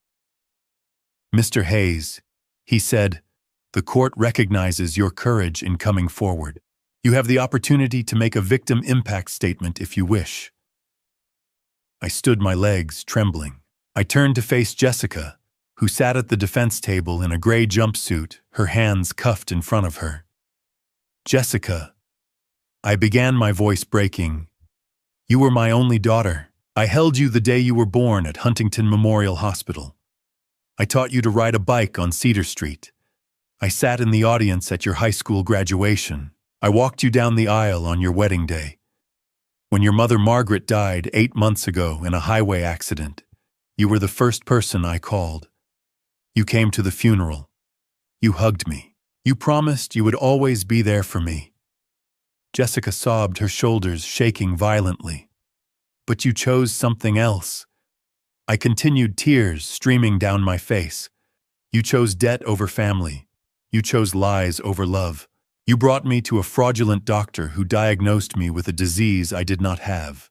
"Mr. Hayes," he said, "the court recognizes your courage in coming forward. You have the opportunity to make a victim impact statement if you wish." I stood my legs, trembling. I turned to face Jessica, who sat at the defense table in a gray jumpsuit, her hands cuffed in front of her. "Jessica," I began, my voice breaking, "you were my only daughter. I held you the day you were born at Huntington Memorial Hospital. I taught you to ride a bike on Cedar Street. I sat in the audience at your high school graduation. I walked you down the aisle on your wedding day. When your mother Margaret died 8 months ago in a highway accident, you were the first person I called. You came to the funeral. You hugged me. You promised you would always be there for me." Jessica sobbed, her shoulders shaking violently. "But you chose something else." I continued, tears streaming down my face. "You chose debt over family. You chose lies over love. You brought me to a fraudulent doctor who diagnosed me with a disease I did not have.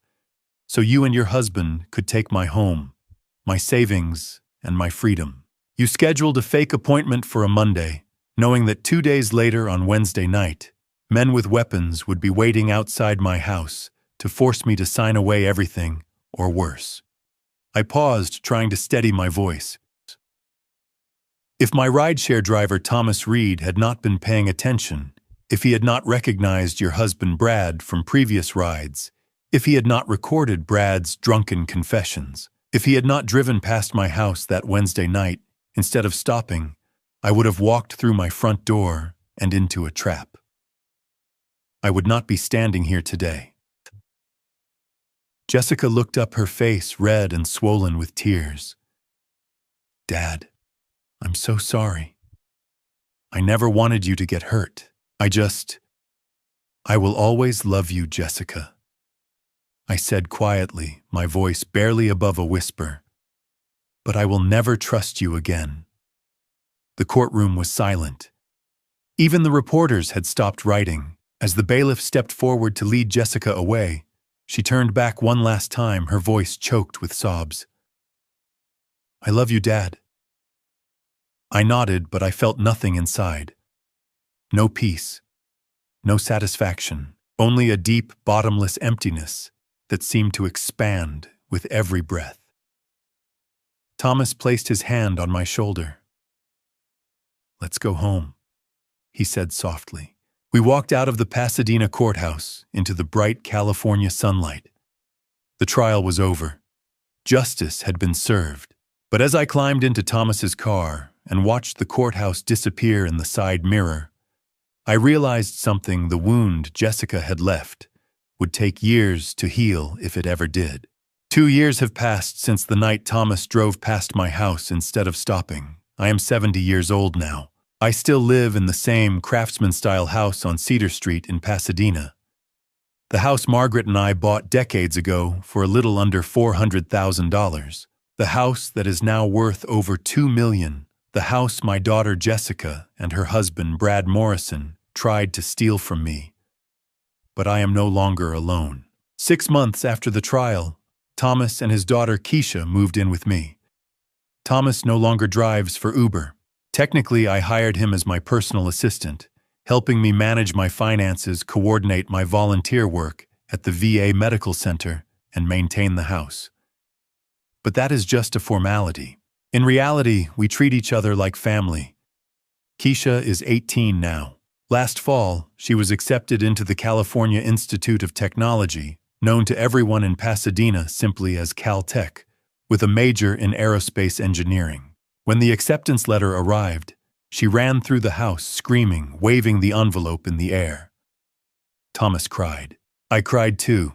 So you and your husband could take my home, my savings, and my freedom. You scheduled a fake appointment for a Monday, knowing that 2 days later on Wednesday night, men with weapons would be waiting outside my house to force me to sign away everything, or worse." I paused, trying to steady my voice. If my rideshare driver Thomas Reed had not been paying attention, if he had not recognized your husband Brad from previous rides, If he had not recorded Brad's drunken confessions, if he had not driven past my house that Wednesday night, instead of stopping, I would have walked through my front door and into a trap. I would not be standing here today. Jessica looked up, her face red and swollen with tears. Dad, I'm so sorry. I never wanted you to get hurt. I will always love you, Jessica. I said quietly, my voice barely above a whisper. But I will never trust you again. The courtroom was silent. Even the reporters had stopped writing. As the bailiff stepped forward to lead Jessica away, she turned back one last time, her voice choked with sobs. I love you, Dad. I nodded, but I felt nothing inside. No peace, no satisfaction, only a deep, bottomless emptiness that seemed to expand with every breath. Thomas placed his hand on my shoulder. Let's go home, he said softly. We walked out of the Pasadena courthouse into the bright California sunlight. The trial was over. Justice had been served. But as I climbed into Thomas's car and watched the courthouse disappear in the side mirror, I realized something: the wound Jessica had left would take years to heal if it ever did. 2 years have passed since the night Thomas drove past my house instead of stopping. I am 70 years old now. I still live in the same craftsman-style house on Cedar Street in Pasadena. The house Margaret and I bought decades ago for a little under $400,000. The house that is now worth over $2 million. The house my daughter Jessica and her husband Brad Morrison tried to steal from me. But I am no longer alone. 6 months after the trial, Thomas and his daughter Keisha moved in with me. Thomas no longer drives for Uber. Technically, I hired him as my personal assistant, helping me manage my finances, coordinate my volunteer work at the VA Medical Center, and maintain the house. But that is just a formality. In reality, we treat each other like family. Keisha is 18 now. Last fall, she was accepted into the California Institute of Technology, known to everyone in Pasadena simply as Caltech, with a major in aerospace engineering. When the acceptance letter arrived, she ran through the house screaming, waving the envelope in the air. Thomas cried. I cried too,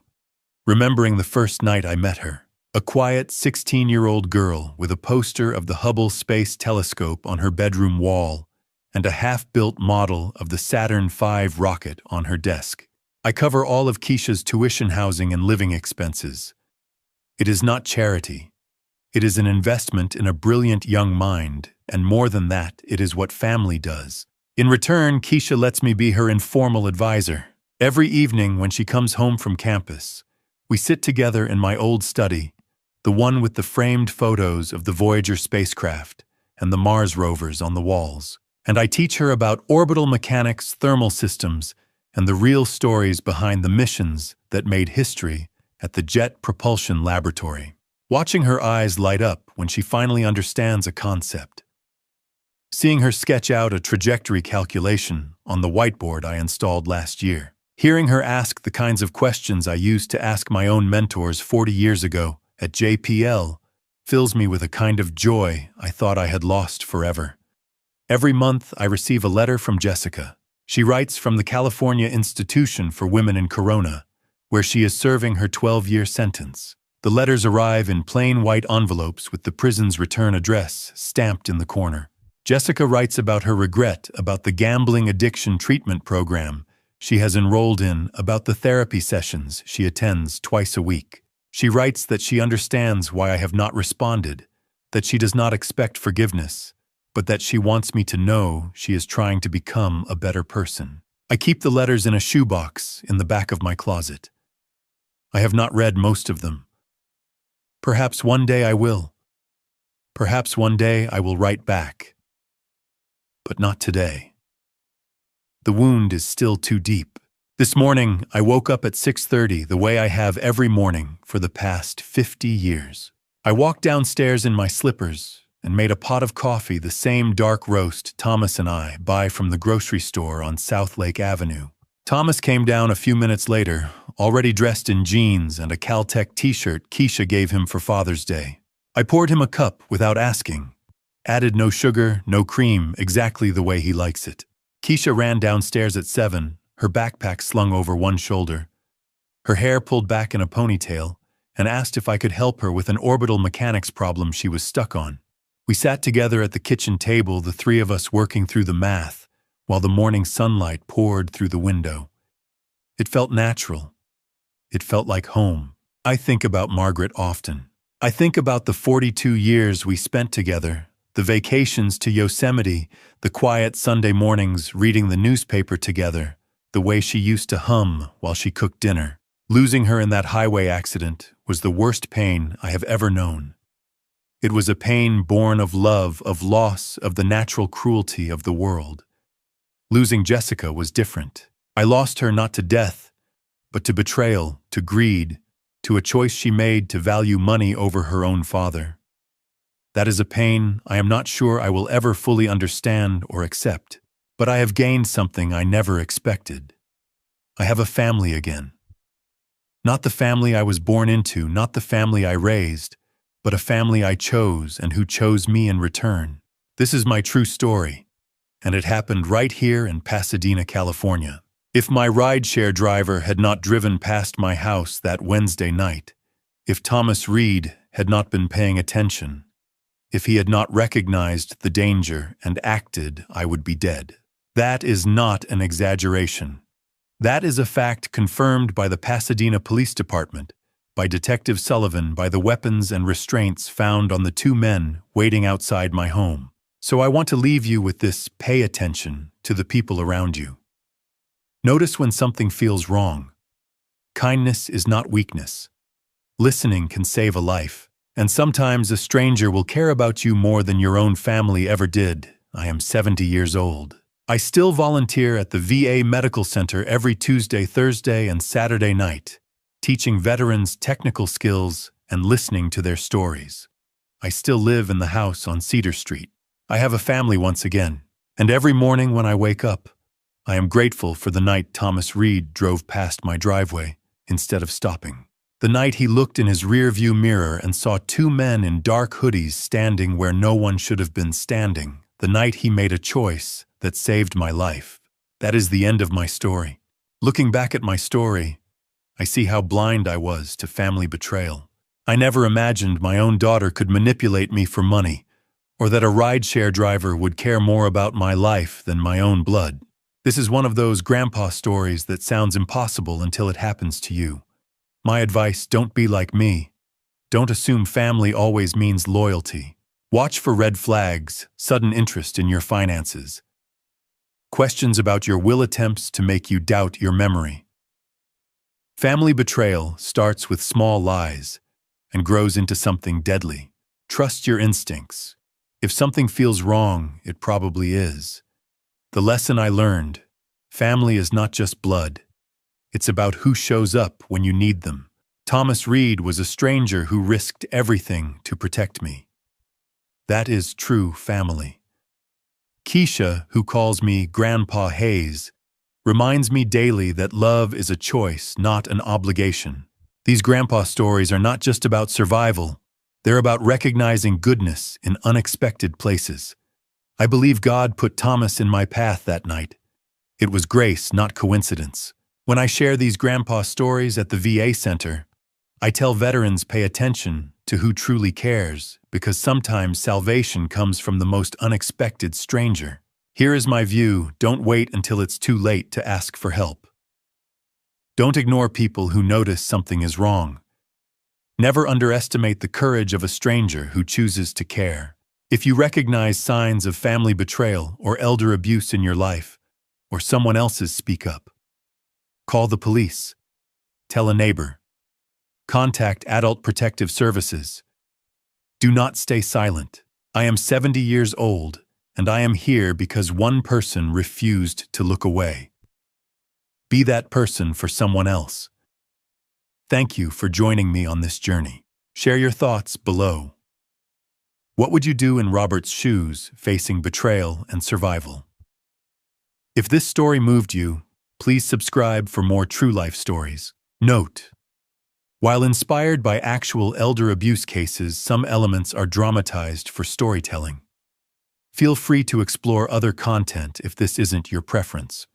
remembering the first night I met her. A quiet 16-year-old girl with a poster of the Hubble Space Telescope on her bedroom wall and a half-built model of the Saturn V rocket on her desk. I cover all of Keisha's tuition, housing, and living expenses. It is not charity. It is an investment in a brilliant young mind, and more than that, it is what family does. In return, Keisha lets me be her informal advisor. Every evening when she comes home from campus, we sit together in my old study, the one with the framed photos of the Voyager spacecraft and the Mars rovers on the walls. And I teach her about orbital mechanics, thermal systems, and the real stories behind the missions that made history at the Jet Propulsion Laboratory. Watching her eyes light up when she finally understands a concept. Seeing her sketch out a trajectory calculation on the whiteboard I installed last year. Hearing her ask the kinds of questions I used to ask my own mentors 40 years ago at JPL fills me with a kind of joy I thought I had lost forever. Every month I receive a letter from Jessica. She writes from the California Institution for Women in Corona, where she is serving her 12-year sentence. The letters arrive in plain white envelopes with the prison's return address stamped in the corner. Jessica writes about her regret about the gambling addiction treatment program she has enrolled in, about the therapy sessions she attends twice a week. She writes that she understands why I have not responded, that she does not expect forgiveness, but that she wants me to know she is trying to become a better person. I keep the letters in a shoebox in the back of my closet. I have not read most of them. Perhaps one day I will. Perhaps one day I will write back. But not today. The wound is still too deep. This morning, I woke up at 6:30 the way I have every morning for the past 50 years. I walked downstairs in my slippers and made a pot of coffee, the same dark roast Thomas and I buy from the grocery store on South Lake Avenue. Thomas came down a few minutes later, already dressed in jeans and a Caltech t-shirt Keisha gave him for Father's Day. I poured him a cup without asking. Added no sugar, no cream, exactly the way he likes it. Keisha ran downstairs at 7, her backpack slung over one shoulder, her hair pulled back in a ponytail, and asked if I could help her with an orbital mechanics problem she was stuck on. We sat together at the kitchen table, the three of us working through the math, while the morning sunlight poured through the window. It felt natural. It felt like home. I think about Margaret often. I think about the 42 years we spent together, the vacations to Yosemite, the quiet Sunday mornings reading the newspaper together, the way she used to hum while she cooked dinner. Losing her in that highway accident was the worst pain I have ever known. It was a pain born of love, of loss, of the natural cruelty of the world. Losing Jessica was different. I lost her not to death, but to betrayal, to greed, to a choice she made to value money over her own father. That is a pain I am not sure I will ever fully understand or accept, but I have gained something I never expected. I have a family again. Not the family I was born into, not the family I raised, but a family I chose and who chose me in return. This is my true story, and it happened right here in Pasadena, California. If my rideshare driver had not driven past my house that Wednesday night, if Thomas Reed had not been paying attention, if he had not recognized the danger and acted, I would be dead. That is not an exaggeration. That is a fact confirmed by the Pasadena Police Department, by Detective Sullivan, by the weapons and restraints found on the two men waiting outside my home. So I want to leave you with this: pay attention to the people around you. Notice when something feels wrong. Kindness is not weakness. Listening can save a life. And sometimes a stranger will care about you more than your own family ever did. I am 70 years old. I still volunteer at the VA Medical Center every Tuesday, Thursday, and Saturday night, teaching veterans technical skills and listening to their stories. I still live in the house on Cedar Street. I have a family once again, and every morning when I wake up, I am grateful for the night Thomas Reed drove past my driveway instead of stopping. The night he looked in his rearview mirror and saw two men in dark hoodies standing where no one should have been standing. The night he made a choice that saved my life. That is the end of my story. Looking back at my story, I see how blind I was to family betrayal. I never imagined my own daughter could manipulate me for money, or that a rideshare driver would care more about my life than my own blood. This is one of those grandpa stories that sounds impossible until it happens to you. My advice: don't be like me. Don't assume family always means loyalty. Watch for red flags, sudden interest in your finances, questions about your will, attempts to make you doubt your memory. Family betrayal starts with small lies and grows into something deadly. Trust your instincts. If something feels wrong, it probably is. The lesson I learned: family is not just blood. It's about who shows up when you need them. Thomas Reed was a stranger who risked everything to protect me. That is true family. Keisha, who calls me Grandpa Hayes, reminds me daily that love is a choice, not an obligation. These grandpa stories are not just about survival. They're about recognizing goodness in unexpected places. I believe God put Thomas in my path that night. It was grace, not coincidence. When I share these grandpa stories at the VA Center, I tell veterans pay attention to who truly cares, because sometimes salvation comes from the most unexpected stranger. Here is my view: don't wait until it's too late to ask for help. Don't ignore people who notice something is wrong. Never underestimate the courage of a stranger who chooses to care. If you recognize signs of family betrayal or elder abuse in your life, or someone else's, speak up. Call the police. Tell a neighbor. Contact Adult Protective Services. Do not stay silent. I am 70 years old, and I am here because one person refused to look away. Be that person for someone else. Thank you for joining me on this journey. Share your thoughts below. What would you do in Robert's shoes, facing betrayal and survival? If this story moved you, please subscribe for more true life stories. Note: while inspired by actual elder abuse cases, some elements are dramatized for storytelling. Feel free to explore other content if this isn't your preference.